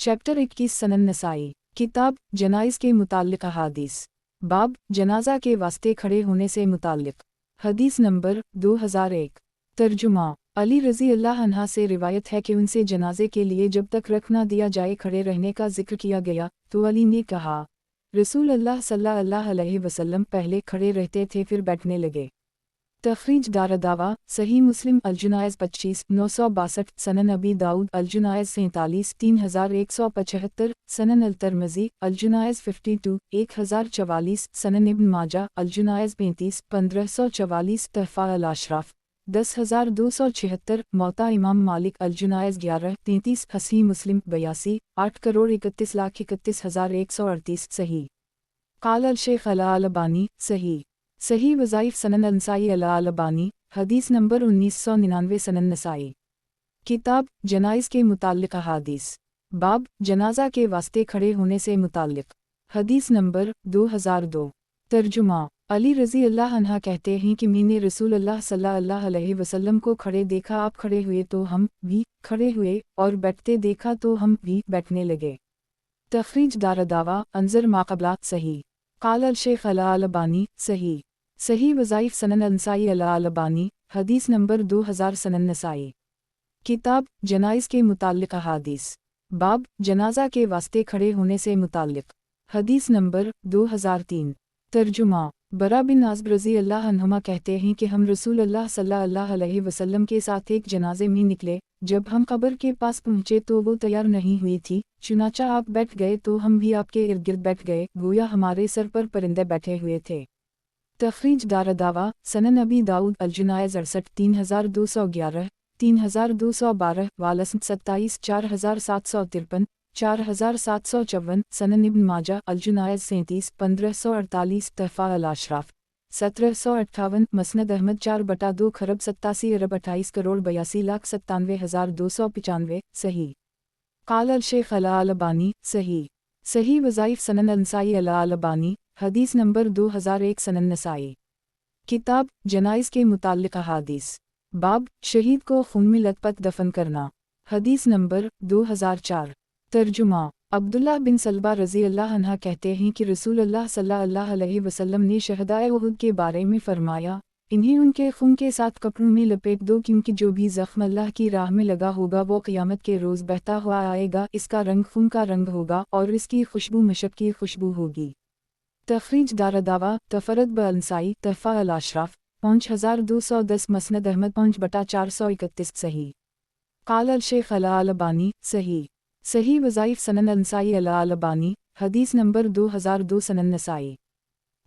Chapter 21 सनन नसाई किताब जनाइज़ के मुताल्लिक़ अहादीस बाब जनाजा के वास्ते खड़े होने से मुताल्लिक़ हदीस नंबर 2001 तर्जुमा अली रज़ी अल्लाह अन्हा से रिवायत है कि उनसे जनाजे के लिए जब तक रख ना दिया जाए खड़े रहने का जिक्र किया गया तो अली ने कहा रसूल अल्लाह सल्लल्लाहु अलैहि वसल्लम पहले खड़े रहते थे फिर बैठने लगे। तखरीज दारदावा सही मुस्लिम अलजुनाइज़ 25 962 सनन अबी दाऊद अलजुनाइज़ 47 3175 सनन अलतरमज़ी अलजुनाइज़ 52 1044 सनन इब्न माजा अलजुनाइज़ 35 1544 तहफ़ा अल अशराफ 10276 मौता इमाम मालिक अलजुनाइज़ 11 33 हसी मुस्लिम 82 8,31,31,138 सही क़ाल अल शेख अल अलबानी सही वज़ाइफ सनन नसाई अल अलबानी हदीस नंबर 1999 सनन नसाई किताब जनाइज़ के मुताल्लिक़ अहादीस बाब जनाजा के वास्ते खड़े होने से मुताल्लिक़ हदीस नंबर 2002 तर्जुमा अली रज़ी अल्लाह अन्हा कहते हैं कि मैंने रसूल अल्लाह सल्लल्लाहु अलैहि वसल्लम को खड़े देखा, आप खड़े हुए तो हम भी खड़े हुए और बैठते देखा तो हम भी बैठने लगे। तखरीज दारदावा अंजर माक़बला सही क़ाल अल शेख अल अलबानी सही वज़ाइफ सनन नसाई अल अलबानी हदीस नंबर 2000 सनन नसाई किताब जनाइज़ के मुताल्लिक़ अहादीस बाब जनाजा के वास्ते खड़े होने से मुताल्लिक़ हदीस नंबर 2003 तर्जुमा बरा बिन आज़िब रज़ी अल्लाह अन्हुमा कहते हैं कि हम रसूल अल्लाह सल्लल्लाहु अलैहि वसल्लम के साथ एक जनाजे में निकले। जब हम कब्र के पास पहुँचे तो वो तैयार नहीं हुई थी, चुनाचा आप बैठ गए तो हम भी आपके इर्द गिर्द बैठ गए, गोया हमारे सर पर परिंदे बैठे हुए थे। तखरीज दारदावा सनन अबी दाऊद अलजुनाइज़ 68 3211 3212 वालसन 27 4753 4754 सनन इब्न माजा अलजुनाइज़ 37 1548 तहफ़ा अल अशराफ 1758 मसनद अहमद 4/2 खरब 87 अरब 28 करोड़ 82,97,295 सही क़ाल अल शेख अल अलबानी सही वज़ाइफ सनन नसाई अल अलबानी हदीस नंबर 2001 सनन नसाई किताब जनाइज़ के मुताल्लिक़ अहादीस बाब शहीद को खून में लथपथ दफन करना हदीस नंबर 2004 तर्जुमा अब्दुल्लाह बिन सलबा रज़ी अल्लाह अन्हा कहते हैं कि रसूल अल्लाह सल्लल्लाहु अलैहि वसल्लम ने शहदाए उहुद के बारे में फरमाया, इन्हें उनके खून के साथ कपड़ों में लपेट दो, क्योंकि जो भी ज़ख्म अल्लाह की राह में लगा होगा वो क़यामत के रोज़ बहता हुआ आएगा, इसका रंग खून का रंग होगा और इसकी खुशबू मशक की खुशबू होगी। तखरीज दारदावा तफरद बअनसाई तहफ़ा अल अशराफ 5210 मसनद अहमद 5/431 सही क़ाल अल शेख अल अलबानी सही वज़ाइफ सनन नसाई अल अलबानी हदीस नंबर 2002 सनन नसाई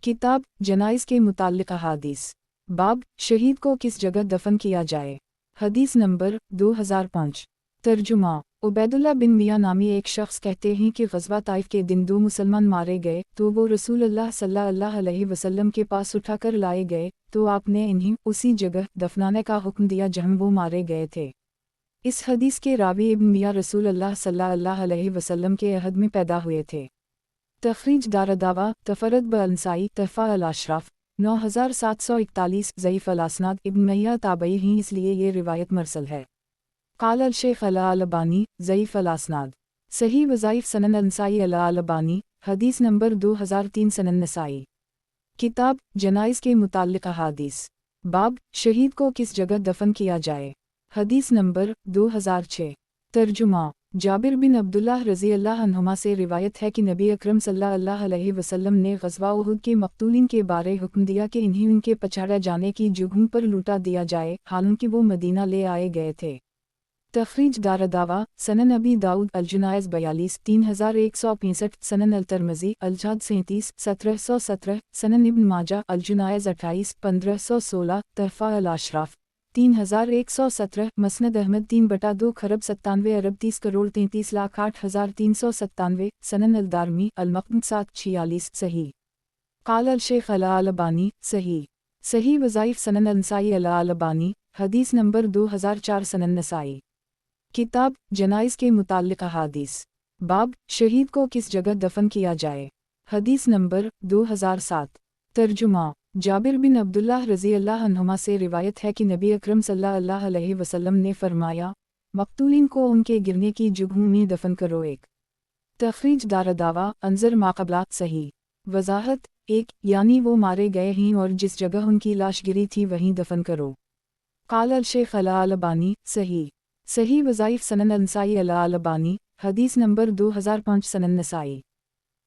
किताब जनाइज़ के मुताल्लिक़ अहादीस बाब शहीद को किस जगह दफन किया जाए हदीस नंबर 2005 तर्जुमा उबैदुल्लाह बिन मियाँ नामी एक शख्स कहते हैं कि ग़ज़वा ताइफ के दिन 2 मुसलमान मारे गए तो वो रसूल अल्लाह सल्लल्लाहु अलैहि वसल्लम के पास उठाकर लाए गए तो आपने इन्हें उसी जगह दफनाने का हुक्म दिया जहाँ वो मारे गए थे। इस हदीस के रावी इब्न मियाँ रसूल अल्लाह सल्लल्लाहु अलैहि वसल्लम के अहद में पैदा हुए थे। तखरीज दारदावा तफरद बअनसाई तहफ़ा अल अशराफ 9741 ज़ईफ़ अल असनाद इब्न मैया ताबई हैं, इसलिए ये रिवायत मरसल है। क़ाल अल शेख अल अलबानी ज़ईफ़ अल असनाद सही वज़ाइफ सनन नसाई अल अलबानी हदीस नंबर 2003 सनन नसाई किताब जनाइज़ के मुताल्लिक़ अहादीस बाब शहीद को किस जगह दफन किया जाए हदीस नंबर 2006 तर्जुमा जाबिर बिन अब्दुल्लाह रज़ी अल्लाह अन्हुमा से रिवायत है कि नबी अकरम सल्लल्लाहु अलैहि वसल्लम ने ग़ज़वा उहुद के मक़तूलीन के बारे हुक्म दिया कि इन्हें उनके पछाड़े जाने की जगहों पर लूटा दिया जाए, हालांकि वो मदीना ले आए गए थे। तखरीज दारदावा सनन अबी दाऊद अलजुनाइज़ 42 3165 सनन अलतरमज़ी अलजाद 37 1717 सनन इब्न माजा अलजुनाइज़ 28 1516 तहफ़ा अल अशराफ 3117 मसनद अहमद 3/2 खरब 97 अरब 30 करोड़ 33,08,397 सनन अलदारमी अलमक़्दम 746 सही क़ाल अल शेख अल अलबानी सही वज़ाइफ सनन नसाई अल अलबानी हदीस नंबर 2004 सनन नसाई किताब जनाइज़ के मुताल्लिक़ अहादीस बाब शहीद को किस जगह दफन किया जाए हदीस नंबर 2007 तर्जुमा जाबिर बिन अब्दुल्लाह रज़ी अल्लाह अन्हुमा से रिवायत है कि नबी अकरम सल्लल्लाहु अलैहि वसल्लम ने फरमाया, मक़तूलीन को उनके गिरने की जगहों में दफन करो। एक तखरीज दारदावा अंजर माकबलात सही। वजाहत 1 यानी वो मारे गए हैं और जिस जगह उनकी लाश गिरी थी वहीं दफन करो। काल अल शेख अला अलबानी सही। सही वज़ाइफ सनन नसाई अला अलबानी हदीस नंबर 2005 सनन नसाई।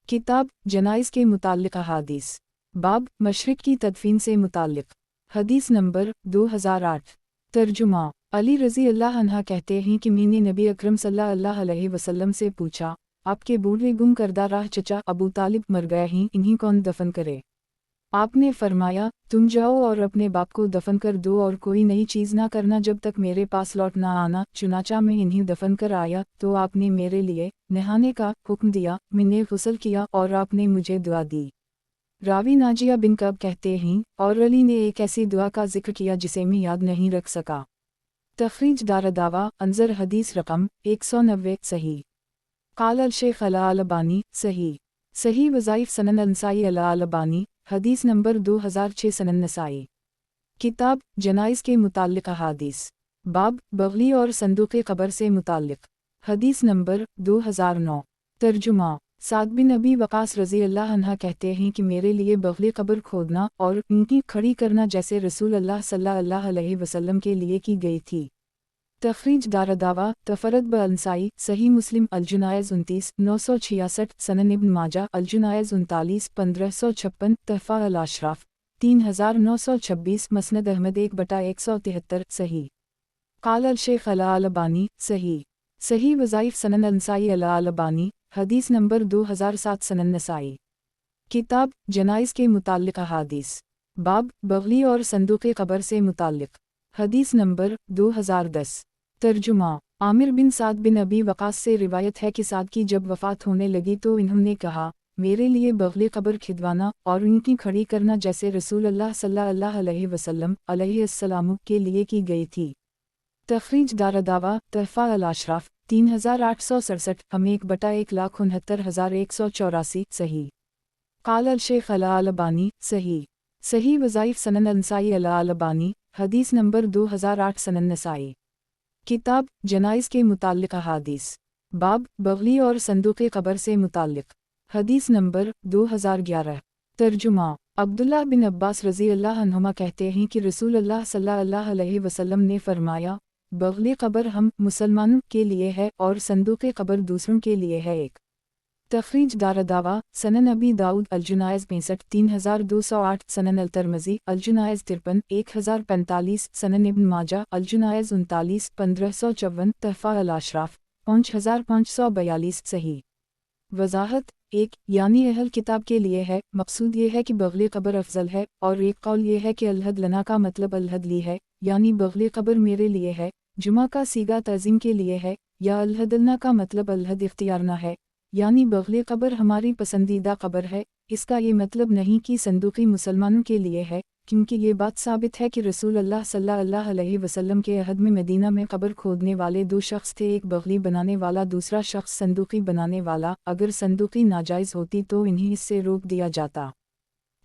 किताब जनाइज़ के मुताल्लिक़ अहादीस बाब मशरिक़ की तदफीन से मुताल्लिक़ हदीस नंबर 2008। तर्जुमा अली रज़ी अल्लाह अन्हा कहते हैं कि मैंने नबी अकरम सल्लल्लाहु अलैहि वसल्लम से पूछा, आपके बूढ़े गुम करदा राह चचा अबू तालिब मर गए हैं, इन्हीं कौन दफन करे? आपने फरमाया, तुम जाओ और अपने बाप को दफन कर दो और कोई नई चीज़ ना करना जब तक मेरे पास लौट ना आना। चुनाचा मैं इन्हीं दफन कर आया तो आपने मेरे लिए नहाने का हुक्म दिया, मैंने गुस्ल किया और आपने मुझे दुआ दी। रावी नाजिया बिन कब कहते हैं, और अली ने एक ऐसी दुआ का जिक्र किया जिसे मैं याद नहीं रख सका। तखरीज दारदावा अंजर हदीस रकम 190 सही। काल अल शेख अला अलबानी सही। सही वज़ाइफ सनन नसाई अला अलबानी हदीस नंबर 2006 सनन नसाई। किताब जनाइज़ के मुताल्लिक़ अहादीस बाब बगली और संदूक़े क़ब्र से मुताल्लिक़ हदीस नंबर 2009। तर्जुमा साद बिन अबी वक़ास रज़ी अल्लाह अन्हा कहते हैं कि मेरे लिए बगली क़ब्र खोदना और उनकी खड़ी करना जैसे रसूल अल्लाह सल्लल्लाहु अलैहि वसल्लम के लिए की गई थी। तखरीज दारदावा तफरद ब अंसाई सही मुस्लिम अलजुनायज़ 29 966 सनन इब्न माजा अलजुनायज़ 39 1556 तहफ़ा अल अशराफ 3926 मसनद अहमद 1/173 सही। काल अल शेख अला अलबानी सही। सही वज़ाइफ सनन अंसाई अला अलबानी हदीस नंबर 2007 सनन नसाई। किताब जनाइज़ के मुताल्लिक़ अहादीस बाब बगली और संदूक़े क़ब्र से मुताल्लिक़ हदीस नंबर 2010। तर्जुमा आमिर बिन साद बिन अबी वक़ास से रिवायत है कि साद की जब वफ़ात होने लगी तो इन्होंने कहा, मेरे लिए बगली क़ब्र खिदवाना और उनकी खड़ी करना जैसे रसूल अल्लाह सल्लल्लाहु अलैहि वसल्लम अलैहिस्सलाम के लिए की गई थी। तखरीज दारदावा तहफ़ा अल अशराफ 3867 हम 1/169,184 सही। काल अल शेख अला अलबानी सही। सही वज़ाइफ सनन अंसाई अला अलबानी हदीस नंबर 2008 सनन नसाई। किताब जनाइज़ के मुताल्लिक़ अहादीस बाब बगली और संदूक़े क़ब्र से मुताल्लिक़ हदीस नंबर 2011। तर्जुमा अब्दुल्लाह बिन अब्बास रज़ी अल्लाह अन्हुमा कहते हैं कि रसूल अल्लाह सल्लल्लाहु अलैहि वसल्लम ने फरमाया, बगली क़ब्र हम मुसलमानों के लिए है और संदूक़े क़ब्र दूसरों के लिए है एक। तखरीज दारदावा सनन अबी दाऊद अलजुनायज़ 65 3208 सनन अल तरमज़ी अलजुनायज़ 53 1045 सनन इब्न माजा अलजुनायज़ 39 1554 तहफ़ा अल अशराफ 5542 सही। वज़ाहत 1 यानी अहल किताब के लिए है, मकसूद ये है कि बगली क़ब्र अफजल है, और एक कौल ये है कि अलहद लना का मतलब अलहद ली है, यानी बगली क़ब्र मेरे लिए है। जुमा का सीगा तज़ीम के लिए है, या अलहद लना का मतलब अलहद इख्तियारना है, यानी बगली क़ब्र हमारी पसंदीदा क़ब्र है। इसका ये मतलब नहीं कि संदूक़ी मुसलमानों के लिए है, क्योंकि ये बात साबित है कि रसूल अल्लाह सल्लल्लाहु अलैहि वसल्लम के अहद में मदीना में क़ब्र खोदने वाले दो शख्स थे, एक बगली बनाने वाला, दूसरा शख्स संदूक़ी बनाने वाला। अगर संदूक़ी नाजायज़ होती तो इन्हें इससे रोक दिया जाता।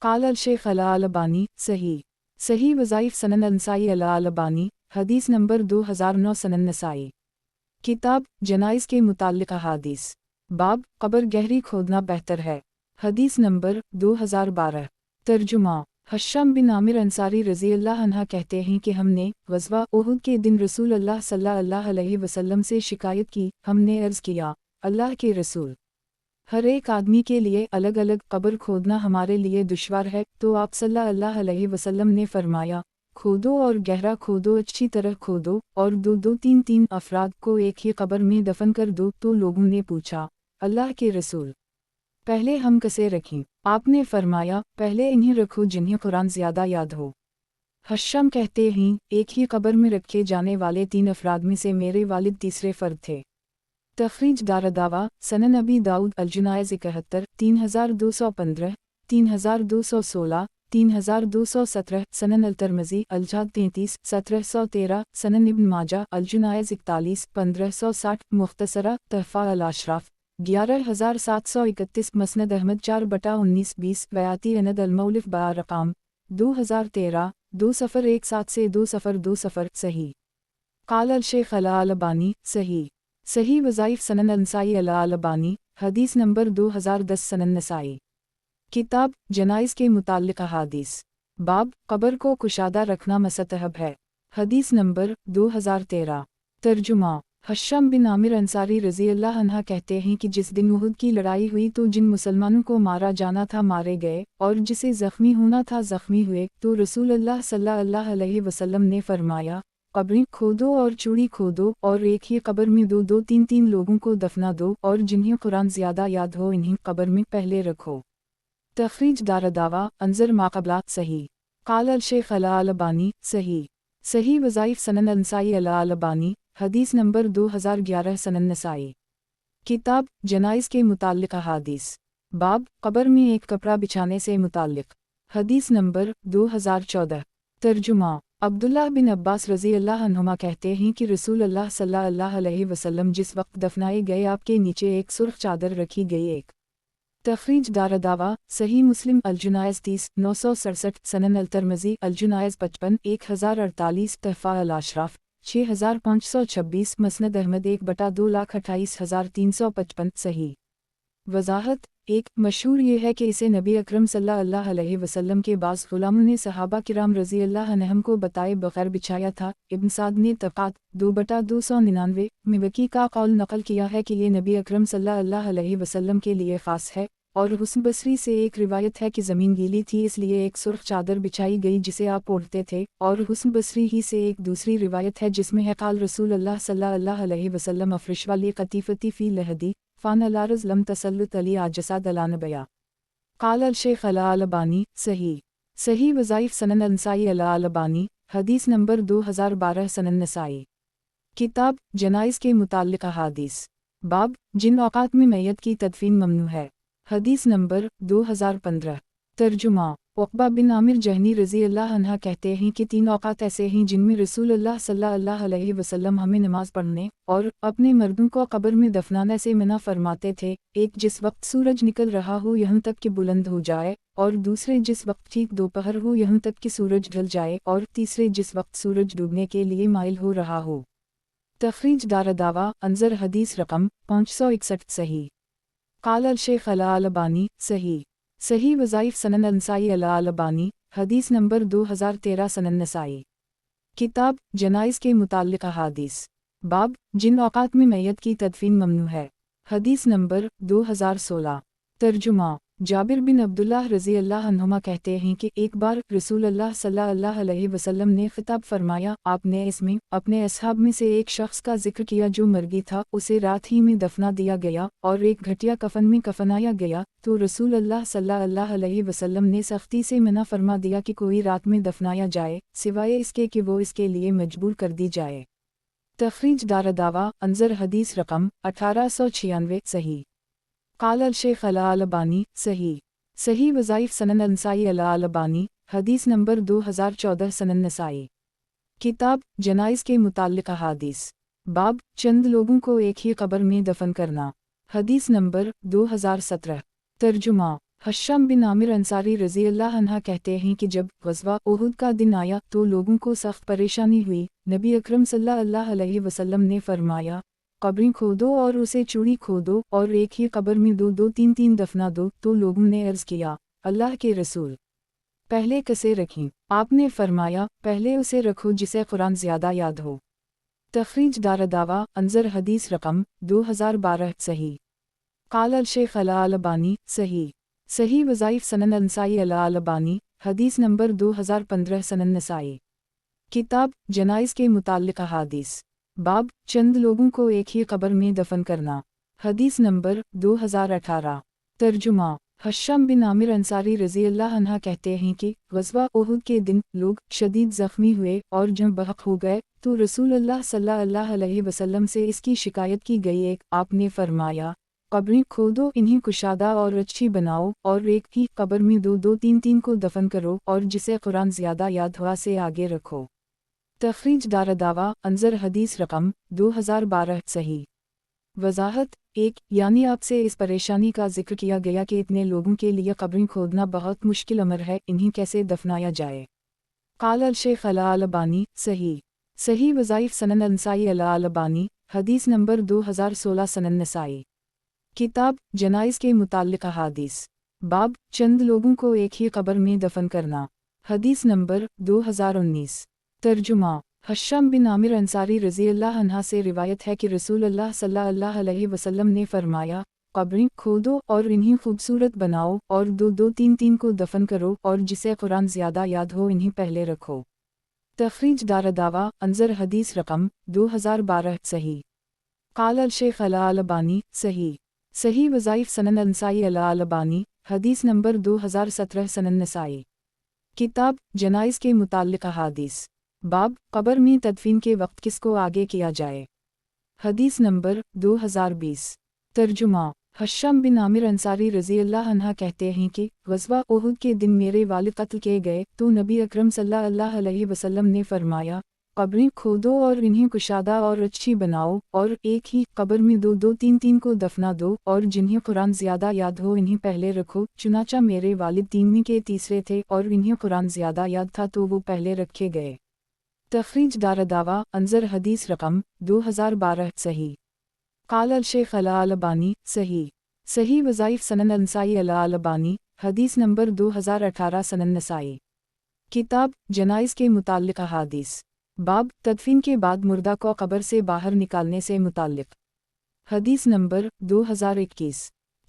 काल अल शेख अला अलबानी सही। सही वज़ाइफ सनन अंसाई अला अलबानी हदीस नंबर 2009 सनन नसाई। किताब जनाइज़ के मुताल्लिक़ अहादीस बाब क़ब्र गहरी खोदना बेहतर है हदीस नंबर 2012। तर्जुमा हश्शाम बिन आमिर अंसारी रज़ी अल्लाह अन्हा कहते हैं कि हमने ग़ज़वा उहुद के दिन रसूल अल्लाह सल्लल्लाहु अलैहि वसल्लम से शिकायत की। हमने अर्ज़ किया, अल्लाह के रसूल, हर एक आदमी के लिए अलग अलग क़ब्र खोदना हमारे लिए दुश्वार है। तो आप सल्लल्लाहु अलैहि वसल्लम ने फरमाया, खोदो और गहरा खोदो, अच्छी तरह खोदो, और दो दो तीन तीन अफराद को एक ही क़ब्र में दफन कर दो। तो लोगों ने पूछा, अल्लाह के रसूल, पहले हम कसे रखें? आपने फरमाया, पहले इन्हीं रखो जिन्हें कुरान ज़्यादा याद हो। हश्शम कहते हैं, एक ही क़ब्र में रखे जाने वाले 3 अफराद में से मेरे वालिद तीसरे फ़र्द थे। तखरीज दारदावा सनन अबी दाऊद अलजुनायज़ 71 3215 3216 3217 सनन अल तरमज़ी अलजाद 33 1713 सनन इब्न माजा अलजुनायज़ 41 1560 मुख्तसरा तहफ़ा अल अशराफ 11731 मसनद अहमद 4/19 20 वयाती अनद अलमौलिफ बा रकाम 2013 2017 से 2020 सही। काल अल शेख अला अलबानी सही। सही वज़ाइफ सनन अंसाई अला अलबानी حدیث نمبر 2010 سنن نسائی۔ کتاب جنائز کے متعلق احادیث، باب قبر کو کشادہ رکھنا مستحب ہے، حدیث نمبر 2013۔ ترجمہ: ہشام بن عامر انصاری رضی اللہ عنہ کہتے ہیں کہ جس دن احد کی لڑائی ہوئی تو جن مسلمانوں کو مارا جانا تھا مارے گئے، اور جسے زخمی ہونا تھا زخمی ہوئے، تو رسول اللہ صلی اللہ علیہ وسلم نے فرمایا، قبریں کھودو اور چوڑی کھودو، اور ایک ہی قبر میں دو دو تین تین لوگوں کو دفنا دو، اور جنہیں قرآن زیادہ یاد ہو انہیں قبر میں پہلے رکھو۔ تخریج دارالدعوہ انظر ماقبلات صحیح۔ قال الشیخ الالبانی صحیح وظائف سنن نسائی الالبانی، حدیث نمبر 2011 سنن نسائی۔ کتاب جنائز کے متعلق احادیث، باب قبر میں ایک کپڑا بچھانے سے متعلق، حدیث نمبر 2014۔ ترجمہ: عبداللہ بن عباس رضی اللہ عنہما کہتے ہیں کہ رسول اللہ صلی اللہ علیہ وسلم جس وقت دفنائے گئے آپ کے نیچے ایک سرخ چادر رکھی گئی۔ ایک تخریج دارالدعوہ صحیح مسلم الجنائز 30/967 سنن الترمذی الجنائز 55/1048 تحفہ الاشراف 6526 مسند احمد 1/228,355 صحیح۔ وضاحت: ایک مشہور یہ ہے کہ اسے نبی اکرم صلی اللہ علیہ وسلم کے بعض غلاموں نے صحابہ کرام رضی اللہ عنہم کو بتائے بغیر بچھایا تھا۔ ابن سعد نے طبقات 2/299 میں وکی کا قول نقل کیا ہے کہ یہ نبی اکرم صلی اللہ علیہ وسلم کے لیے خاص ہے، اور حسن بصری سے ایک روایت ہے کہ زمین گیلی تھی اس لیے ایک سرخ چادر بچھائی گئی جسے آپ اوڑھتے تھے، اور حسن بصری ہی سے ایک دوسری روایت ہے جس میں ہے قال رسول اللہ صلی اللہ علیہ وسلم افرش والی قطیفتی فی لہدی فان الارض لم تسلط علی عجساد الانبیا۔ قال الشیخ الالبانی صحیح وظائف سنن نسائی الالبانی، حدیث نمبر 2012 سنن نسائی۔ کتاب جنائز کے متعلق احادیث، باب جن اوقات میں میت کی تدفین ممنوع ہے، حدیث نمبر 2015۔ ترجمہ: عقبہ بن عامر جہنی رضی اللہ عنہ کہتے ہیں کہ 3 اوقات ایسے ہیں جن میں رسول اللہ صلی اللہ علیہ وسلم ہمیں نماز پڑھنے اور اپنے مردوں کو قبر میں دفنانے سے منع فرماتے تھے، ایک جس وقت سورج نکل رہا ہو یہاں تک کہ بلند ہو جائے، اور دوسرے جس وقت ٹھیک دوپہر ہو یہاں تک کہ سورج ڈھل جائے، اور تیسرے جس وقت سورج ڈوبنے کے لیے مائل ہو رہا ہو۔ تخریج دارالدعوہ انظر حدیث رقم 561 صحیح۔ قال الشیخ الالبانی صحیح وظائف سنن نسائی الالبانی، حدیث نمبر 2013 سنن نسائی۔ کتاب جنائز کے متعلق احادیث، باب جن اوقات میں میت کی تدفین ممنوع ہے، حدیث نمبر 2016۔ ترجمہ: جابر بن عبداللہ رضی اللہ عنہما کہتے ہیں کہ ایک بار رسول اللہ صلی اللہ علیہ وسلم نے خطاب فرمایا، آپ نے اس میں اپنے اصحاب میں سے ایک شخص کا ذکر کیا جو مرگی تھا، اسے رات ہی میں دفنا دیا گیا اور ایک گھٹیا کفن میں کفنایا گیا، تو رسول اللہ صلی اللہ علیہ وسلم نے سختی سے منع فرما دیا کہ کوئی رات میں دفنایا جائے سوائے اس کے کہ وہ اس کے لیے مجبور کر دی جائے۔ تخریج دارالدعوہ انظر حدیث رقم 1896 صحیح۔ قال الشیخ الالبانی صحیح وظائف سنن نسائی الالبانی، حدیث نمبر 2014 سنن نسائی۔ کتاب جنائز کے متعلق احادیث، باب چند لوگوں کو ایک ہی قبر میں دفن کرنا، حدیث نمبر 2017۔ ترجمہ: ہشام بن عامر انصاری رضی اللہ عنہ کہتے ہیں کہ جب غزوہ احد کا دن آیا تو لوگوں کو سخت پریشانی ہوئی، نبی اکرم صلی اللہ علیہ وسلم نے فرمایا، قبریں کھودو اور اسے چوڑی کھودو، اور ایک ہی قبر میں دو دو تین تین دفنا دو، تو لوگوں نے عرض کیا، اللہ کے رسول، پہلے کسے رکھیں؟ آپ نے فرمایا، پہلے اسے رکھو جسے قرآن زیادہ یاد ہو۔ تخریج دارالدعوہ انظر حدیث رقم 2012 صحیح۔ قال الشیخ الالبانی صحیح وظائف سنن نسائی الالبانی، حدیث نمبر 2015 سنن نسائی۔ کتاب جنائز کے متعلق احادیث، باب چند لوگوں کو ایک ہی قبر میں دفن کرنا، حدیث نمبر 2018۔ ترجمہ: ہشام بن عامر انصاری رضی اللہ عنہ کہتے ہیں کہ غزوہ احد کے دن لوگ شدید زخمی ہوئے اور جم بحق ہو گئے، تو رسول اللہ صلی اللہ علیہ وسلم سے اس کی شکایت کی گئی۔ ایک آپ نے فرمایا، قبریں کھودو، انہیں کشادہ اور اچھی بناؤ، اور ایک ہی قبر میں دو دو تین تین کو دفن کرو، اور جسے قرآن زیادہ یاد ہوا سے آگے رکھو۔ تخریج دارالدعوہ انظر حدیث رقم 2012 صحیح۔ وضاحت: ایک یعنی آپ سے اس پریشانی کا ذکر کیا گیا کہ اتنے لوگوں کے لیے قبریں کھودنا بہت مشکل امر ہے، انہیں کیسے دفنایا جائے۔ قال الشیخ الالبانی صحیح وظائف سنن نسائی الالبانی، حدیث نمبر 2016 سنن نسائی۔ किताब जनाइज़ के मुताल्लिक़ अहादीस। बाब चंद लोगों को एक ही कब्र में दफन करना। हदीस नंबर 2019। तर्जुमा हश्शाम बिन आमिर अंसारी रज़ी अल्लाह अन्हा से रिवायत है कि रसूल अल्लाह सल्लल्लाहु अलैहि वसल्लम ने फरमाया, कब्रें खोदो और इन्हें खूबसूरत बनाओ और दो दो तीन तीन को दफन करो और जिसे कुरान ज़्यादा याद हो इन्हें पहले रखो। तखरीज दारदावा अंजर हदीस रकम 2012 सही। काल अल शेख अल अलबानी सही। सही वज़ाइफ सनन अंसाई अल अलबानी हदीस नंबर 2017 सनन नसाई। किताब जनाइज़ के मुताल्लिक़ अहादीस। बाब कब्र में तदफीन के वक्त किसको आगे किया जाए। हदीस नंबर 2020। तर्जुमा हश्शाम बिन आमिर अंसारी रज़ी अल्लाह अन्हा कहते हैं कि ग़ज़वा उहुद के दिन मेरे वालिद कत्ल किए गए तो नबी अकरम सल्लल्लाहु अलैहि वसल्लम ने फरमाया, कब्रें खोदो और इन्हें कुशादा और अच्छी बनाओ और एक ही कब्र में दो दो तीन तीन को दफना दो और जिन्हें कुरान ज़्यादा याद हो इन्हें पहले रखो। चुनाचा मेरे वालिद तीनवीं के तीसरे थे और इन्हें कुरान ज़्यादा याद था तो वो पहले रखे गए। तखरीज दारदावा अंजर हदीस रकम 2012 सही। काल अल शेख अल अलबानी सही। सही वज़ाइफ सनन अंसाई अल अलबानी हदीस नंबर 2018 सनन नसाई। किताब जनाइज़ के मुताल्लिक़ अहादीस। बाब तदफीन के बाद मुर्दा को कब्र से बाहर निकालने से मुताल्लिक़। हदीस नंबर 2021।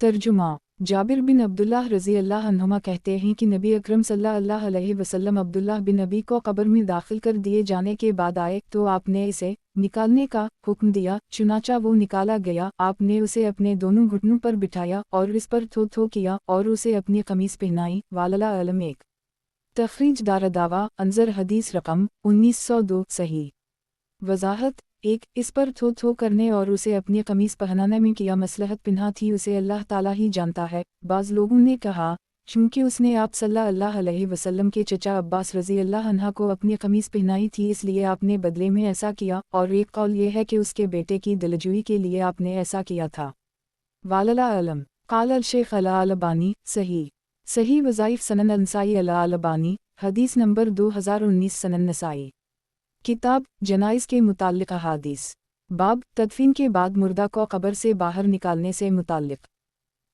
तर्जुमा जाबिर बिन अब्दुल्लाह रज़ी अल्लाह अन्हुमा कहते हैं कि नबी अकरम सल्लल्लाहु अलैहि वसल्लम अब्दुल्लाह बिन नबी को कब्र में दाखिल कर दिए जाने के बाद आए तो आपने इसे निकालने का हुक्म दिया। चुनाचा वो निकाला गया। आपने उसे अपने दोनों घुटनों पर बिठाया और इस पर थो थो किया और उसे अपनी कमीज़ पहनाई। वालला अलम एक। तखरीज दारदावा अंजर हदीस रकम 1902 सही। वजाहत एक इस पर थो थो करने और उसे अपनी कमीज़ पहनाने में किया मसलहत पिन्हा थी उसे अल्लाह ताला ही जानता है। बाज़ लोगों ने कहा चूँकि उसने आप सल्लल्लाहु अलैहि वसल्लम के चचा अब्बास रज़ी अल्लाह अन्हा को अपनी कमीज़ पहनाई थी इसलिए आपने बदले में ऐसा किया और एक कौल ये है कि उसके बेटे की दिलजोई के लिए आपने ऐसा किया था। वालला अलम। काल अल शेख अल अलबानी सही। सही वज़ाइफ सनन अंसाई अल अलबानी हदीस नंबर 2019 सनन नसाई। किताब जनाइज़ के मुताल्लिक़ अहादीस। बाब तदफीन के बाद मुर्दा को कब्र से बाहर निकालने से मुताल्लिक़।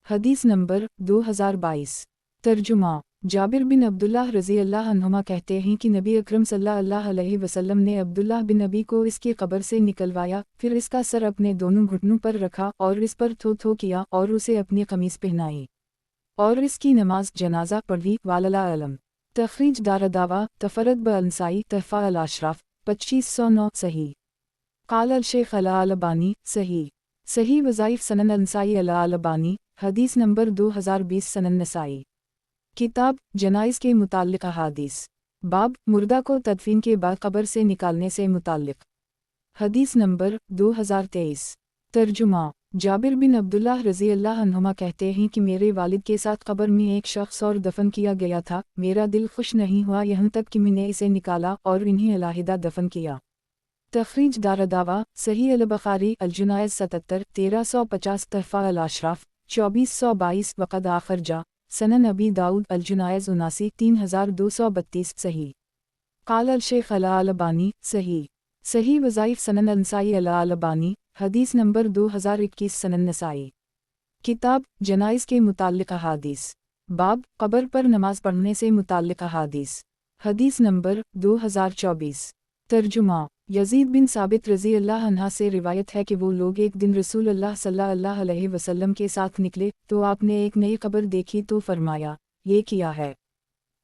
हदीस नंबर 2022। तर्जुमा जाबिर बिन अब्दुल्लाह रज़ी अल्लाह अन्हुमा कहते हैं कि नबी अकरम सल्लल्लाहु अलैहि वसल्लम ने अब्दुल्लाह बिन नबी को इसकी कब्र से निकलवाया फिर इसका सर अपने दोनों घुटनों पर रखा और इस पर थो थो किया और उसे अपनी कमीज़ पहनाई और इसकी नमाज जनाजा पढ़ी। वालला अलम। तखरीज दारदावा तफरद ब अंसाई तहफ़ा अल अशराफ 2509 सही। काल अल शेख अल अलबानी सही। सही वज़ाइफ सनन अंसाई अल अलबानी हदीस नंबर 2020 सनन नसाई। किताब जनाइज़ के मुताल्लिक़ अहादीस। बाब मुर्दा को तदफीन के बाद कब्र से निकालने से मुताल्लिक़। हदीस नंबर 2023। तर्जुमा जाबिर बिन अब्दुल्लाह रज़ी अल्लाह अन्हुमा कहते हैं कि मेरे वालिद के साथ कब्र में एक शख्स और दफन किया गया था। मेरा दिल खुश नहीं हुआ यहाँ तक कि मैंने इसे निकाला और इन्हें अलहदा दफन किया। तखरीज दारदावा सही अल बुखारी अल जुनाइज़ 77 1350 तहफ़ा अल अशराफ 2422 वक़द आखिर जा सनन अबी दाऊद अल जुनाइज़ 79 3232 सही। काल अल शेख अल अलबानी सही। सही वज़ाइफ सनन अंसाई अल अलबानी हदीस नंबर 2021 सनन नसाई। किताब जनाइज़ के मुताल्लिक़ अहादीस। बाब कब्र पर नमाज पढ़ने से मुताल्लिक़ अहादीस। हदीस नंबर 2024। तर्जुमा यज़ीद बिन साबित रज़ी अल्लाह अन्हा से रिवायत है कि वो लोग एक दिन रसूल अल्लाह सल्लल्लाहु अलैहि वसल्लम के साथ निकले तो आपने एक नई कब्र देखी तो फरमाया ये क्या है।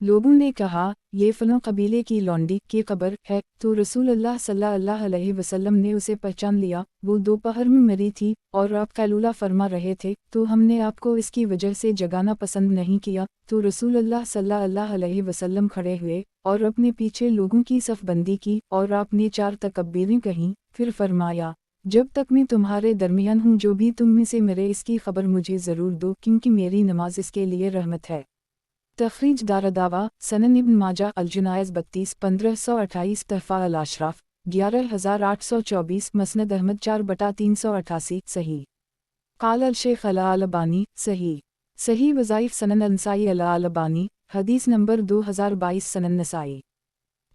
लोगों ने कहा ये फलों कबीले की लौंडी की कब्र है तो रसूल अल्लाह सल्लल्लाहु अलैहि वसल्लम ने उसे पहचान लिया। वो दोपहर में मरी थी और आप कैलूला फरमा रहे थे तो हमने आपको इसकी वजह से जगाना पसंद नहीं किया। तो रसूल अल्लाह सल्लल्लाहु अलैहि वसल्लम खड़े हुए और अपने पीछे लोगों की सफ़बंदी की और आपने 4 तकबीरें कहीं फिर फरमाया जब तक मैं तुम्हारे दरमियान हूँ जो भी तुम में से मरे इसकी खबर मुझे ज़रूर दो क्योंकि मेरी नमाज इसके लिए रहमत है। तखरीज दारदावा सनन इब्न माजा अल जुनाइज़ 32 1528 तहफ़ा अल अशराफ 11824 मसनद अहमद 4/388 सही। काल अल शेख अल अलबानी सही। सही वज़ाइफ सनन अंसाई अल अलबानी हदीस नंबर 2022 सनन नसाई।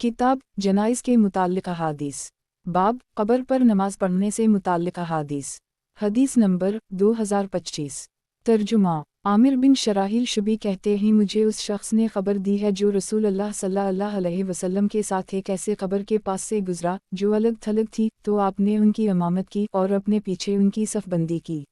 किताब जनाइज़ के मुताल्लिक़ अहादीस। बाब कब्र पर नमाज पढ़ने से मुताल्लिक़ अहादीस। حدیث نمبر 2025۔ ترجمہ: عامر بن شراحیل شبی کہتے ہیں مجھے اس شخص نے خبر دی ہے جو رسول اللہ صلی اللہ علیہ وسلم کے ساتھ ایک ایسے قبر کے پاس سے گزرا جو الگ تھلگ تھی، تو آپ نے ان کی امامت کی اور اپنے پیچھے ان کی صف بندی کی۔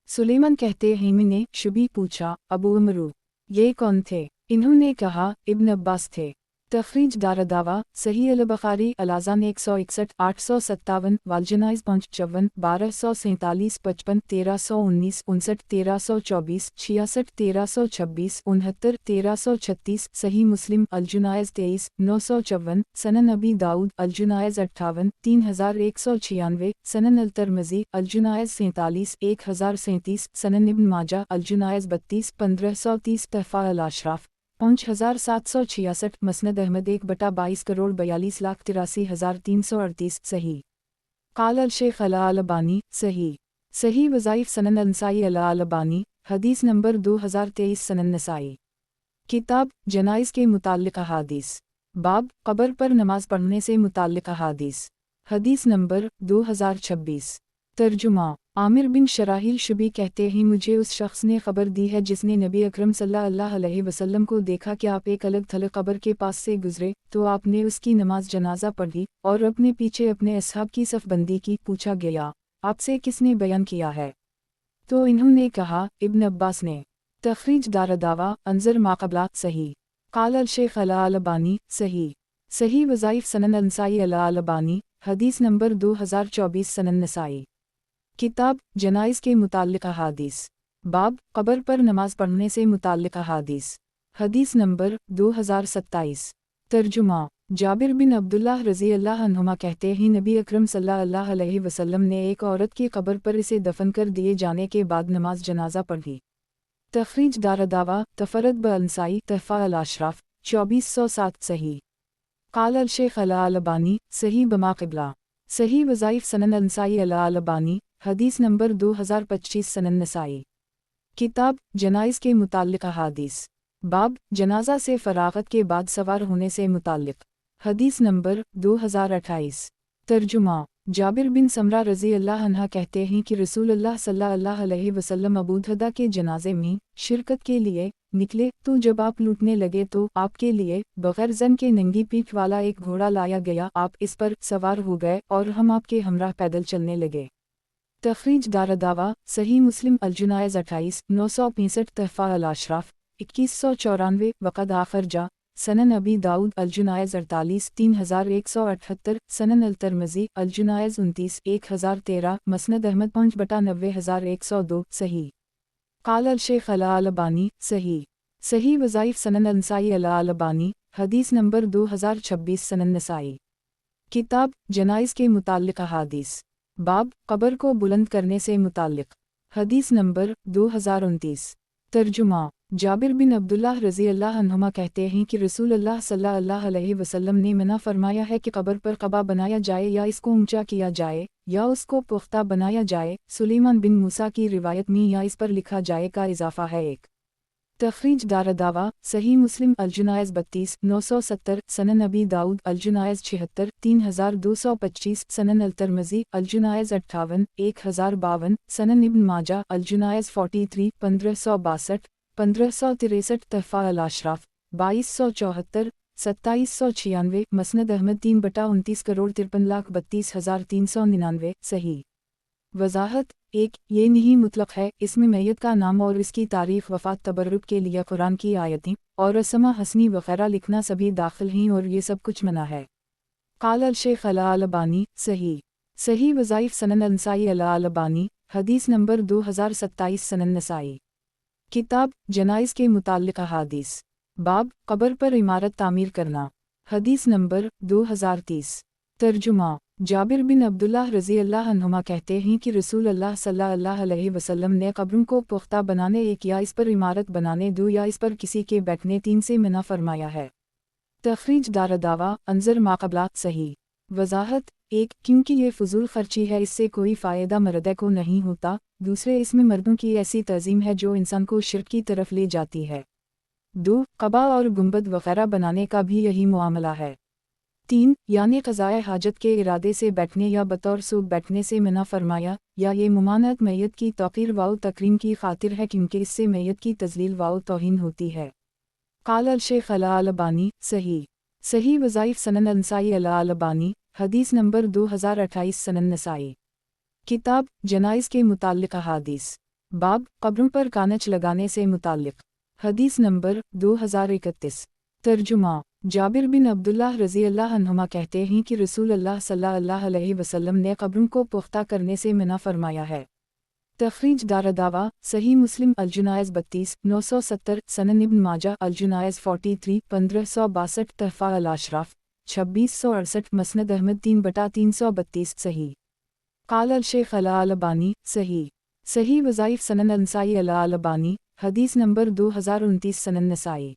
سلیمان کہتے ہیں میں نے شبی پوچھا، ابو عمرو یہ کون تھے؟ انہوں نے کہا ابن عباس تھے۔ تخریج دارالدعویٰ صحیح البخاری الاذان 161 857 والجنائز 554 1247 55 1319 59 1324 66 1326 69 1336 صحیح مسلم الجنائز 23 954 سنن ابی داؤد الجنائز 58 3196 سنن الترمذی الجنائز 47 1037 سنن ابن ماجہ الجنائز 32 1530 تحفہ الاشراف 5766 مسند احمد 1/22 کروڑ 42,83,338 صحیح قال الشیخ الالبانی صحیح وظائف سنن النسائی الالبانی حدیث نمبر 2023 سنن نسائی کتاب جنائز کے متعلق احادیث باب قبر پر نماز پڑھنے سے متعلق احادیث حدیث نمبر 2026 ترجمہ: عامر بن شراحیل شبی کہتے ہیں مجھے اس شخص نے خبر دی ہے جس نے نبی اکرم صلی اللہ علیہ وسلم کو دیکھا کہ آپ ایک الگ تھلگ قبر کے پاس سے گزرے تو آپ نے اس کی نماز جنازہ پڑھی اور اپنے پیچھے اپنے اصحاب کی صف بندی کی۔ پوچھا گیا آپ سے کس نے بیان کیا ہے؟ تو انہوں نے کہا ابن عباس نے۔ تخریج دارالدعویٰ انظر ماقبلہ صحیح قال الشیخ الالبانی صحیح وظائف سنن النسائی الالبانی حدیث نمبر 2024 سنن نسائی کتاب جنائز کے متعلق احادیث باب قبر پر نماز پڑھنے سے متعلق احادیث حدیث نمبر 2027 ترجمہ: جابر بن عبداللہ رضی اللہ عنہما کہتے ہیں نبی اکرم صلی اللہ علیہ وسلم نے ایک عورت کی قبر پر اسے دفن کر دیے جانے کے بعد نماز جنازہ پڑھی۔ تخریج دارالدعویٰ تفرد بالنسائی تحفہ الاشراف 2407 صحیح قال الشیخ الالبانی صحیح بماقبلہ صحیح وظائف سنن النسائی الالبانی حدیث نمبر 2025 سنن نسائی کتاب جنائز کے متعلق احادیث باب جنازہ سے فراغت کے بعد سوار ہونے سے متعلق حدیث نمبر 2028 ترجمہ: جابر بن سمرہ رضی اللہ عنہ کہتے ہیں کہ رسول اللہ صلی اللہ علیہ وسلم ابو درداء کے جنازے میں شرکت کے لیے نکلے تو جب آپ لوٹنے لگے تو آپ کے لیے بغیر زن کے ننگی پیٹھ والا ایک گھوڑا لایا گیا، آپ اس پر سوار ہو گئے اور ہم آپ کے ہمراہ پیدل چلنے لگے۔ تخریج دارالدعویٰ صحیح مسلم الجنائز 28 965 تحفہ الاشراف 2194 وقد آخرجہ سنن ابی داؤد الجنائز 48 3178 سنن الترمذی الجنائز 29 1013 مسند احمد 5/90102 صحیح قال الشیخ الالبانی صحیح وظائف سنن النسائی الالبانی حدیث نمبر 2026 سنن نسائی کتاب جنائز کے متعلق احادیث باب قبر کو بلند کرنے سے متعلق حدیث نمبر 2029 ترجمہ: جابر بن عبداللہ رضی اللہ عنہما کہتے ہیں کہ رسول اللہ صلی اللہ علیہ وسلم نے منع فرمایا ہے کہ قبر پر قبا بنایا جائے یا اس کو اونچا کیا جائے یا اس کو پختہ بنایا جائے۔ سلیمان بن موسیٰ کی روایت میں یا اس پر لکھا جائے کا اضافہ ہے ایک۔ تخریج دارالدعویٰ صحیح مسلم الجنائز 32 970 سنن ابی داؤد الجنائز 76 3225 سنن الترمذی الجنائز 58 1052 سنن ابن ماجہ الجنائز 43 1562 1563 تحفہ الاشراف 2274 2796 مسند احمد 3/29 کروڑ 53,32,399 صحیح وضاحت 1 یہ نہیں مطلق ہے، اس میں میت کا نام اور اس کی تاریخ وفات تبرک کے لیے قرآن کی آیتیں اور اسماء حسنی وغیرہ لکھنا سبھی داخل ہیں اور یہ سب کچھ منع ہے۔ قال الشیخ الالبانی صحیح وظائف سنن النسائی الالبانی حدیث نمبر 2027 سنن نسائی کتاب جنائز کے متعلق احادیث باب قبر پر عمارت تعمیر کرنا حدیث نمبر 2030 ترجمہ: جابر بن عبداللہ رضی اللہ عنہما کہتے ہیں کہ رسول اللہ صلی اللہ علیہ وسلم نے قبروں کو پختہ بنانے ایک یا اس پر عمارت بنانے دو یا اس پر کسی کے بیٹھنے 3 سے منع فرمایا ہے۔ تخریج دارالدعویٰ انظر ماقبلہ صحیح وضاحت 1 کیونکہ یہ فضول خرچی ہے، اس سے کوئی فائدہ مردے کو نہیں ہوتا، دوسرے اس میں مردوں کی ایسی تعظیم ہے جو انسان کو شرک کی طرف لے جاتی ہے۔ 2 قبا اور گنبد وغیرہ بنانے کا بھی یہی معاملہ ہے۔ 3 यानी क़ज़ाए हाजत के इरादे से बैठने या बतौर सूब बैठने से मना फरमाया, या ये मुमानत मैयत की तौक़ीर व तकरीम की खातिर है क्योंकि इससे मैयत की तज़लील व तौहीन होती है। क़ाल अल-शेख अल-अलबानी सही वज़ाइफ़ सनन नसाई अल-अलबानी हदीस नंबर 2028 सनन नसाई। किताब जनाइज़ के मुताल्लिक़ अहादीस बाब क़ब्रों पर कानच लगाने से मुताल्लिक़ हदीस नंबर 2031। तर्जुमा जाबिर बिन अब्दुल्लाह रज़ियल्लाहु अन्हुमा कहते हैं कि रसूल अल्लाह सल्लल्लाहु अलैहि वसल्लम ने क़ब्रों को पुख्ता करने से मना फरमाया है। तख़रीज दारदावा सही मुस्लिम अल-जुनाइज़ 32 970 सनन इब्न माजा अल-जुनाइज़ 43 1562 तहफ़ा अल-अशराफ़ 2668 मसनद अहमद 3/332 सही। क़ाल अल-शेख अल-अलबानी सही वज़ाइफ़ सनन नसाई अल-अलबानी हदीस नंबर 2029 सनन नसाई।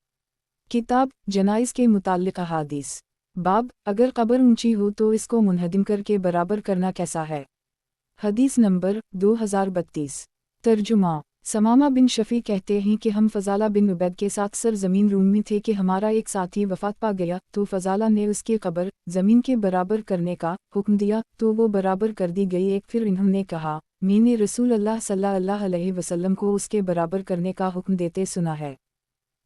किताब जनाइज़ के मुताल्लिक़ अहादीस बाब अगर क़ब्र ऊंची हो तो इसको मुनहदिम करके बराबर करना कैसा है। हदीस नंबर 2032। तर्जुमा समामा बिन शफ़ी कहते हैं कि हम फ़ज़ाला बिन उबैद के साथ सरज़मीन रूम में थे कि हमारा एक साथी वफ़ात पा गया, तो फ़ज़ाला ने उसकी क़ब्र ज़मीन के बराबर करने का हुक्म दिया, तो वो बराबर कर दी गई। एक फिर इन्होंने कहा, मैंने रसूल अल्लाह सल्लल्लाहु अलैहि वसल्लम को उसके बराबर करने का हुक्म देते सुना है।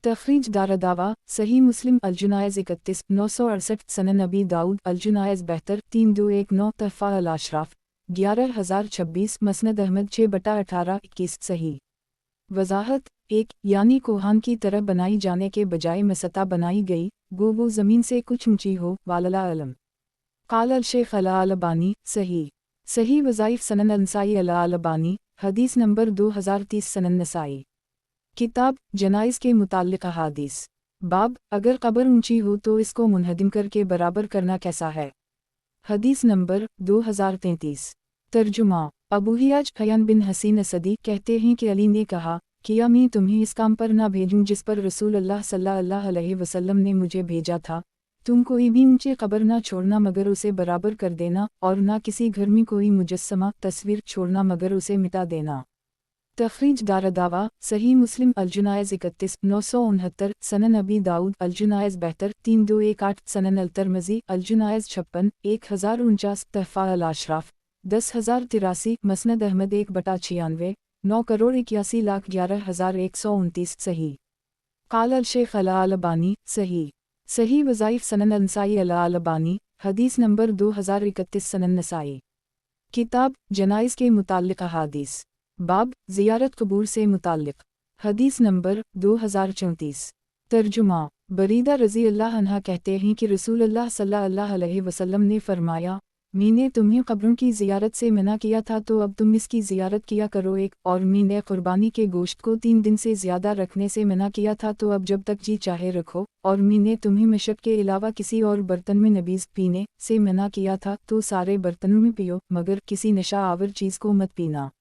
तख़रीज दारदावा सही मुस्लिम अल-जुनाइज़ 31 968 सनन अबी दाऊद अल-जुनाइज़ 72 3219 तहफ़ा अल-अशराफ़ 11026 मसनद अहमद 6/18 21 सही। वज़ाहत 1 यानी कोहान की तरह बनाई जाने के बजाय मसता बनाई गई, गो वो ज़मीन से कुछ ऊंची हो, वालला अलम। क़ाल अल-शेख अल-अलबानी सही वज़ाइफ़ सनन नसाई अल-अलबानी हदीस नंबर 2030 सनन नसाई। किताब जनाइज़ के मुताल्लिक़ अहादीस बाब अगर क़ब्र ऊंची हो तो इसको मुनहदिम करके बराबर करना कैसा है। हदीस नंबर 2033। तर्जुमा अबू हियाज फ़यान बिन हसीन असदी कहते हैं कि अली ने कहा, किया मैं तुम्हें इस काम पर ना भेजूं जिस पर रसूल अल्लाह सल्लल्लाहु अलैहि वसल्लम ने मुझे भेजा था। तुम कोई भी ऊंची क़ब्र ना छोड़ना मगर उसे बराबर कर देना, और ना किसी घर में कोई मुजस्समा तस्वीर छोड़ना मगर उसे मिटा देना। तख़रीज दारदावा सही मुस्लिम अल-जुनाइज़ 31 969 सनन अबी दाऊद अल-जुनाइज़ 72 3218 सनन अल-तिरमिज़ी अल-जुनाइज़ 56 1049 तहफ़ा अल-अशराफ़ 10083 मसनद अहमद 1/96 9,81,11,129 सही। क़ाल अल-शेख अल-अलबानी सही वज़ाइफ़ सनन नसाई अल-अलबानी हदीस नंबर 2031 सनन नसाई। किताब जनाइज़ के मुताल्लिक़ अहादीस बाब ज़ियारत क़बूर से मुताल्लिक़ हदीस नंबर 2034। तर्जुमा बरीदा रज़ी अल्लाह अन्हा कहते हैं कि रसूल अल्लाह सल्लल्लाहु अलैहि वसल्लम ने फ़रमाया, मैंने तुम्हें क़ब्रों की ज़ियारत से मना किया था तो अब तुम इसकी ज़ियारत किया करो। एक और मैंने क़ुरबानी के गोश्त को 3 दिन से ज़्यादा रखने से मना किया था तो अब जब तक जी चाहे रखो। और मैंने तुम्हें मशक के अलावा किसी और बर्तन में नबीज़ पीने से मना किया था तो सारे बर्तनों में पियो, मगर किसी नशा आवर चीज़ को मत पीना।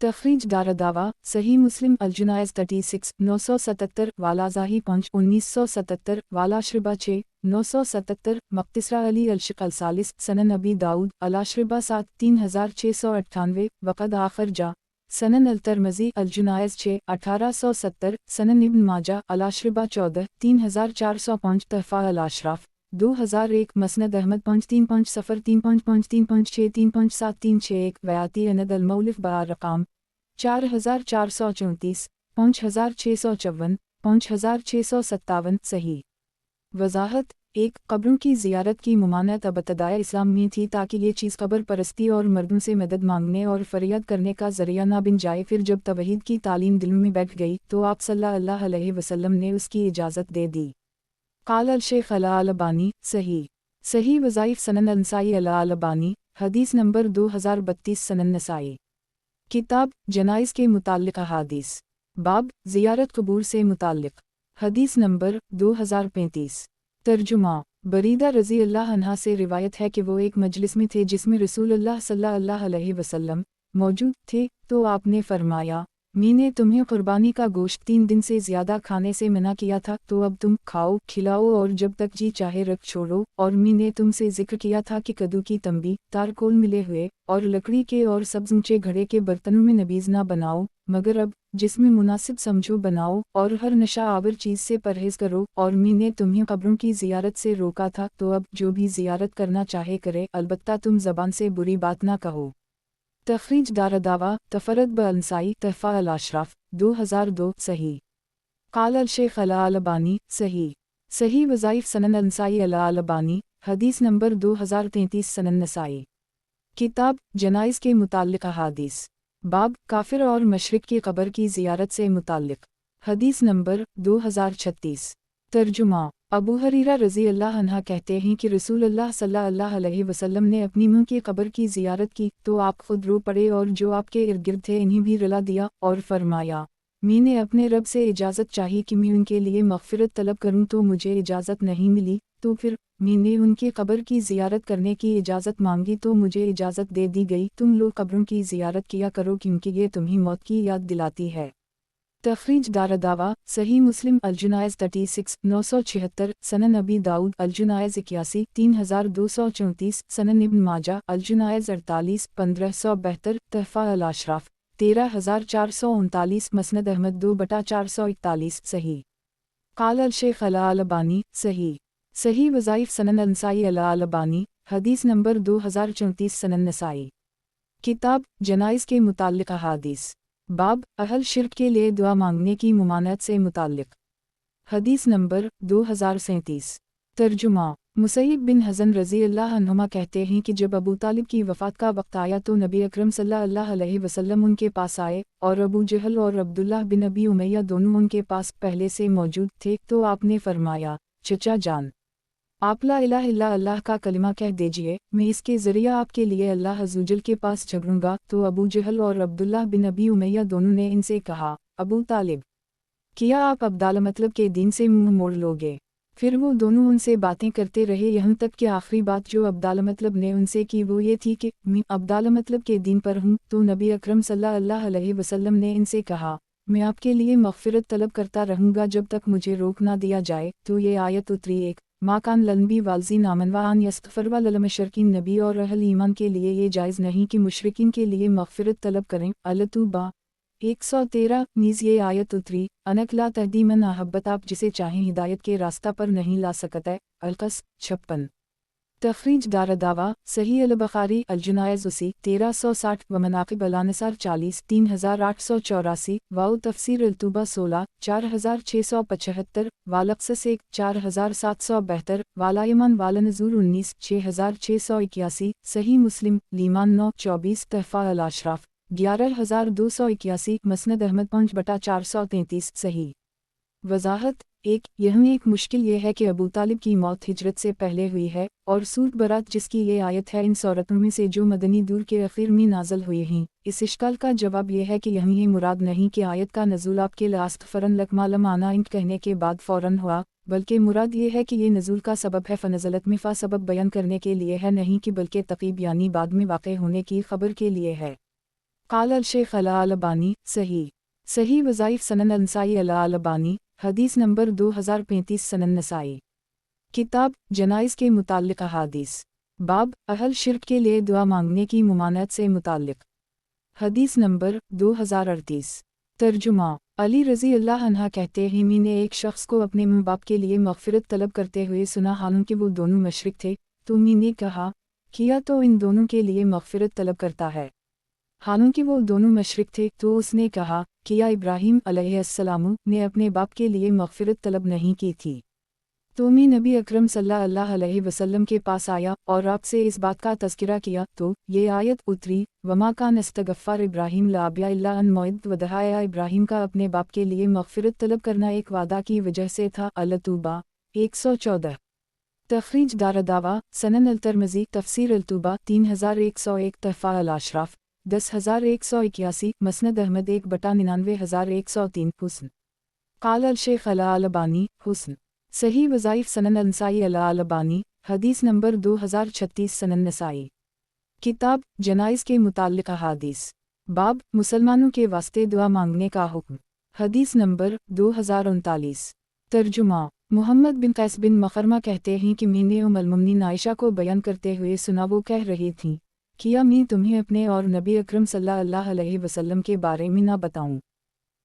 तख़रीज दारदावा सही मुस्लिम अल-जुनाइज़ 36 977 वाला ज़ाही 5 1977 वाला श्रिबा 6 977 मक़तिसरा अली अल-शिक़ अल-सालिस सनन अबी दाऊद अल-अशरिबा 7 3698 वक़द आख़र जा सनन अल-तिरमिज़ी अल-जुनाइज़ 6 1870 सनन इब्न माजा अल-अशरिबा 14 3405 तहफ़ा अल-अशराफ़ 2001 मसनद अहमद 5350 3553 357 वयाती अनद अल-मौलिफ़ बा-रक़ाम 4434 5654 5657 सही। वज़ाहत 1 क़ब्रों की ज़ियारत की मुमानत इब्तिदाए इस्लाम में थी ताकि ये चीज़ क़ब्र परस्ती और मर्दों से मदद मांगने और फ़रियाद करने का ज़रिया ना बन जाए। फिर जब तौहीद की तालीम दिल में बैठ गई तो आप सल्लल्लाहु अलैहि वसल्लम ने उसकी इजाज़त दे दी। क़ाल अल-शेख अल-अलबानी सही वज़ाइफ़ सनन नसाई अल-अलबानी हदीस नंबर 2032 सनन नसाई। किताब जनाइज़ के मुताल्लिक़ अहादीस बाब ज़ियारत क़बूर से मुताल्लिक़ हदीस नंबर 2035। तर्जुमा बरीदा रज़ी अल्लाह अन्हा से रिवायत है कि वो एक मजलिस में थे जिसमें रसूल अल्लाह सल्लल्लाहु अलैहि वसल्लम मौजूद थे, तो आपने फ़रमाया, मैंने तुम्हें क़ुरबानी का गोश्त 3 दिन से ज़्यादा खाने से मना किया था, तो अब तुम खाओ खिलाओ और जब तक जी चाहे रख छोड़ो। और मैंने तुमसे ज़िक्र किया था कि कद्दू की तंबी तारकोल मिले हुए और लकड़ी के और सब्ज़ ऊंचे घड़े के बर्तनों में नबीज़ ना बनाओ, मगर अब जिसमें मुनासिब समझो बनाओ और हर नशा आवर चीज़ से परहेज करो। और मैंने तुम्हें कब्रों की ज़ियारत से रोका था, तो अब जो भी ज़ियारत करना चाहे करे, अलबत्ता तुम ज़बान से बुरी बात ना कहो। तखरीज दारदावा तफरत ब अंसाई तहफ़ा अल अशराफ 2002 सही। काल अल शेख अला अल अलबानी सही। सही वज़ाइफ सनन अंसाई अला अल अलबानी हदीस नंबर 2033 सनन नसाई। किताब जनाइज़ के मुताल्लिक़ अहादीस बाब काफिर और मशरिक की कब्र की ज़ियारत से मुताल्लिक़ हदीस नंबर 2036। तर्जुमा अबू हरीरा रज़ी अल्लाह अन्हा कहते हैं कि रसूलुल्लाह सल्लल्लाहु अलैहि वसल्लम ने अपनी मुँह की कब्र की ज़ियारत की तो आप खुद रो पड़े और जो आपके इर्द गिर्द थे इन्हें भी रुला दिया और फरमाया, मैंने अपने रब से इजाज़त चाही कि मैं उनके लिए मग़फ़िरत तलब करूँ तो मुझे इजाज़त नहीं मिली, तो फिर मैंने उनकी कब्र की ज़ियारत करने की इजाज़त मांगी तो मुझे इजाज़त दे दी गई। तुम लोग कब्रों की ज़ियारत किया करो क्योंकि ये तुम्हें मौत की याद दिलाती है। तखरीज दारदावा सही मुस्लिम अलजुनाइज़ 36 976 सनन अबी दाऊद अलजुनाइज़ 81 3234 सनन इब्न माजा अलजुनाइज़ 48 1572 तहफ़ा अल अशराफ 13439 मसनद अहमद 2/441 सही। काल अल शेख अला अल अलबानी सही। सही वज़ाइफ सनन अंसाई अला अल अलबानी हदीस नंबर 2034 सनन नसाई। किताब जनाइज़ के मुताल्लिक़ अहादीस बाब अहल शिर्क के लिए दुआ मांगने की मुमानत से मुताल्लिक़ हदीस नंबर 2037। तर्जुमा मुसैयब बिन हज़न रज़ी अल्लाह अन्हुमा कहते हैं कि जब अबू तालिब की वफ़ात का वक्त आया तो नबी अकरम सल्लल्लाहु अलैहि वसल्लम उनके पास आए और अबू जहल और अब्दुल्लाह बिन अबी उमैया दोनों उनके पास पहले से मौजूद थे। तो आपने फरमाया, चचा जान, आप ला इलाहा इल्ला अल्लाह का कलिमा कह दीजिए, मैं इसके ज़रिया आपके लिए अल्लाह अज़्ज़वजल के पास झगड़ूंगा। तो अबू जहल और अब्दुल्लाह बिन अबी उमैया दोनों ने इनसे कहा, अबू तालिब, किया आप अब्दाल मतलब के दीन से मुंह मोड़ लोगे? फिर वो दोनों उनसे बातें करते रहे यहाँ तक कि आखिरी बात जो अब्दाल मतलब ने उनसे की वो ये थी कि मैं अब्दाल मतलब के दीन पर हूँ। तो नबी अकरम सल्लल्लाहु अलैहि वसल्लम ने इनसे कहा, मैं आपके लिए मग़फ़िरत तलब करता रहूँगा जब तक मुझे रोक ना दिया जाए। तो ये आयत उतरी, एक माकान लनबी वालजी नामनवान यस्तफ़रवा ललमशरकिन नबी और अहल ईमान के लिए ये जायज़ नहीं कि मुशरिकिन के लिए मग़फ़िरत तलब करें। अल-तूबा 113 नीज़ ये आयत उतरी, अनक ला तहदी मन अहब्बत, आप जिसे चाहें हिदायत के रास्ता पर नहीं ला सकता। अलकस 56। तखरीज दारदावा सही अल बुखारी अलजुनाइज़ 1360 व मनाक़िब अल-अनसार 40 3884 वाउ तफसीर अल-तूबा 16 4675 वालक़सस 1 4772 वालायमान वालनज़ूर 19 6681 सही मुस्लिम लीमान 9 24 तहफ़ा अल अशराफ 11281 मसनद अहमद 5/433 सही। वज़ाहत 1 यहाँ एक मुश्किल ये है कि अबू तालिब की मौत हिजरत से पहले हुई है और सूरत बरात जिसकी ये आयत है इन सूरतों में से जो मदनी दूर के आखिर में नाज़ल हुई हैं। इस इश्काल का जवाब यह है कि यहाँ ये मुराद नहीं कि आयत का नज़ूल आपके लास्त फ़रन लकमालम आना इंट कहने के बाद फ़ौरन हुआ, बल्कि मुराद ये है कि ये नज़ूल का सबब है फ़नज़लत में फ़ा सबब बयान करने के लिए है, नहीं कि बल्कि तक़ीब यानी बाद में वाक़े होने की ख़बर के लिए है। काल अल शेख अला अल अलबानी सही। सही वज़ाइफ सनन अंसाई अला अल अलबानी हदीस नंबर 2035 सनन नसाई। किताब जनाइज़ के मुताल्लिक़ अहादीस बाब अहल शिर्क के लिए दुआ मांगने की मुमानत से मुताल्लिक़ हदीस नंबर 2038। तर्जुमा अली रज़ी अल्लाह अन्हा कहते हैं, मैंने एक शख्स को अपने माँ बाप के लिए मग़फ़िरत तलब करते हुए सुना, हालांकि वो दोनों मशरिक थे। तो मैंने कहा, किया तो इन दोनों के लिए मग़फ़िरत तलब करता है, हालांकि वो दोनों मशरिक थे। तो उसने कहा, किया इब्राहीम अलैहिस्सलाम ने अपने बाप के लिए मग़फ़िरत तलब नहीं की थी। तो मैं नबी अकरम सल्लल्लाहु अलैहि वसल्लम के पास आया और आपसे इस बात का तज़किरा किया तो ये आयत उतरी, वमा कान इस्तग़फ़ार इब्राहीम लाबिया इल्ला अन मौइद वदहाया, इब्राहीम का अपने बाप के लिए मग़फ़िरत तलब करना एक वादा की वजह से था। अल-तूबा 114। तखरीज दारदावा सनन अल-तिरमिज़ी तफसीर अल-तूबा 3101 तहफ़ा अल-अशराफ 10181 मसनद अहमद 1/99,103 हुस्न। काल अल शेख अला अल अलबानी हुस्न। सही वज़ाइफ सनन अंसाई अला अल अलबानी हदीस नंबर 2036 सनन नसाई। किताब जनाइज़ के मुताल्लिक़ अहादीस बाब मुसलमानों के वास्ते दुआ मांगने का हुक्म हदीस नंबर 2039। तर्जुमा मोहम्मद बिन कैस बिन मखरमा कहते हैं कि मैंने उम्मुल मोमिनीन आयशा को बयान करते हुए सुना, वो कह रही थीं, किया मैं तुम्हें अपने और नबी अकरम सल्लल्लाहु अलैहि वसल्लम के बारे में ना बताऊं।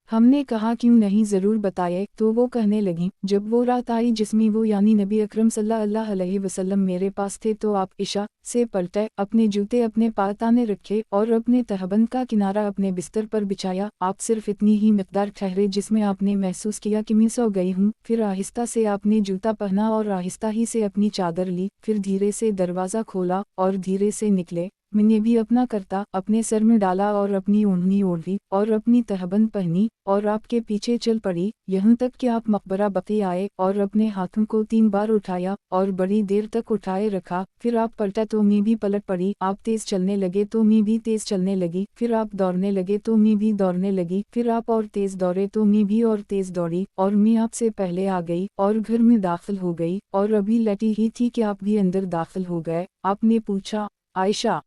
हमने कहा क्यों नहीं ज़रूर बताए, तो वो कहने लगी, जब वो रात आई जिसमें वो यानी नबी अकरम सल्लल्लाहु अलैहि वसल्लम मेरे पास थे तो आप इशा से पलटे, अपने जूते अपने पायताने रखे और अपने तहबंद का किनारा अपने बिस्तर पर बिछाया। आप सिर्फ इतनी ही मिकदार ठहरे जिसमें आपने महसूस किया कि मैं सो गई हूँ। फिर आहिस्ता से आपने जूता पहना और आहिस्ता ही से अपनी चादर ली, फिर धीरे से दरवाज़ा खोला और धीरे से निकले। मैंने भी अपना करता अपने सर में डाला और अपनी ओढ़नी ओढ़ी और अपनी तहबंद पहनी और आपके पीछे चल पड़ी, यहाँ तक कि आप मकबरा बकी आए और अपने हाथों को 3 बार उठाया और बड़ी देर तक उठाए रखा। फिर आप पलटा तो मैं भी पलट पड़ी, आप तेज़ चलने लगे तो मैं भी तेज़ चलने लगी, फिर आप दौड़ने लगे तो मैं भी दौड़ने लगी, फिर आप और तेज़ दौड़े तो मैं भी और तेज़ दौड़ी और मैं आपसे पहले आ गई और घर में दाखिल हो गई और अभी लेटी ही थी कि आप भी अंदर दाखिल हो गए। आपने पूछा, आयशा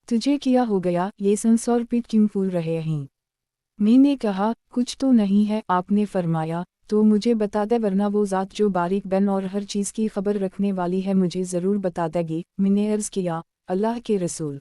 तुझे क्या हो गया, ये सांस और पीठ क्यों फूल रहे हैं? मैंने कहा, कुछ तो नहीं है। आपने फरमाया, तो मुझे बता दे, वरना वो ज़ात जो बारीक बन और हर चीज़ की खबर रखने वाली है मुझे ज़रूर बता देगी। मैंने अर्ज़ किया, अल्लाह के रसूल,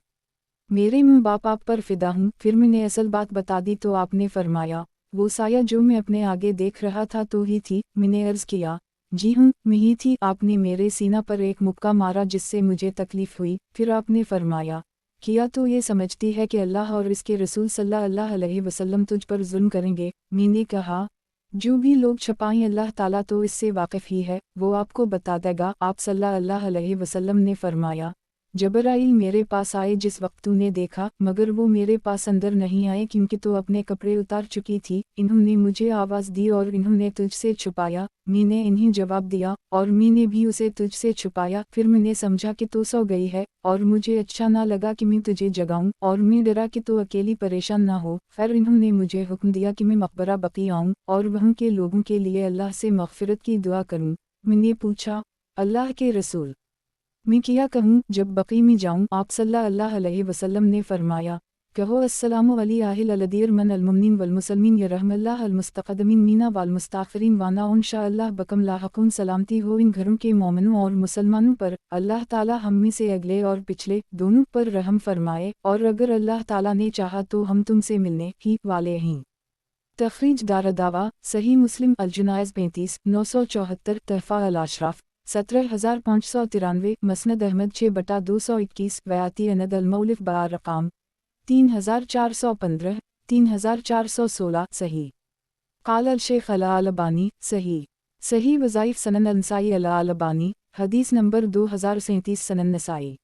मेरे माँ बाप आप पर फिदा हूँ। फिर मैंने असल बात बता दी तो आपने फरमाया, वो साया जो मैं अपने आगे देख रहा था तो ही थी? मैंने अर्ज़ किया, जी हूँ, मैं ही थी। आपने मेरे सीना पर एक मुक्का मारा जिससे मुझे तकलीफ़ हुई। फिर आपने फरमाया, किया तो ये समझती है कि अल्लाह और इसके रसूल सल्लल्लाहु अलैहि वसल्लम तुझ पर जुल्म करेंगे? मैंने कहा, जो भी लोग छपाएं अल्लाह ताला तो इससे वाकिफ़ ही है, वो आपको बता देगा। आप सल्लल्लाहु अलैहि वसल्लम ने फरमाया, जबराइल मेरे पास आए जिस वक्त तूने देखा, मगर वो मेरे पास अंदर नहीं आए क्योंकि तो अपने कपड़े उतार चुकी थी। इन्होंने मुझे आवाज़ दी और इन्होंने तुझसे छुपाया। मैंने इन्हें जवाब दिया और मैंने भी उसे तुझसे छुपाया। फिर मैंने समझा कि तू सो गई है और मुझे अच्छा ना लगा कि मैं तुझे जगाऊं और मैं डरा कि तू अकेली परेशान ना हो। फिर इन्होंने मुझे हुक्म दिया कि मैं मकबरा बकी आऊँ और वहाँ के लोगों के लिए अल्लाह से मग़फ़िरत की दुआ करूँ। मैंने पूछा, अल्लाह के रसूल, मैं क्या कहूँ जब बकी में जाऊँ? आप सल्लल्लाहु अलैहि वसल्लम ने फरमाया, कहो अस्सलामु अलैहि अल मन अलमुमिनीन वल मुसलमीन यरहमल्लाह अल मुस्तक़दिमीन मीना वल मुस्तअख़िरीन वाना इंशाअल्लाह बकम लाहक़ून। सलामती हो इन घरों के मोमिनों और मुसलमानों पर। अल्लाह ताला हम में से अगले और पिछले दोनों पर रहम फरमाए, और अगर अल्लाह ताला ने चाहा तो हम तुमसे मिलने ही वाले हैं। तख़रीज दारदावा सही मुस्लिम अल-जुनाइज़ 35 974 तहफ़ा अल-अशराफ 17593 मसनद अहमद 6/221 वयाती अनद अल-मौलिफ़ बारक़ाम 3415 3416 सही। क़ाल अल-शेख़ अल-अलबानी सही। सही वज़ाइफ़ सनन अल-नसाई अल-अलबानी हदीस नंबर 2037 सनन नसाई।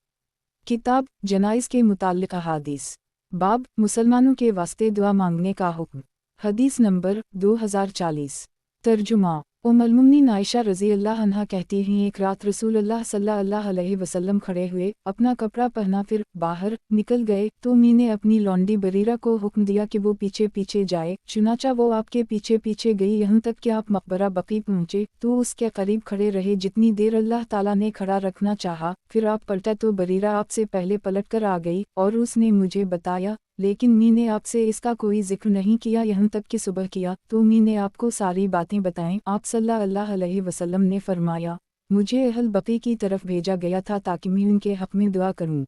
किताब जनाइज़ के मुताल्लिक़ अहादीस। बाब मुसलमानों के वास्ते दुआ मांगने का हुक्म। हदीस नंबर 2040। तर्जुमा उम्मुल-मोमिनीन आयशा रज़ी अल्लाह अन्हा कहती हैं, एक रात रसूलुल्लाह सल्लल्लाहु अलैहि वसल्लम खड़े हुए, अपना कपड़ा पहना फिर बाहर निकल गए, तो मैंने अपनी लौंडी बरीरा को हुक्म दिया कि वो पीछे पीछे जाए। चुनाचा वो आपके पीछे पीछे गई यहाँ तक कि आप मकबरा बकी पहुँचे, तो उसके करीब खड़े रहे जितनी देर अल्लाह ताला ने खड़ा रखना चाहा। फिर आप पलटा तो बरीरा आपसे पहले पलट कर आ गई और उसने मुझे बताया, लेकिन मैंने आपसे इसका कोई जिक्र नहीं किया यहाँ तक कि सुबह किया तो मैंने आपको सारी बातें बताएं। आप सल्लल्लाहु अलैहि वसल्लम ने फरमाया, मुझे अहल बकी की तरफ भेजा गया था ताकि मैं उनके हक़ में दुआ करूं।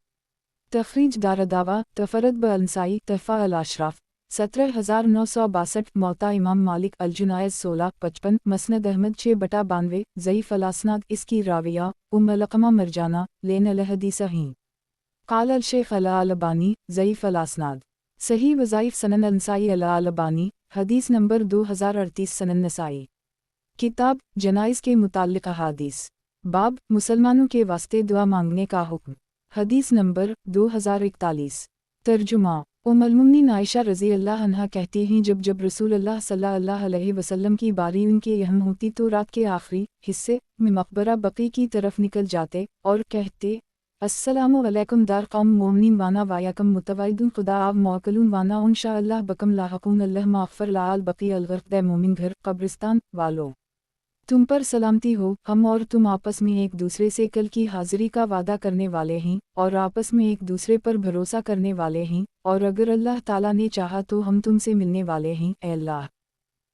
तख़रीज दारदावा तफ़रद ब-अल-नसाई तहफ़ा अल-अशराफ 17962 मौता इमाम मालिक अल-जुनाइज़ 1655 मसनद अहमद 6/92 ज़ईफ़ अल-असनाद। इसकी राविया उम्म-अल-क़मा मरजाना लेन अल-हदीस हैं। क़ाल अल-शेख़ अल-अलबानी ज़ईफ़ अल-असनाद। सही वज़ाइफ़ सनन अल-नसाई अल-अलबानी हदीस नंबर 2038 सनन नसाई। किताब जनाइज़ के मुताल्लिक़ अहादीस। बाब मुसलमानों के वास्ते दुआ मांगने का हुक्म। हदीस नंबर 2041। तर्जुमा उम्मुल-मोमिनीन आयशा रज़ी अल्लाह अन्हा कहती हैं, जब जब रसूलुल्लाह सल्लल्लाहु अलैहि वसल्लम की बारी उनके यहाँ होती तो रात के आखिरी हिस्से में मकबरा बकी की तरफ निकल जाते और कहते, अस्सलामु अलैकुम दार कौम मोमिनीन वाना वायाकुम मुतवैदुन खुदा आव मौकलून वाना इंशाअल्लाह बकम लाहक़ून अल्लाह माग़फ़र लाल बकी अल-ग़र्क़ मोमिन घर कब्रिस्तान वालों, तुम पर सलामती हो। हम और तुम आपस में एक दूसरे से कल की हाज़िरी का वादा करने वाले हैं और आपस में एक दूसरे पर भरोसा करने वाले हैं, और अगर अल्लाह ताला ने चाहा तो हम तुमसे मिलने वाले हैं। ए अल्लाह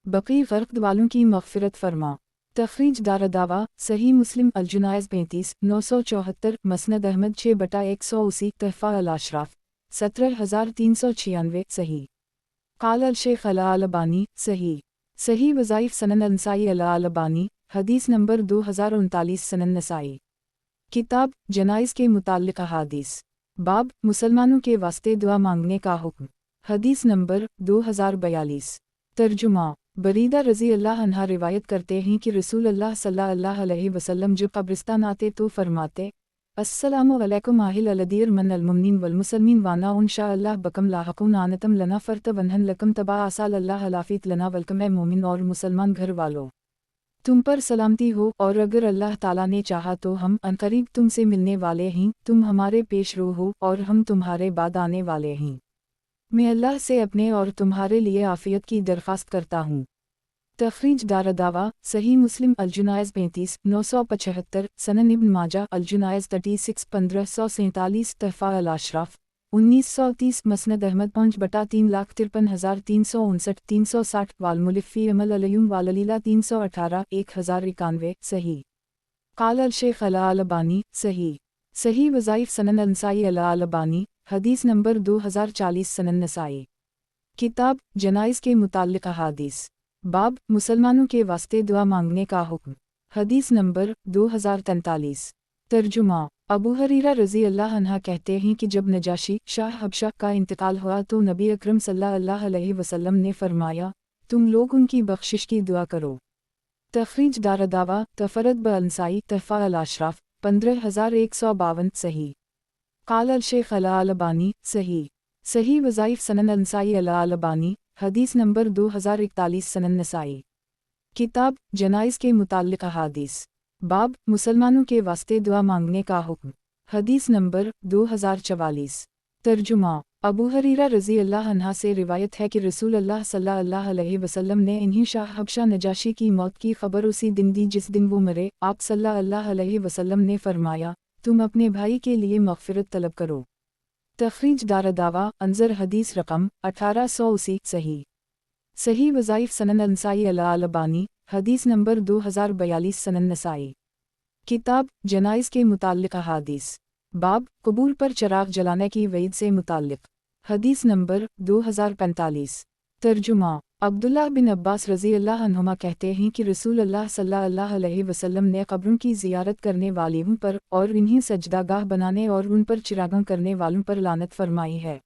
बकी ग़र्क़ वालों की मग़फ़िरत फरमा। तख़रीज दारदावा सही मुस्लिम अल-जुनाइज़ 35 974 मसनद अहमद 6/180 तहफ़ा अल-अशराफ 17396 सही। قال الشیخ الالبانی صحیح وظائف سنن نسائی الالبانی حدیث نمبر 2039 سنن نسائی کتاب جنائز کے متعلق احادیث باب مسلمانوں کے واسطے دعا مانگنے کا حکم حدیث نمبر 2042 ترجمہ بریدہ رضی اللہ عنہا روایت کرتے ہیں کہ رسول اللہ صلی اللہ علیہ وسلم جب قبرستان آتے تو فرماتے السلام علیکم آہل الدیر من المؤمنین والمسلمین وانا انشاء اللہ بکم لاحقون آنتم لنا فرت ونہن لکم تبا آسال اللہ حلافیت لنا ولکم اے مومن اور مسلمان گھر والوں تم پر سلامتی ہو اور اگر اللہ تعالیٰ نے چاہا تو ہم عنقریب تم سے ملنے والے ہیں تم ہمارے پیش رو ہو اور ہم تمہارے بعد آنے والے ہیں میں اللہ سے اپنے اور تمہارے لیے عافیت کی درخواست کرتا ہوں تخریج دار دعویٰ صحیح مسلم الجنائز 35 975 سنن ابن ماجہ الجنائز 36 1547 تحفہ الاشراف 1930 مسند احمد 5/353,359 360 والملف فی عمل علیہم واللیلہ 318 1091 صحیح قال الشیخ الالبانی صحیح وظائف سنن نسائی الالبانی حدیث نمبر 2040 سنن نسائی کتاب جنائز کے متعلق احادیث باب مسلمانوں کے واسطے دعا مانگنے کا حکم حدیث نمبر 2043 ترجمہ ابو ہریرہ رضی اللہ عنہ کہتے ہیں کہ جب نجاشی شاہ حبشہ کا انتقال ہوا تو نبی اکرم صلی اللہ علیہ وسلم نے فرمایا تم لوگ ان کی بخشش کی دعا کرو تخریج دار دعویٰ تفرد بالنسائی تحفہ الاشراف 15152 صحیح قال الشیخ الالبانی صحیح وظائف سنن نسائی الالبانی حدیث نمبر 2041 سنن نسائی کتاب جنائز کے متعلق احادیث باب مسلمانوں کے واسطے دعا مانگنے کا حکم حدیث نمبر 2044 ترجمہ ابو ہریرہ رضی اللہ عنہ سے روایت ہے کہ رسول اللہ صلی اللہ علیہ وسلم نے انہیں شاہ حبشہ نجاشی کی موت کی خبر اسی دن دی جس دن وہ مرے آپ صلی اللہ علیہ وسلم نے فرمایا تم اپنے بھائی کے لیے مغفرت طلب کرو تخریج دار دعویٰ انظر حدیث رقم 1880 صحیح وظائف سنن نسائی الالبانی حدیث نمبر 2042 سنن نسائی کتاب جنائز کے متعلق احادیث باب قبور پر چراغ جلانے کی وعید سے متعلق حدیث نمبر 2045 ترجمہ عبداللہ بن عباس رضی اللہ عنہما کہتے ہیں کہ رسول اللہ صلی اللہ علیہ وسلم نے قبروں کی زیارت کرنے والوں پر اور انہیں سجدہ گاہ بنانے اور ان پر چراغاں کرنے والوں پر لعنت فرمائی ہے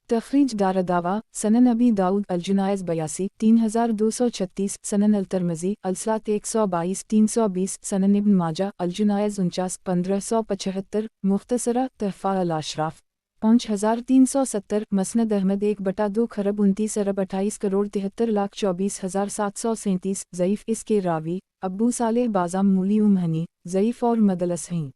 تخریج دار دعویٰ سنن ابی داؤد الجنائز 82 3236 سنن الترمذی الصلاۃ 122 320 سنن ابن ماجہ الجنائز 49 1575 مختصرہ تحفہ الاشراف 5370 مسند احمد 1/2 خرب 29 ارب 28 کروڑ 73,24,737 ضعیف اس کے راوی ابو صالح بازام مولی امہنی ضعیف اور مدلس ہیں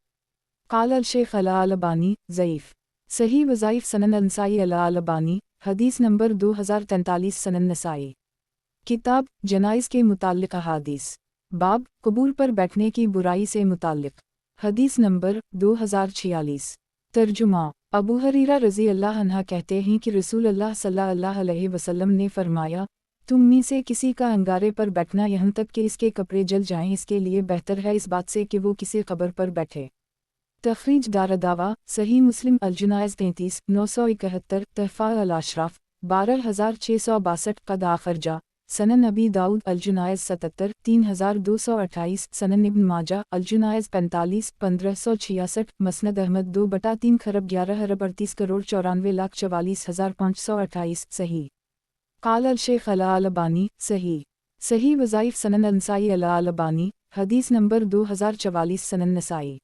قال الشیخ الالبانی ضعیف صحیح وظائف سنن نسائی الالبانی حدیث نمبر 2043 سنن نسائی کتاب جنائز کے متعلق احادیث باب قبور پر بیٹھنے کی برائی سے متعلق حدیث نمبر 2046 ترجمہ ابو ہریرہ رضی اللہ عنہ کہتے ہیں کہ رسول اللہ صلی اللہ علیہ وسلم نے فرمایا تم میں سے کسی کا انگارے پر بیٹھنا یہاں تک کہ اس کے کپڑے جل جائیں اس کے لیے بہتر ہے اس بات سے کہ وہ کسی قبر پر بیٹھے تخریج دار دعویٰ صحیح مسلم الجنائز 33 971 تحفہ الاشراف 12662 قد آخرجہ سنن ابی داؤد الجنائز 77 3228 سنن ابن ماجہ الجنائز 45 1566 مسند احمد 2/3 خرب 11 ارب 38 کروڑ 94,44,528 صحیح قال الشیخ الالبانی صحیح وظائف سنن نسائی الالبانی حدیث نمبر 2044 سنن نسائی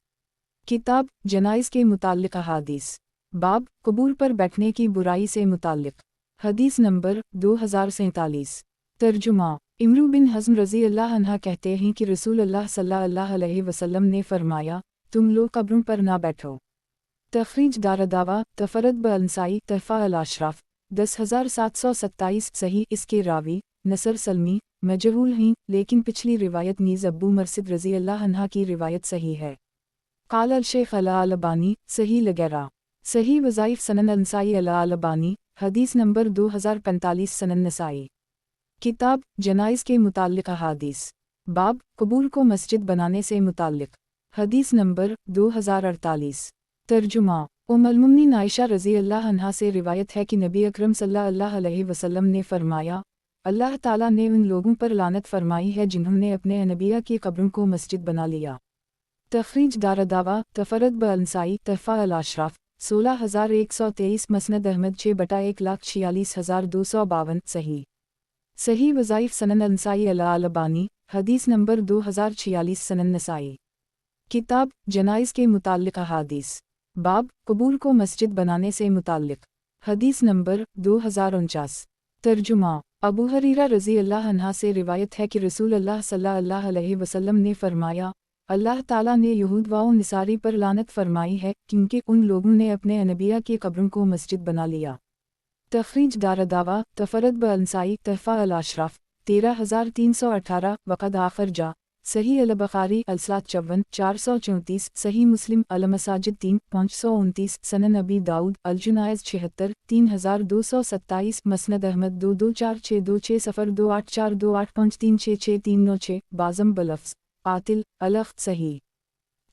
کتاب جنائز کے متعلق احادیث باب قبور پر بیٹھنے کی برائی سے متعلق حدیث نمبر 2047 ترجمہ امرو بن حزم رضی اللہ عنہ کہتے ہیں کہ رسول اللہ صلی اللہ علیہ وسلم نے فرمایا تم لوگ قبروں پر نہ بیٹھو تخریج دار دعویٰ تفرد بالنسائی تحفہ الاشراف 10727 صحیح اس کے راوی نصر سلمی مجہول ہیں لیکن پچھلی روایت نیز ابو مرثد رضی اللہ عنہ کی روایت صحیح ہے قال الشیخ الالبانی صحیح لغیرہ صحیح وظائف سنن نسائی الالبانی حدیث نمبر 2045 سنن نسائی کتاب جنائز کے متعلق احادیث باب قبور کو مسجد بنانے سے متعلق حدیث نمبر 2048 ترجمہ उम्मुल-मोमिनीन आयशा रज़ी अल्लाह अन्हा से रिवायत है कि नबी अकरम सल्लल्लाहु अलैहि वसल्लम ने फरमाया, अल्लाह ताला ने उन लोगों पर लानत फरमाई है जिन्होंने अपने नबिया की कब्रों को मस्जिद बना लिया। तखरीज दारदावा तफरद ब-अंसाई तहफ़ा अल-अशराफ 16123 मसनद अहमद 6,46,252 सही सही वज़ाइफ सनन अंसाई अल-अलबानी हदीस नंबर 2046 सनन नसाई। किताब जनाइज़ के मुताल्लिक़ अहादीस बाब कबूर को मस्जिद बनाने से मुताल्लिक़ हदीस नंबर 2049। तर्जुमा अबू हरीरा रज़ी अल्लाह अन्हा से रिवायत है कि रसूल अल्लाह सल्लल्लाहु अलैहि वसल्लम ने फरमाया, अल्लाह ताला ने यहूद व निसारी पर लानत फरमाई है क्योंकि उन लोगों ने अपने नबिया की कब्रों को मस्जिद बना लिया। तखरीज दारदावा तफरद ब-अंसाई तहफ़ा अल-अशराफ 13318 वक़द आखर जा सही अल-बुखारी अल-सलात 54 434 सही मुस्लिम अल-मसाजिद 3 529 सनन अबी दाऊद अल-जुनायज़ 76 3227 मसनद अहमद 224626 सफ़र 284285366396 बाज़म बलफ्ज़ आतिल अलख्त सही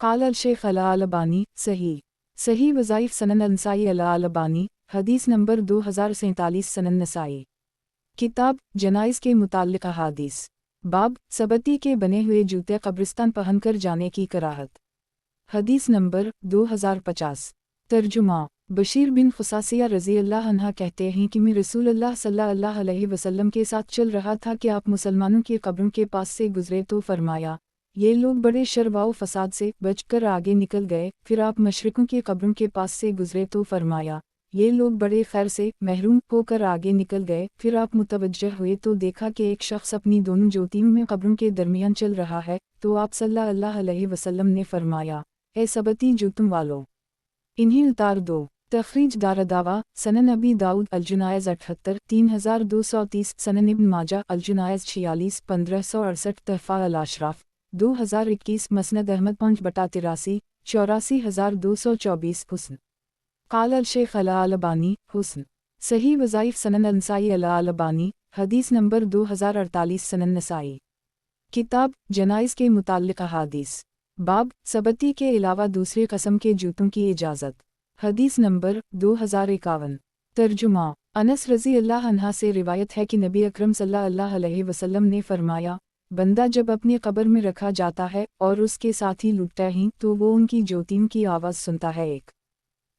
क़ाल अल-शेख अल-अलबानी सही सही वज़ाइफ सनन अंसाई अल-अलबानी हदीस नंबर 2047 सनन नसाई। किताब जनाइज़ के मुताल्लिक़ अहादीस बाब सबती के बने हुए जूते कब्रिस्तान पहनकर जाने की कराहत हदीस नंबर 2050। तर्जुमा बशीर बिन खुसासिया रज़ी अल्लाह अन्हा कहते हैं कि मैं रसूलुल्लाह सल्लल्लाहु अलैहि वसल्लम के साथ चल रहा था कि आप मुसलमानों की कब्रों के पास से गुजरे तो फरमाया, ये लोग बड़े शर व फसाद से बचकर आगे निकल गए। फिर आप मशरिकों की कब्रों के पास से गुजरे तो फरमाया, ये लोग बड़े खैर से महरूम होकर आगे निकल गए। फिर आप मुतवज्जह हुए तो देखा कि एक शख्स अपनी दोनों ज्योतियों में कब्रों के दरमियान चल रहा है। तो आप सल्लल्लाहु अलैहि वसल्लम ने फरमाया, ए सबती जूतों वालों, इन्हें उतार दो। तखरीज दारदावा सनन अबी दाऊद अल-जुनायज़ 78 3230 सनन इब्न माजा अल-जुनायज़ 46 1568 तहफ़ा अल-अशराफ 2021 मसनद अहमद 5/83 84224 हुस्न क़ाल अल-शेख अल-अलबानी हुस्न सही वज़ाइफ सनन अंसाई अल-अलबानी हदीस नंबर 2048 सनन नसाई। किताब जनाइज़ के मुताल्लिक़ अहादीस बाब सबती के अलावा दूसरे कस्म के जूतों की इजाज़त हदीस नंबर 2051। तर्जुमा अनस रज़ी अल्लाह अन्हा से रिवायत है कि नबी अकरम सल्लल्लाहु अलैहि वसल्लम ने फरमाया, बंदा जब अपनी कब्र में रखा जाता है और उसके साथी लुटता ही तो वो उनकी ज्योतियों की आवाज़ सुनता है। एक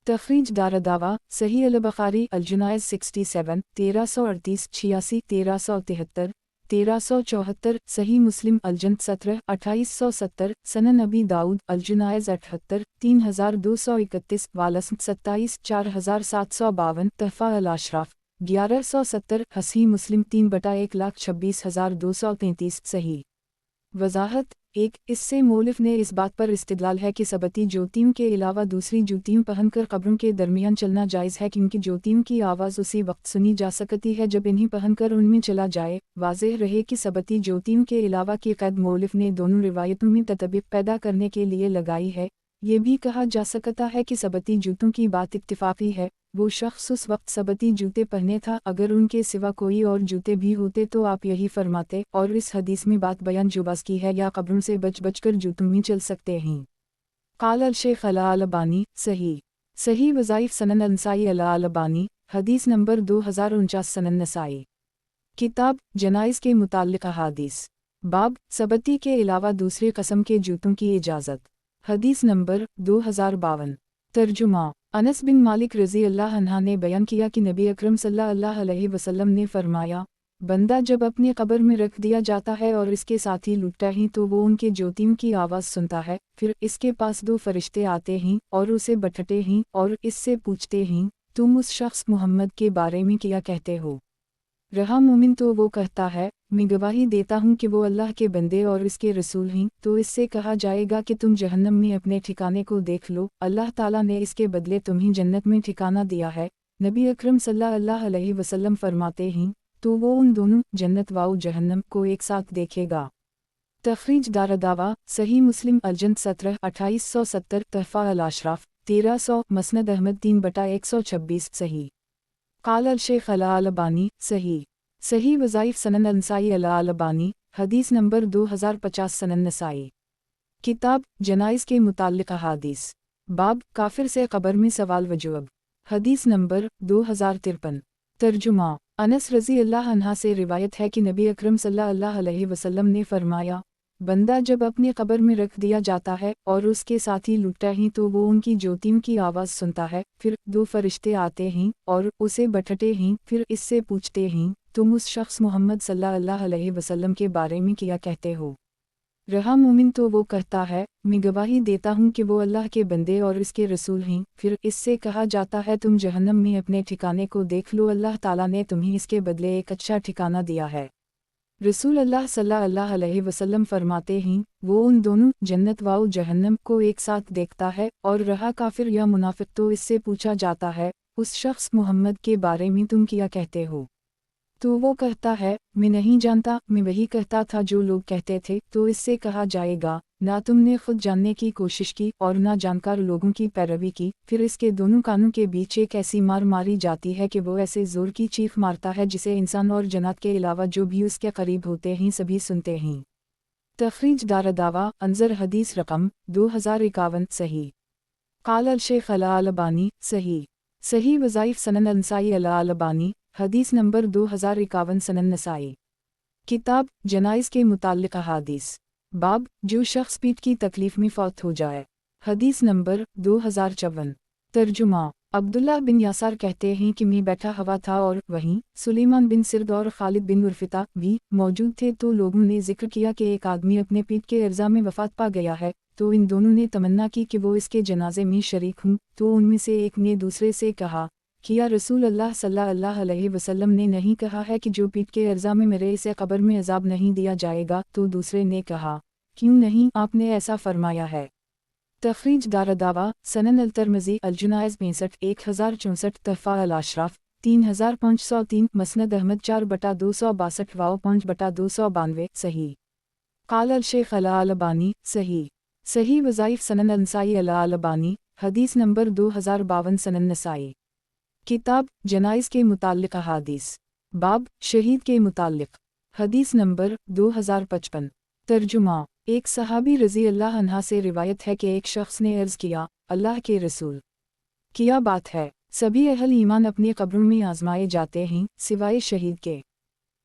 तखरीज दारदावा सही अल-बुखारी अल-जुनायज़ 67 1338 86 1373 1374 सही मुस्लिम अल-जन्द 17 2870 सनन अबी दाऊद अल-जुनायज़ 78 3231 वालस्म 27 4752 तहफ़ा अल-अशराफ 1170 हसी मुस्लिम 3/1,26,233 सही वज़ाहत 1 इससे मौलिफ ने इस बात पर इस्तिदलाल है कि सबती ज्योतियों के अलावा दूसरी ज्योतियों पहनकर कब्रों के दरमियान चलना जायज़ है क्योंकि ज्योतियों की आवाज़ उसी वक्त सुनी जा सकती है जब इन्हीं पहनकर उनमें चला जाए। वाज़ेह रहे कि सबती ज्योतियों के अलावा की क़ैद मौलिफ ने दोनों रिवायतों में ततबीक़ पैदा करने के लिए लगाई है। ये भी कहा जा सकता है कि सबती जूतों की बात इत्तिफ़ाक़ी है। वो शख्स उस वक्त सबती जूते पहने था, अगर उनके सिवा कोई और जूते भी होते तो आप यही फरमाते। और इस हदीस में बात बयान जुबाज़ की है या कब्रों से बच कर जूतों में चल सकते हैं। क़ाल अल-शेख अल-अलबानी सही सही वज़ाइफ सनन अंसाई अल-अलबानी हदीस नंबर 2049 सनन नसाई। किताब जनाइज़ के मुताल्लिक़ अहादीस बाब सबती के अलावा दूसरे कस्म के जूतों की इजाज़त हदीस नंबर 2052। तर्जुमा अनस बिन मालिक रज़ी अल्लाह अन्हा ने बयान किया कि नबी अकरम सल्लल्लाहु अलैहि वसल्लम ने फरमाया, बंदा जब अपने कब्र में रख दिया जाता है और इसके साथी लुटता ही तो वो उनके ज्योतियों की आवाज़ सुनता है। फिर इसके पास 2 फरिश्ते आते हैं और उसे बटते हैं और इससे पूछते हैं, तुम उस शख्स मुहम्मद के बारे में क्या कहते हो? रहा मोमिन तो वो कहता है, मैं गवाही देता हूँ कि वो अल्लाह के बंदे और इसके रसूल हैं। तो इससे कहा जाएगा कि तुम जहन्नम में अपने ठिकाने को देख लो, अल्लाह ताला ने इसके बदले तुम्हें जन्नत में ठिकाना दिया है। नबी अकरम सल्लल्लाहु अलैहि वसल्लम फरमाते हैं, तो वो उन दोनों जन्नत व जहन्नम को एक साथ देखेगा। तखरीज दारदावा सही मुस्लिम अल-जन्द 17 2870 तहफ़ा अल-अशराफ 1300 मसनद अहमद 3/126 सही क़ाल अल-शेख अल-अलबानी सही सही वज़ाइफ सनन अंसाई अल-अलबानी हदीस नंबर 2050 सनन नसाई। किताब जनाइज़ के मुताल्लिक़ अहादीस बाब काफिर से कब्र में सवाल व जवाब। हदीस नंबर 2053। तर्जुमा। अनस रज़ी अल्लाह अन्हा से रिवायत है कि नबी अकरम सल्लल्लाहु अलैहि वसल्लम ने फरमाया, बंदा जब अपनी कब्र में रख दिया जाता है और उसके साथी लुटता ही तो वो उनकी ज्योतियों की आवाज़ सुनता है, फिर दो फरिश्ते आते हैं और उसे बैठते हैं, फिर इससे पूछते हैं, तुम उस शख्स मोहम्मद सल्लल्लाहु अलैहि वसल्लम के बारे में क्या कहते हो? रहा मोमिन तो वो कहता है, मैं गवाही देता हूँ कि वो अल्लाह के बंदे और इसके रसूल हैं। फिर इससे कहा जाता है, तुम जहन्नम में अपने ठिकाने को देख लो, अल्लाह ताला ने तुम्हें इसके बदले एक अच्छा ठिकाना दिया है। रसूल अल्लाह सल्लल्लाहु अलैहि वसल्लम फरमाते हैं, वो उन दोनों जन्नत व जहन्नम को एक साथ देखता है। और रहा काफिर या मुनाफिक तो इससे पूछा जाता है, उस शख्स मोहम्मद के बारे में तुम क्या कहते हो? तो वो कहता है, मैं नहीं जानता, मैं वही कहता था जो लोग कहते थे। तो इससे कहा जाएगा, ना तुमने खुद जानने की कोशिश की और ना जानकार लोगों की पैरवी की। फिर इसके दोनों कानों के बीच एक ऐसी मार मारी जाती है कि वो ऐसे जोर की चीख मारता है जिसे इंसान और जन्नत के अलावा जो भी उसके करीब होते हैं सभी सुनते हैं। तखरीज दारदावा अंजर हदीस रकम 2051 सही। काल अल शेख अल अलबानी सही। सही वज़ाइफ सनन अंसाई अल अलबानी हदीस नंबर 2051 सनन नसाई। किताब जनाइज़ के मुताल्लिक़ अहादीस। बाब जो शख्स पीठ की तकलीफ़ में फौत हो जाए। हदीस नंबर 2054। तर्जुमा। अब्दुल्लाह बिन यासार कहते हैं कि मैं बैठा हुआ था और वहीं सुलेमान बिन सिर्द और खालिद बिन उर्फिता भी मौजूद थे। तो लोगों ने जिक्र किया कि एक आदमी अपने पीठ के अर्ज़ा में वफ़ात पा गया है। तो इन दोनों ने तमन्ना की कि वो इसके जनाजे में शरीक हूँ। तो उनमें से एक ने दूसरे से कहा, किया रसूल अल्लाह सल्लल्लाहु अलैहि वसल्लम ने नहीं कहा है कि जो पीठ के अर्ज़ा में मरे इसे कब्र में अज़ाब नहीं दिया जाएगा? तो दूसरे ने कहा, क्यों नहीं, आपने ऐसा फरमाया है। तखरीज दारदावा सनन अल तिरमिज़ी अल जुनाइज़ 65 1064 तहफ़ा अल अशराफ 3503 मसनद अहमद 4/262 वाओ 5/292 सही। काल अल शेख अल अलबानी सही। सही वज़ाइफ सनन अंसाई अल अलबानी हदीस नंबर 2052 सनन नसाई। किताब जनाइज़ के मुताल्लिक़ अहादीस। बाब शहीद के मुताल्लिक़। हदीस नंबर 2055। तर्जुमा। एक सहाबी रज़ी अल्लाह अन्हा से रिवायत है कि एक शख्स ने अर्ज़ किया, अल्लाह के रसूल, क्या बात है, सभी अहल ईमान अपनी कब्रों में आजमाए जाते हैं सिवाय शहीद के।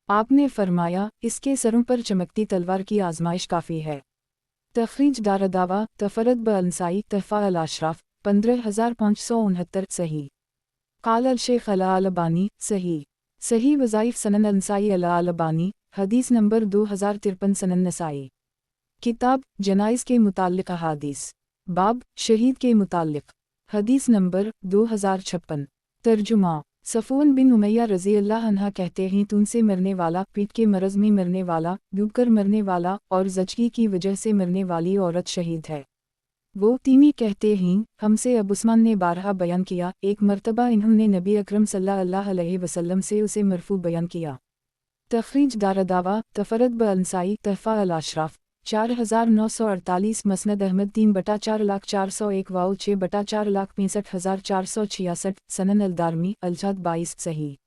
आपने फरमाया, इसके सरों पर चमकती तलवार की आजमाइश काफ़ी है। तखरीज दारदावा तफरद ब अंसाई तहफ़ा अल अशराफ 15569 सही। काल अल शेख अल अलबानी सही। सही वज़ाइफ सनन अंसाई अल अलबानी हदीस नंबर 2053 सनन नसाई। किताब जनाइज़ के मुताल्लिक़ अहादीस। बाब शहीद के मुताल्लिक़। हदीस नंबर 2056। तर्जुमा। सफ़वान बिन उमैया रज़ी अल्लाह अन्हा कहते हैं, तुमसे मरने वाला, पीठ के मरज़ में मरने वाला, डूबकर मरने वाला और ज़चगी की वजह से मरने वाली औरत शहीद है। वो तीमी कहते हैं, हमसे अबू उस्मान ने बारहा बयान किया। एक मर्तबा इन्होंने नबी अकरम सल्लल्लाहु अलैहि वसल्लम से उसे मरफू बयान किया। तखरीज दारदावा तफरद ब अंसाई तहफ़ा अल अशराफ 4948 मसनद अहमद 3/4,04,1 वाओ 6/4,65,466 सनन अल दारमी अलजाद 22 सही।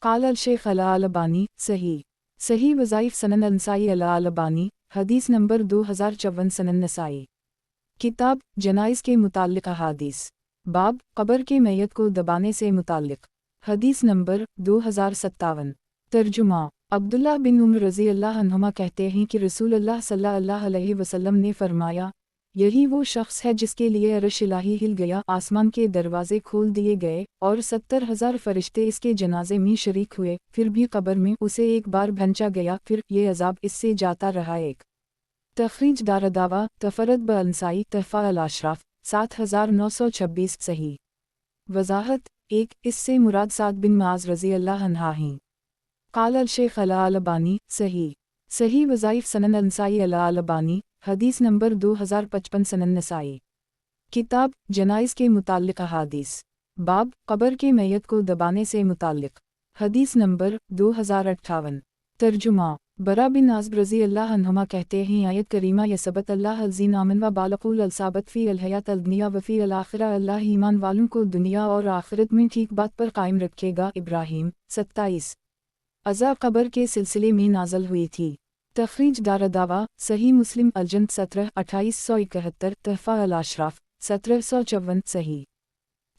काल अल शेख अल अलबानी सही। सही वज़ाइफ सनन अंसाई अल अलबानी हदीस नंबर 2054 सनन नसाई। किताब जनाइज़ के मुताल्लिक़ अहादीस। बाब कब्र के मैयत को दबाने से मुताल्लिक़। हदीस नंबर 2057। तर्जुमा। अब्दुल्लाह बिन उमर रज़ी अल्लाह अन्हुमा कहते हैं कि रसूल अल्लाह सल्लल्लाहु अलैहि वसल्लम ने फरमाया, यही वो शख्स है जिसके लिए अर्श इलाही हिल गया, आसमान के दरवाजे खोल दिए गए और 70,000 फरिश्ते इसके जनाजे में शरीक हुए। फिर भी कब्र में उसे एक बार भेजा गया, फिर ये अजाब इससे जाता रहा। एक तखरीज दारदावा तफरद ब अंसाई तहफ़ा अल अशराफ 7926 सही। वज़ाहत। एक इससे मुराद साद बिन माज रज़ी अल्लाह अन्हा हैं। काल अल शेख अल अलबानी सही। सही वज़ाइफ सनन अंसाई अल अलबानी हदीस नंबर 2055 सनन नसाई। किताब जनाइज़ के मुताल्लिक़ अहादीस। बाब कब्र के मैयत को दबाने से मुताल्लिक़। हदीस नंबर 2058। तर्जुमा। बरा बिन आज़िब रज़ी अल्लाह अन्हुमा कहते हैं, आयत करीमा यसबत अल्लाह अज़ीन आमन व बालक़ुल अलसाबत फ़ी अलहयात अलदुनिया व फ़ी अलआखिरा, अल्लाह ईमान वालों को दुनिया और आखिरत में ठीक बात पर कायम रखेगा। इब्राहीम 27। अज़ा कब्र के सिलसिले में नाज़ल हुई थी। तखरीज दारदावा सही मुस्लिम अलजंद 17 2871 तहफ़ा अल अशराफ 1754 सही।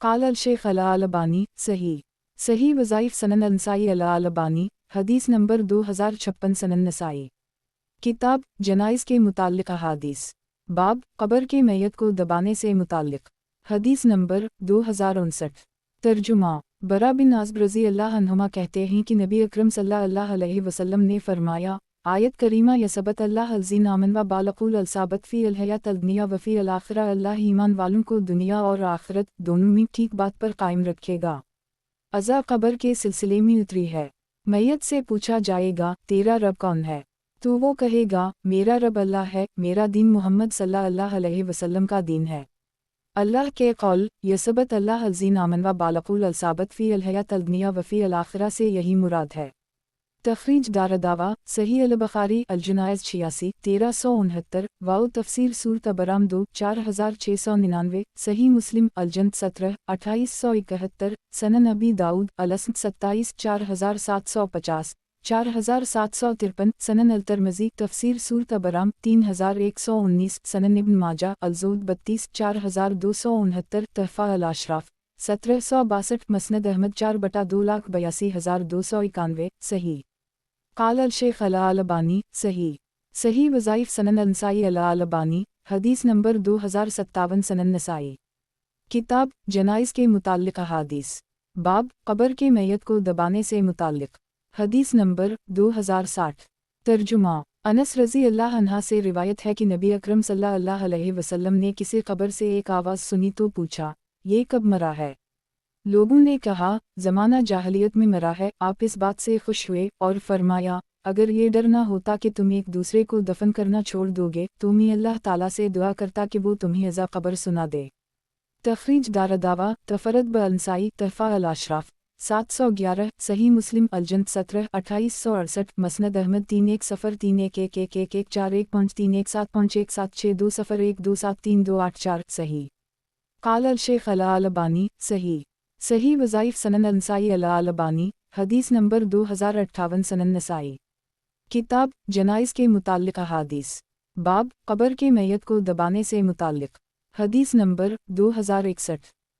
काल अल-शेख अल-अलबानी सही। सही वज़ाइफ सनन अल-नसाई अल-अलबानी हदीस नंबर 2056 सनन नसाई। किताब जनाइज़ के मुताल्लिक़ अहादीस। बाब कब्र के मैयत को दबाने से मुताल्लिक़। हदीस नंबर 2059। तर्जुमा बरा बिन आज़िब रज़ी अल्लाह अन्हुमा कहते हैं कि नबी अकरम सल्लल्लाहु अलैहि वसल्लम ने फरमाया, आयत करीमा यसबत अल्लाह अलज़ीन आमन व बालक़ुल अलसाबत फ़ी अलहयात अलदुनिया व फ़ी अलआखिरा, अल्लाह ईमान वालों को दुनिया और आखिरत दोनों में ठीक बात पर कायम रखेगा। अज़ा कब्र के सिलसिले में उतरी है। मैयत से पूछा जाएगा, तेरा रब कौन है? तो वो कहेगा, मेरा रब अल्लाह है, मेरा दीन मोहम्मद सल्लल्लाहु अलैहि वसल्लम का दीन है। अल्लाह के कौल यसबत अल्लाह अलज़ीन आमन व बालक़ुल अलसाबत फ़ी अलहयात अलदुनिया व फ़ी अलआखिरा से यही मुराद है। तख़रीज दारदावा सही अल-बुख़ारी अल-जनाइज़ 86 1369 वाओ तफ़सीर सूरत बराम 2 4699 सही मुस्लिम अल-जंद 17 2871 सनन अबी दाऊद अल-अस्म 27 4750 4753 सनन अल-तिरमिज़ी तफ़सीर सूरत बराम 3119 सनन इब्न माजा अल-ज़ुहद 32 4269 तहफ़ा अल-अशराफ़ 1762 मसनद अहमद 4/282,291 सही। काल अल-शेख अल-अलबानी सही। सही वज़ाइफ सनन अल-नसाई अल-अलबानी हदीस नंबर 2057 सनन नसाई। किताब जनाइज़ के मुताल्लिक़ अहादीस। बाब कब्र के मैयत को दबाने से मुताल्लिक़। हदीस नंबर 2060। तर्जुमा अनस रज़ी अल्लाह अन्हा से रिवायत है कि नबी अकरम सल्लल्लाहु अलैहि वसल्लम ने किसी कब्र से एक आवाज़ सुनी तो पूछा, ये कब मरा है? लोगों ने कहा, ज़माना जाहलियत में मरा है। आप इस बात से खुश हुए और फरमाया, अगर ये डर ना होता कि तुम एक दूसरे को दफन करना छोड़ दोगे तो मैं अल्लाह ताला से दुआ करता कि वो तुम्हें अज़ा कब्र सुना दे। तख़रीज दारदावा तफ़रद ब-अल-नसाई तहफ़ा अल-अशराफ़ 711 सही मुस्लिम अल-जंद 17 2868 मसनद अहमद 31011111413517517201727328 सही। काल अल-शेख अल-अलबानी सही। सही वज़ाइफ सनन अल-नसाई अल-अलबानी हदीस नंबर 2058 सनन नसाई। किताब जनाइज़ के मुताल्लिक़ अहादीस। बाब कब्र के मैयत को दबाने से मुताल्लिक़। हदीस नंबर 2061।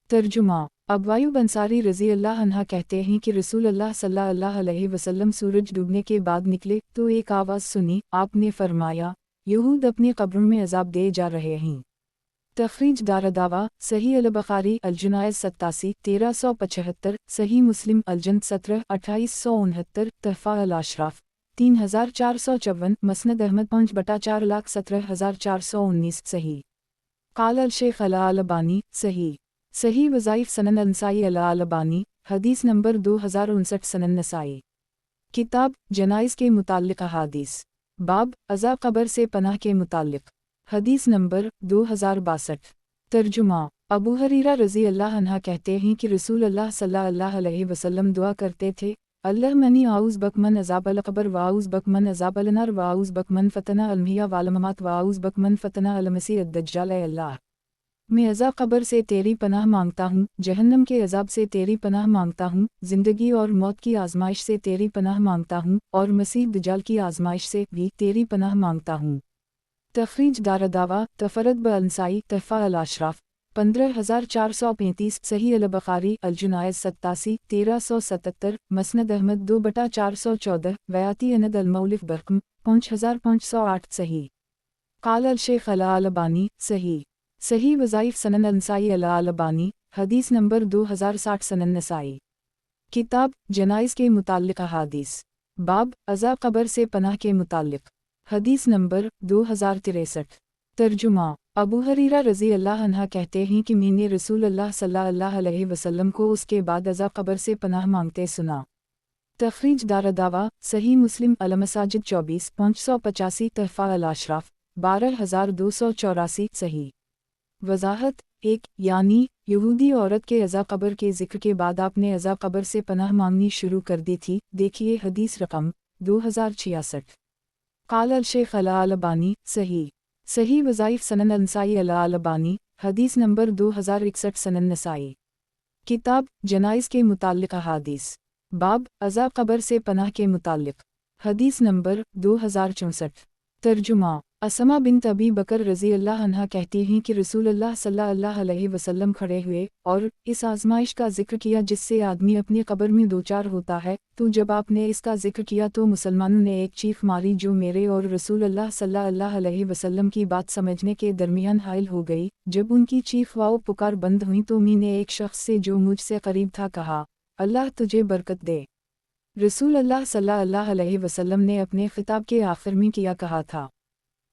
तर्जुमा अबवायूब अंसारी रज़ी अल्लाह अन्हा कहते हैं कि रसूल अल्लाह सल्लल्लाहु अलैहि वसल्लम सूरज डूबने के बाद निकले तो एक आवाज़ सुनी, आपने फरमाया, यहूद अपनी कब्रों में अज़ाब दे जा रहे हैं। तख़रीज दारदावा सही अल-बुख़ारी अल-जनाइज़ 87 1375 सही मुस्लिम अल-जंद 17 2869 तहफ़ा अल-अशराफ़ 3454 मसनद अहमद 5/4,17,419 सही। काल अल-शेख अल-अलबानी सही। सही वज़ाइफ सनन अल-नसाई अल-अलबानी हदीस नंबर 2059 सनन नसाई। किताब जनाइज़ के मुताल्लिक़ अहादीस। बाब अज़ा कब्र से पनाह के मुताल्लिक़। हदीस नंबर 2062। तर्जुमा अबू हरीरा रज़ी अल्लाह अन्हा कहते हैं कि रसूल अल्लाह सल्लल्लाहु अलैहि वसल्लम दुआ करते थे, अल्लाह मनी आउज़ बक मन अज़ाब अल-क़ब्र व आउज़ बक मन अज़ाब अल-नार व आउज़ बक मन फ़तना अल-महया वल ममात व आउज़ बक मन फ़तना अल-मसीह अद-दज्जाल। अल्लाह मैं अज़ा कब्र से तेरी पनाह मांगता हूँ, जहन्नम के अज़ाब से तेरी पनाह मांगता हूँ, ज़िंदगी और मौत की आज़माइश से तेरी पनाह मांगता हूँ और मसीह दज्जाल की आज़माइश से भी तेरी पनाह मांगता हूँ। तख़रीज दारदावा तफ़रद ब-अल-नसाई तहफ़ा अल-अशराफ़ 15435 सही अल-बुख़ारी अल-जनाइज़ 87 1377 मसनद अहमद 2/414 वयाती अनद अल-मौलिफ़ बरक़म 5508 सही। काल अल-शेख अल-अलबानी सही। सही वज़ाइफ सनन अल-नसाई अल-अलबानी हदीस नंबर 2060 सनन नसाई। किताब जनाइज़ के मुताल्लिक़ अहादीस। बाब अज़ा कब्र से पनाह के मुताल्लिक़। हदीस नंबर 2063। तर्जुमा अबू हरीरा रज़ी अल्लाह अन्हा कहते हैं कि मैंने रसूल अल्लाह सल्लल्लाहु अलैहि वसल्लम को उसके बाद अज़ा कब्र से पनाह मांगते सुना। तख़रीज दारदावा सही मुस्लिम अल-मसाजिद 24 585 तहफ़ा अल-अशराफ़ 12284 सही। वज़ाहत 1 यानी यहूदी औरत के अज़ा कब्र के ज़िक्र के बाद आपने अज़ा कब्र से पनाह मांगनी शुरू कर दी थी। देखिए हदीस रकम 2066। काल अल-शेख अल-अलबानी सही। सही वज़ाइफ सनन अल-नसाई अल-अलबानी हदीस नंबर 2061 सनन नसाई। किताब जनाइज़ के मुताल्लिक़ अहादीस। बाब अज़ा कब्र से पनाह के मुताल्लिक़। हदीस नंबर 2064। तर्जुमा। असमा बिन्त अबी बकर रज़ी अल्लाह अन्हा कहती हैं कि रसूल अल्लाह सल्लल्लाहु अलैहि वसल्लम खड़े हुए और इस आजमाइश का जिक्र किया जिससे आदमी अपनी कब्र में दोचार होता है, तो जब आपने इसका जिक्र किया तो मुसलमानों ने एक चीख मारी जो मेरे और रसूल अल्लाह सल्लल्लाहु अलैहि वसल्लम की बात समझने के दरमियान हाइल हो गई। जब उनकी चीख वाओ पुकार बंद हुई तो मैंने एक शख्स से जो मुझसे करीब था कहा, अल्लाह तुझे बरकत दे। रसूल अल्लाह सल्लल्लाहु अलैहि वसल्लम ने अपने खिताब के आखिर में किया कहा था।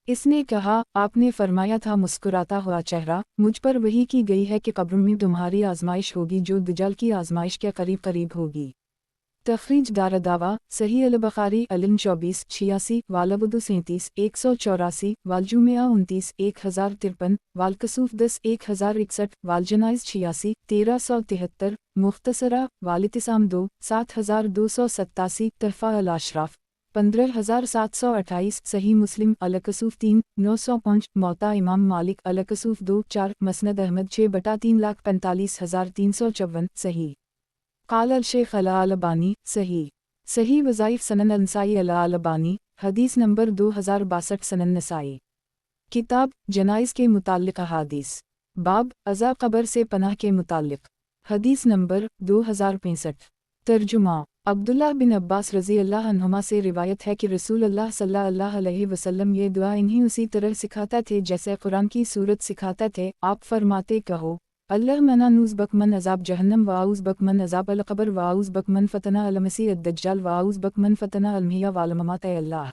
इसने कहा, आपने फरमाया था मुस्कुराता हुआ चेहरा, मुझ पर वही की गई है कि कब्र में तुम्हारी आजमाइश होगी जो दज्जाल की आजमाइश के करीब करीब होगी। तखरीज दारदावा सही अल बुखारी अलिन 2486 वालबुदु 37 184 वालजुमिया 29 1053 वालकसूफ 10 1061 वालजनाइज 86 1373 मुख्तसरा वालितिसाम 2 7287 तहफ़ा अल अशराफ 15728 सही मुस्लिम अलकसूफ 3 905 मौता इमाम मालिक अलकसूफ 2 4 मसनद अहमद 6/3,45,354 सही। क़ाल अल शेख अल अलबानी सही। सही वज़ाइफ सनन नसाई अल अलबानी हदीस नंबर 2062 सनन नसाई। किताब जनाइज़ के मुताल्लिक़ अहादीस बाब अज़ाब क़ब्र से पनाह के मुताल्लिक़ हदीस नंबर 2065। तर्जुमा। अब्दुल्लाह बिन अब्बास रज़ी अल्लाह अन्हुमा से रिवायत है कि रसूल अल्लाह सल्लल्लाहु अलैहि वसल्लम ये दुआ इन्हीं उसी तरह सिखाते थे जैसे कुरान की सूरत सिखाते थे। आप फरमाते कहो, अल्लाह मना नूज़ बकमन अज़ाब जहन्नम वाउज़ बकमन अज़ाब अल क़ब्र वाउज़ बकमन फ़तना अल मसीह अद-दज्जाल वाउज़ बकमन फ़तना अल महिया वाल ममात। अल्लाह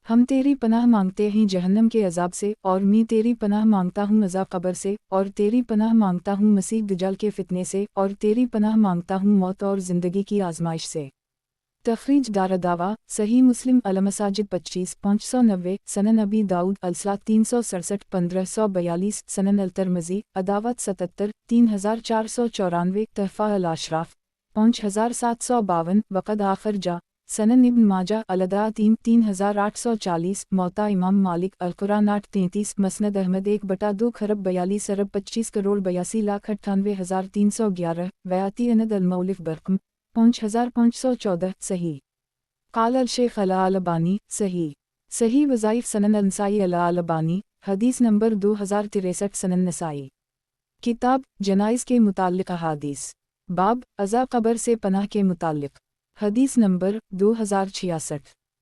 हम तेरी पनाह मांगते हैं जहन्नम के अज़ाब से और मैं तेरी पनाह मांगता हूँ अज़ाब क़ब्र से और तेरी पनाह मांगता हूँ मसीह दज्जाल के फितने से और तेरी पनाह मांगता हूँ मौत और ज़िंदगी की आजमाइश से। तखरीज दारदावा सही मुस्लिम अल मसाजिद 25 590 सनन अबी दाऊद अलसलात 367 1542 सनन अल तरमज़ी अदावत 77 3494 तहफ़ा अल अशराफ 5752 वक़द आखिर जा सनन इब्न माजा अलदा 3840 मौता इमाम मालिक अल-कुरान 833 मसनद अहमद 1/2 खरब 42 अरब 25 करोड़ 82,98,311 वयाती अनद अल-मौलिफ बरकम 5514 सही। क़ाल अल शेख अल अलबानी सही। सही वज़ाइफ सनन नसाई अल अलबानी हदीस नंबर 2063 सनन नसाई। किताब जनाइज़ के मुताल्लिक़ अहादीस बाब अज़ाब क़ब्र से पनाह के मुताल्लिक़ हदीस नंबर 2066।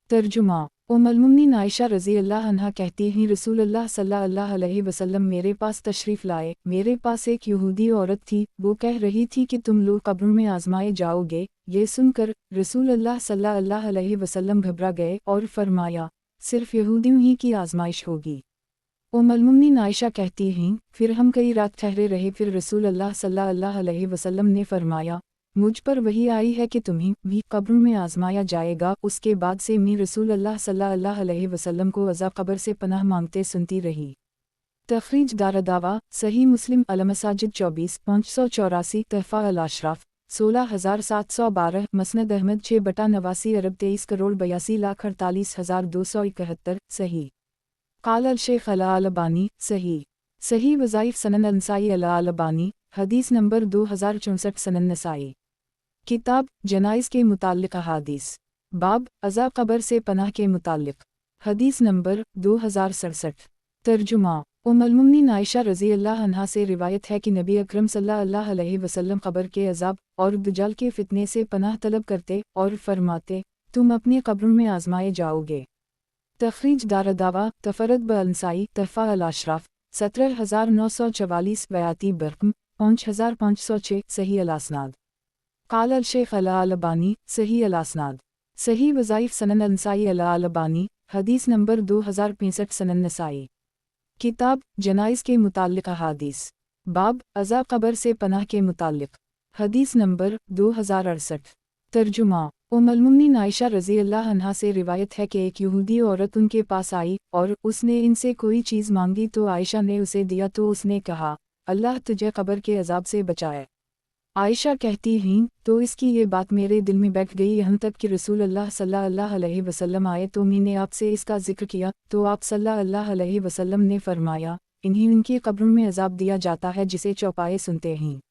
तर्जुमा। उम्मुल मुमिनीन आयशा रज़ी अल्लाह अन्हा कहती हैं रसूल अल्लाह सल्लल्लाहु अलैहि वसल्लम मेरे पास तशरीफ़ लाए। मेरे पास एक यहूदी औरत थी, वो कह रही थी कि तुम लोग कब्र में आजमाए जाओगे। ये सुनकर रसूल अल्लाह सल्लल्लाहु अलैहि वसल्लम घबरा गए और फरमाया, सिर्फ़ यहूदियों ही की आजमाइश होगी। उम्मुल मुमिनीन आयशा कहती हैं, फिर हम कई रात ठहरे रहे, फिर रसूल अल्लाह सल्लल्लाहु अलैहि वसल्लम ने फरमाया, मुझ पर वही आई है कि तुम्हें भी कब्र में आजमाया जाएगा। उसके बाद से मैं रसूल अल्लाह सल्लल्लाहु अलैहि वसल्लम को अज़ाब क़ब्र से पनाह मांगते सुनती रही। तखरीज दारदावा सही मुस्लिम अल मसाजिद 24 584 तहफ़ा अल अशराफ 16712 मसनद अहमद 6/89 अरब 23 करोड़ 82,48,271 सही। क़ाल अल शेख अल अलबानी सही। सही वज़ाइफ सनन नसाई अल अलबानी हदीस नंबर 2064 सनन नसाई। किताब जनाइज़ के मुताल्लिक़ अहादीस बाब अज़ाब क़ब्र से पनाह के मुताल्लिक़ हदीस नंबर 2067। तर्जुमा। उम्मुल मुमिनीन आयशा रज़ी अल्लाह अन्हा से रिवायत है कि नबी अकरम सल्लल्लाहु अलैहि वसल्लम क़ब्र के अज़ाब और दज्जाल के फितने से पनाह तलब करते और फरमाते, तुम अपने कब्र में आजमाए जाओगे। तखरीज दारदावा तफरद ब-अल-नसाई तहफ़ा अल अशराफ 17944 वयाती बरकम 5506 सही अल-असनाद। क़ाल अल शेख अल अलबानी सही अल-असनाद। सही वज़ाइफ सनन नसाई अल अलबानी हदीस नंबर 2065 सनन नसाई। किताब जनाइज़ के मुताल्लिक़ अहादीस बाब अज़ाब क़ब्र से पनाह के मुताल्लिक़ हदीस नंबर 2068। तर्जुमा। उम्मुल मुमिनीन आयशा रज़ी अल्लाह अन्हा से रिवायत है कि एक यहूदी औरत उनके पास आई और उसने इनसे कोई चीज़ मांगी तो आयशा ने उसे दिया तो उसने कहा, अल्लाह तुझे क़ब्र के अज़ाब से बचाए। आयशा कहती हैं, तो इसकी ये बात मेरे दिल में बैठ गई यहाँ तक कि रसूल अल्लाह सल्लल्लाहु अलैहि वसल्लम आए तो मैंने आपसे इसका जिक्र किया तो आप सल्लल्लाहु अलैहि वसल्लम ने फरमाया, इन्हीं उनकी क़ब्र में अज़ाब दिया जाता है जिसे चौपाए सुनते हैं।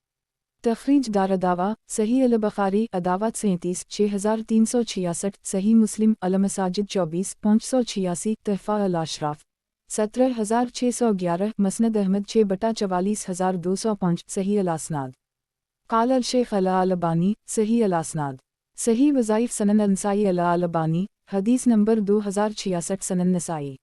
तखरीज दारदावा सही अल बखारी अदावत 37 6366 सही मुस्लिम अल मसाजिद 24 586 तहफ़ा अल अशराफ 17611 मसनद अहमद 6/44205 सही अल असनाद क़ाल अल शेख अल अलबानी सही अल असनाद सही वज़ाइफ सनन नसाई अल अलबानी हदीस नंबर 2066 सनन नसाई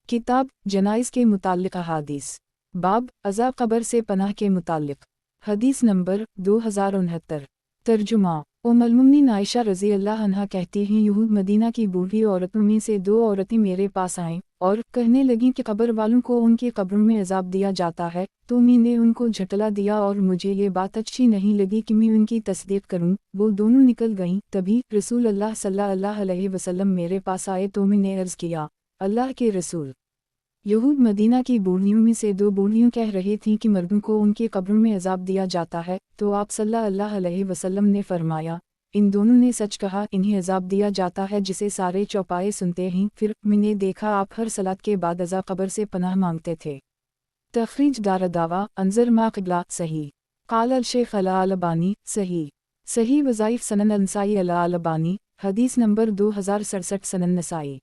किताब जनाइज़ के मुताल्लिक़ अहादीस बाब अज़ा क़ब्र से पनाह के मुताल्लिक़ हदीस नंबर 2069 तर्जुमा उम्मुल मोमिनीन आयशा रज़ी अल्लाह अन्हा कहती हैं यहूद मदीना की बूढ़ी औरतों में से 2 औरतें मेरे पास आईं और कहने लगीं कि कब्र वालों को उनकी कब्रों में अज़ाब दिया जाता है, तो मैंने उनको झटला दिया और मुझे ये बात अच्छी नहीं लगी कि मैं उनकी तस्दीक करूं। वो दोनों निकल गईं। तभी रसूल अल्लाह सल्लल्लाहु अलैहि वसल्लम मेरे पास आए तो मैंने अर्ज़ किया, अल्लाह के रसूल, यहूद मदीना की बूढ़ियों में से 2 बूढ़ियों कह रही थीं कि मर्दों को उनकी कब्रों में अज़ाब दिया जाता है, तो आप सल्लल्लाहु अलैहि वसल्लम ने फरमाया, इन दोनों ने सच कहा, इन्हें अज़ाब दिया जाता है जिसे सारे चौपाए सुनते हैं। फिर मैंने देखा आप हर सलात के बाद अज़ा क़ब्र से पनाह मांगते थे। तखरीज दारदावा अंज़र मा क़िबला सही क़ाल अल शेख अल अलबानी सही वज़ाइफ सनन नसाई अल अलबानी हदीस नंबर 2067 सनन नसाई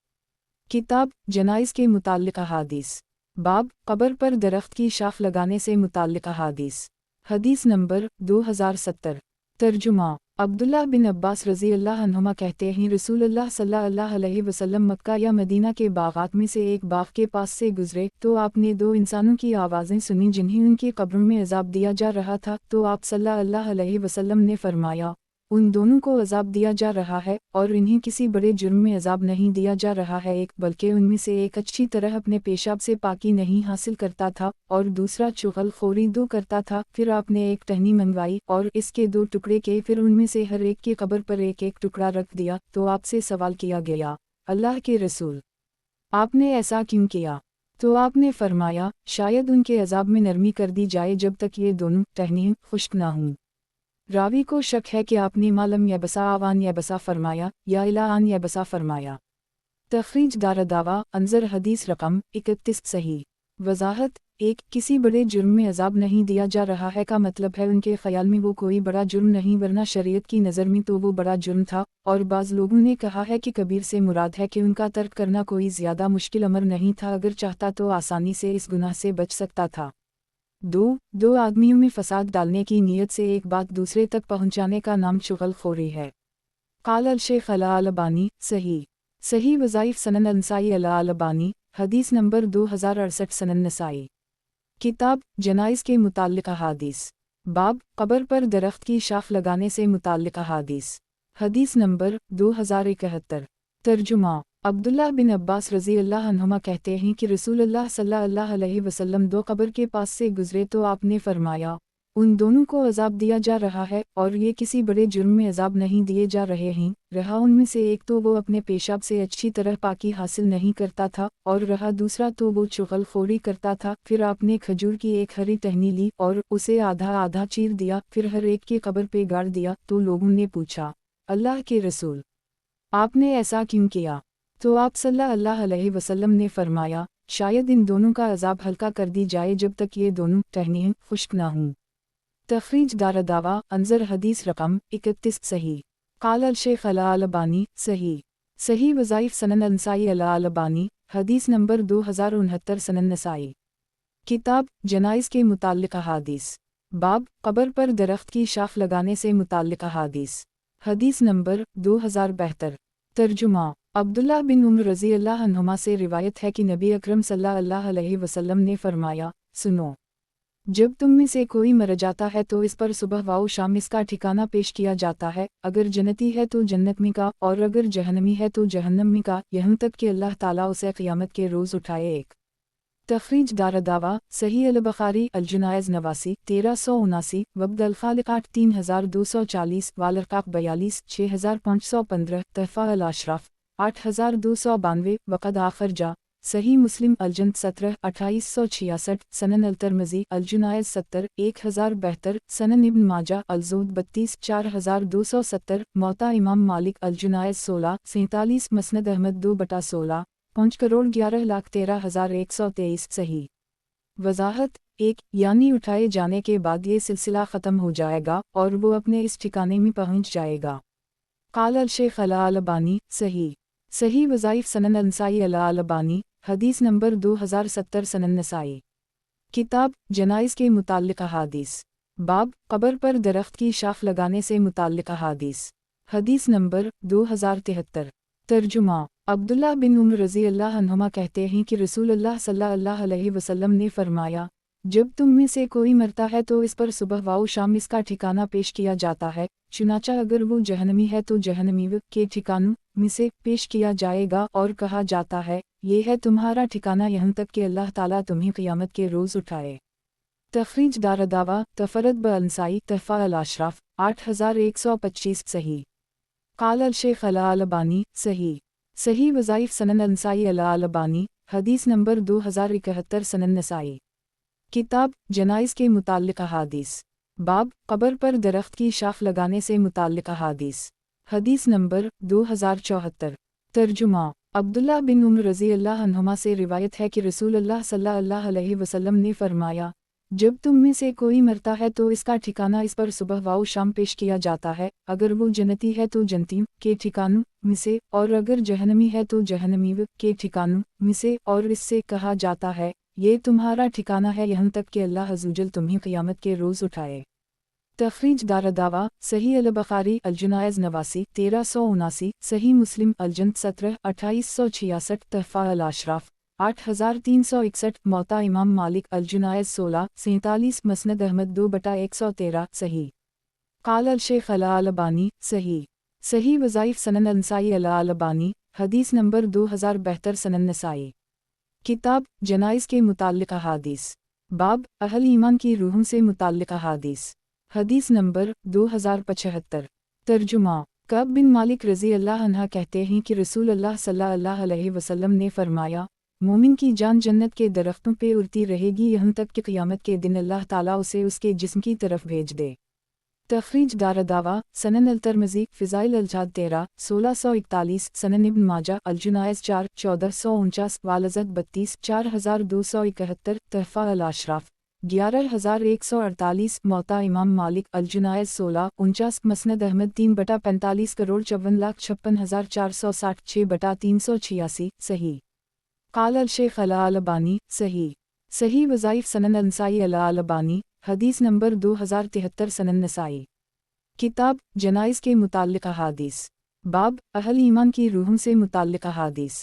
किताब जनाइज़ के मुताल्लिक़ अहादीस बाब कब्र पर दरख्त की शाख लगाने से मुताल्लिक़ अहादीस हदीस नंबर 2070 तर्जुमा अब्दुल्ला बिन अब्बास रज़ी अल्लाह अन्हुमा कहते हैं रसूलुल्लाह सल्लल्लाहु अलैहि वसल्लम मक्का या मदीना के बागात में से एक बाग के पास से गुजरे तो आपने 2 इंसानों की आवाज़ें सुनी जिन्हें उनकी कब्रों में अज़ाब दिया जा रहा था। तो आप सल्लल्लाहु अलैहि वसल्लम ने फरमाया, उन दोनों को अज़ाब दिया जा रहा है और इन्हें किसी बड़े जुर्म में अज़ाब नहीं दिया जा रहा है, एक बल्कि उनमें से एक अच्छी तरह अपने पेशाब से पाकी नहीं हासिल करता था और दूसरा चुगलखोरी करता था। फिर आपने एक टहनी मंगवाई और इसके 2 टुकड़े किए, फिर उनमें से हर एक की कब्र पर एक एक टुकड़ा रख दिया। तो आपसे सवाल किया गया, अल्लाह के रसूल, आपने ऐसा क्यों किया? तो आपने फरमाया, शायद उनके अज़ाब में नरमी कर दी जाए जब तक ये दोनों टहनियाँ खुश्क ना हों। रावी को शक है कि आपने मालम या बसा आवान या बसा फरमाया या इलान या बसा फरमाया। तखरीज दारदावा अंज़र हदीस रकम 31 सही वजाहत 1 किसी बड़े जुर्म में अज़ाब नहीं दिया जा रहा है का मतलब है उनके ख्याल में वो कोई बड़ा जुर्म नहीं, वरना शरीयत की नज़र में तो वो बड़ा जुर्म था। और बाज़ लोगों ने कहा है कि कबीर से मुराद है कि उनका तर्क करना कोई ज़्यादा मुश्किल अमर नहीं था, अगर चाहता तो आसानी से इस गुनाह से बच सकता था। 2 आदमियों में फसाद डालने की नीयत से एक बात दूसरे तक पहुंचाने का नाम चुगलखोरी है। क़ाल अल शेख अल अलबानी सही वज़ाइफ सनन नसाई अल अलबानी हदीस नंबर 2068 सनन नसाई किताब जनाइज़ के मुताल्लिक़ अहादीस बाब कब्र पर दरख्त की शाख लगाने से मुताल्लिक़ अहादीस हदीस नंबर 2071 तर्जुमा अब्दुल्ला बिन अब्बास रज़ी अल्लाह अन्हुमा कहते हैं कि रसूलुल्लाह सल्लल्लाहु अलैहि वसल्लम 2 कब्र के पास से गुजरे तो आपने फरमाया, उन दोनों को अज़ाब दिया जा रहा है और ये किसी बड़े जुर्म में अज़ाब नहीं दिए जा रहे हैं। रहा उनमें से एक तो वो अपने पेशाब से अच्छी तरह पाकी हासिल नहीं करता था और रहा दूसरा तो वो चुगलखोरी करता था। फिर आपने खजूर की एक हरी टहनी ली और उसे आधा आधा चीर दिया, फिर हर एक की कब्र पे गाड़ दिया। तो लोगों ने पूछा, अल्लाह के रसूल, आपने ऐसा क्यों किया? तो आप सल्लल्लाहु अलैहि वसल्लम ने फरमाया, शायद इन दोनों का अज़ाब हल्का कर दी जाए जब तक ये दोनों टहनियाँ खुश्क ना हों। तखरीज दारदावा अंज़र हदीस रकम 31 सही क़ाल अल शेख अल अलबानी सही वज़ाइफ सनन नसाई अल अलबानी हदीस नंबर 2069 सनन नसाई किताब जनाइज़ के मुताल्लिक़ अहादीस बाब कब्र पर दरख्त की शाख लगाने से मुताल्लिक़ अहादीस हदीस नंबर 2072 तर्जुमा अब्दुल्ला बिन उम्र रज़ी अल्लाह अन्हुमा से रिवायत है कि नबी अकरम सल्लल्लाहु अलैहि वसल्लम ने फरमाया, सुनो, जब तुम में से कोई मर जाता है तो इस पर सुबह व शाम इसका ठिकाना पेश किया जाता है। अगर जन्नती है तो जन्नत में का और अगर जहन्नमी है तो जहन्नम में का, यहाँ तक कि अल्लाह ताला उसे क़ियामत के रोज़ उठाए। एक तखरीज दारदावा सही अल बखारी अल जुनाइज़ 89 1379 वब्द अल खालिक़ात 3240 वालरकाक 42 6515 तहफ़ा अल अशराफ 8292 वक़द आखर जा सही मुस्लिम अलजन 17 2866 सनन अल तरमज़ी अल जुनाइज़ 70 1072 सनन इब्न माजा अल ज़ूद 32 4270 मौता इमाम मालिक अल जुनाइज़ 16 47 मसनद अहमद 2/16 5,11,13,123 सही वजाहत 1 یعنی اٹھائے جانے کے بعد یہ سلسلہ ختم ہو جائے گا اور وہ اپنے اس ٹھکانے میں پہنچ جائے گا۔ قال الشیخ الالبانی صحیح وظائف سنن النسائی الالبانی حدیث نمبر 2070 سنن نسائی۔ کتاب جنائز کے متعلق احادیث، باب قبر پر درخت کی شاخ لگانے سے متعلق احادیث، حدیث نمبر 2073۔ ترجمہ عبداللہ بن عمر رضی اللہ عنہما کہتے ہیں کہ رسول اللہ صلی اللہ علیہ وسلم نے فرمایا، جب تم میں سے کوئی مرتا ہے تو اس پر صبح و شام اس کا ٹھکانہ پیش کیا جاتا ہے، چنانچہ اگر وہ جہنمی ہے تو جہنمی کے ٹھکانوں میں سے پیش کیا جائے گا اور کہا جاتا ہے یہ ہے تمہارا ٹھکانہ یہاں تک کہ اللہ تعالیٰ تمہیں قیامت کے روز اٹھائے۔ تخریج دارالدعوہ تفرد بالنسائی تحفہ الاشراف 8125 صحیح۔ قال الشیخ الالبانی صحیح وظائف سنن النسائی الالبانی حدیث نمبر 2071 سنن نسائی۔ کتاب جنائز کے متعلق احادیث، باب قبر پر درخت کی شاخ لگانے سے متعلق احادیث، حدیث نمبر 2074۔ ترجمہ عبداللہ بن عمر رضی اللہ عنہما سے روایت ہے کہ رسول اللہ صلی اللہ علیہ وسلم نے فرمایا، جب تم میں سے کوئی مرتا ہے تو اس کا ٹھکانہ اس پر صبح و شام پیش کیا جاتا ہے، اگر وہ جنتی ہے تو جنتیوں کے ٹھکانوں میں سے اور اگر جہنمی ہے تو جہنمیوں کے ٹھکانوں میں سے، اور اس سے کہا جاتا ہے یہ تمہارا ٹھکانہ ہے یہاں تک کہ اللہ عزوجل تمہیں قیامت کے روز اٹھائے۔ تخریج دارالدعوہ صحیح البخاری الجنائز 89 1379 صحیح مسلم الجند 17 2866 تحفہ الاشراف 8361 موطا امام مالک الجنائز 16 47 مسند احمد 2/113 صحیح۔ قال الشیخ الالبانی صحیح وظائف سنن النسائی الالبانی حدیث نمبر 2072 سنن نسائی۔ کتاب جنائز کے متعلق احادیث، باب اہل ایمان کی روحوں سے متعلق احادیث، حدیث نمبر 2075۔ ترجمہ کعب بن مالک رضی اللہ عنہ کہتے ہیں کہ رسول اللہ صلی اللہ علیہ وسلم نے فرمایا، مومن کی جان جنت کے درختوں پہ اڑتی رہے گی یہاں تک کہ قیامت کے دن اللہ تعالیٰ اسے اس کے جسم کی طرف بھیج دے۔ تخریج دارالدعوہ سنن الترمذی فضائل الجہاد 13 1641 سنن ابن ماجہ الجنائز 4 1449 والزد 32 4271 تحفہ الاشراف 11148 موطا امام مالک الجنائز 16 49 مسند احمد 3/45 کروڑ 54,56,460 6/386 صحیح۔ قال الشیخ الالبانی صحیح وظائف سنن النسائی الالبانی حدیث نمبر 2073 سنن نسائی۔ کتاب جنائز کے متعلق احادیث، باب اہل ایمان کی روحوں سے متعلق احادیث،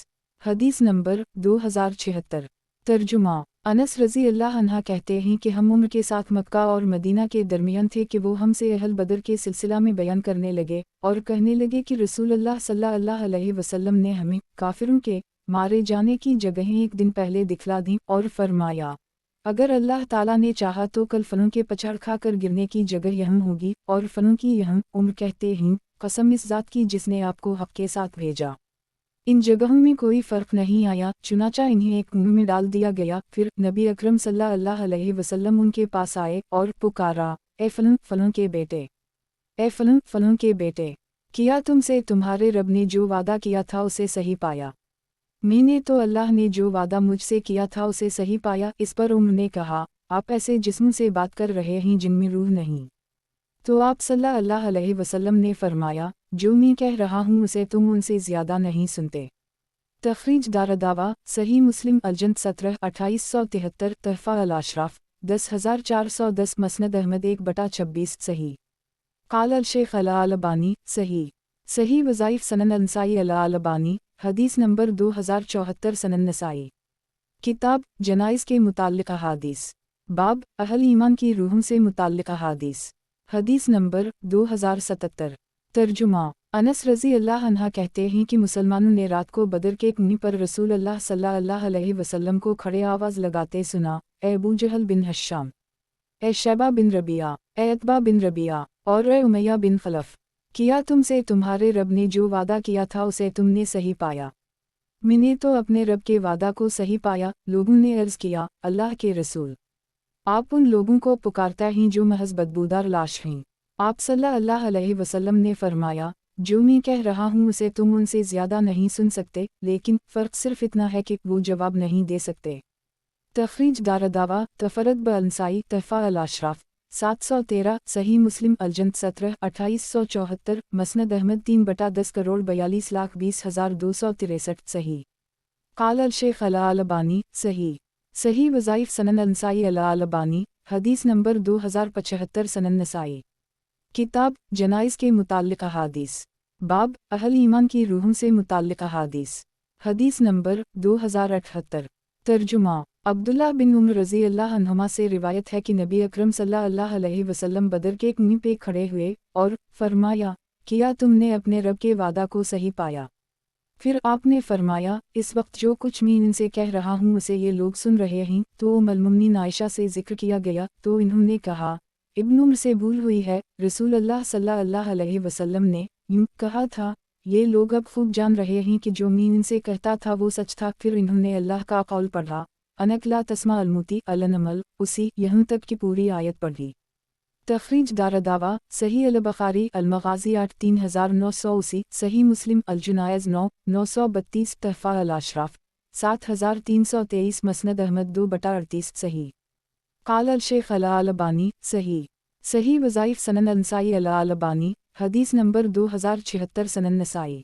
حدیث نمبر 2076۔ ترجمہ انس رضی اللہ عنہ کہتے ہیں کہ ہم عمر کے ساتھ مکہ اور مدینہ کے درمیان تھے کہ وہ ہم سے اہل بدر کے سلسلہ میں بیان کرنے لگے اور کہنے لگے کہ رسول اللہ صلی اللہ علیہ وسلم نے ہمیں کافروں کے مارے جانے کی جگہیں ایک دن پہلے دکھلا دیں اور فرمایا، اگر اللہ تعالیٰ نے چاہا تو کل فلوں کے پچھاڑ کھا کر گرنے کی جگہ یہاں ہوگی اور فلوں کی یہاں۔ عمر کہتے ہیں، قسم اس ذات کی جس نے آپ کو حق کے ساتھ بھیجا، ان جگہوں میں کوئی فرق نہیں آیا، چنانچہ انہیں ایک کنویں میں ڈال دیا گیا۔ پھر نبی اکرم صلی اللہ علیہ وسلم ان کے پاس آئے اور پکارا، اے فلوں کے بیٹے، اے فلوں کے بیٹے، کیا تم سے تمہارے رب نے جو وعدہ کیا تھا اسے صحیح پایا؟ میں نے تو اللہ نے جو وعدہ مجھ سے کیا تھا اسے صحیح پایا۔ اس پر عمر نے کہا، آپ ایسے جسموں سے بات کر رہے ہیں جن میں روح نہیں۔ تو آپ صلی اللہ علیہ وسلم نے فرمایا، جو میں کہہ رہا ہوں اسے تم ان سے زیادہ نہیں سنتے۔ تخریج دارالدعوہ صحیح مسلم الجند 17 2873 تحفہ الاشراف 10410 مسند احمد 1/26 صحیح۔ قال الشیخ الالبانی صحیح وظائف سنن النسائی الالبانی حدیث نمبر 2074 سنن نسائی۔ کتاب جنائز کے متعلق احادیث، باب اہل ایمان کی روحوں سے متعلق احادیث، حدیث نمبر 2077۔ ترجمہ انس رضی اللہ عنہ کہتے ہیں کہ مسلمانوں نے رات کو بدر کے کنویں پر رسول اللہ صلی اللہ علیہ وسلم کو کھڑے آواز لگاتے سنا، اے ابو جہل بن ہشام، اے شیبہ بن ربیعہ، اے عتبہ بن ربیعہ، اور اے امیہ بن خلف، کیا تم سے تمہارے رب نے جو وعدہ کیا تھا اسے تم نے صحیح پایا؟ میں نے تو اپنے رب کے وعدہ کو صحیح پایا۔ لوگوں نے عرض کیا، اللہ کے رسول، آپ ان لوگوں کو پکارتا ہیں جو محض بدبودار لاش ہیں۔ آپ صلی اللہ علیہ وسلم نے فرمایا، جو میں کہہ رہا ہوں اسے تم ان سے زیادہ نہیں سن سکتے، لیکن فرق صرف اتنا ہے کہ وہ جواب نہیں دے سکتے۔ तखरीज दारदावा तफरत ब-अंसाई तहफ़ा अल-अशराफ 713 सही मुस्लिम अलजंद 17 2874 मसनद अहमद 3/10 करोड़ 42,20,263 सही। क़ाल अल-शेख अल-अलबानी सही। सही वज़ाइफ सनन अंसाई अल-अलबानी हदीस नंबर 2075 सनन नसाई। किताब जनाइज़ के मुताल्लिक़ अहादीस बाब अहल ईमान की रूहों से मुताल्लिक़ अहादीस हदीस नंबर 2078। तर्जुमा अब्दुल्ला बिन उमर रज़ी अल्लाह अन्हुमा से रिवायत है कि नबी अकरम सल्लल्लाहु अलैहि वसल्लम बदर के एक मीं पे खड़े हुए और फरमाया, किया तुमने अपने रब के वादा को सही पाया? फिर आपने फरमाया, इस वक्त जो कुछ मैं इनसे कह रहा हूँ उसे ये लोग सुन रहे हैं। तो उम्मुल मोमिनीन आयशा से जिक्र किया गया तो इन्होंने कहा, इब्न उम्र से भूल हुई है, रसूल अल्लाह सल्लल्लाहु अलैहि वसल्लम ने यूँ कहा था। ये लोग अब खूब जान रहे हैं कि जो मैं इनसे कहता था वो सच था। फिर इन्होंने अल्लाह का कौल पढ़ा, अनकला तस्मा अलमुती अलनमल, उसी यहाँ तक की पूरी आयत पढ़ी। तखरीज दारदावा सही अल-बुखारी अल-मग़ाज़ी 83980 सही मुस्लिम अल-जुनायज़ 9 932 तहफ़ा अल-अशराफ 7323 मसनद अहमद 2/38 सही। क़ाल अल-शेख अल-अलबानी सही। सही वज़ाइफ सनन अंसाई अल-अलबानी हदीस नंबर 2076 सनन नसाई।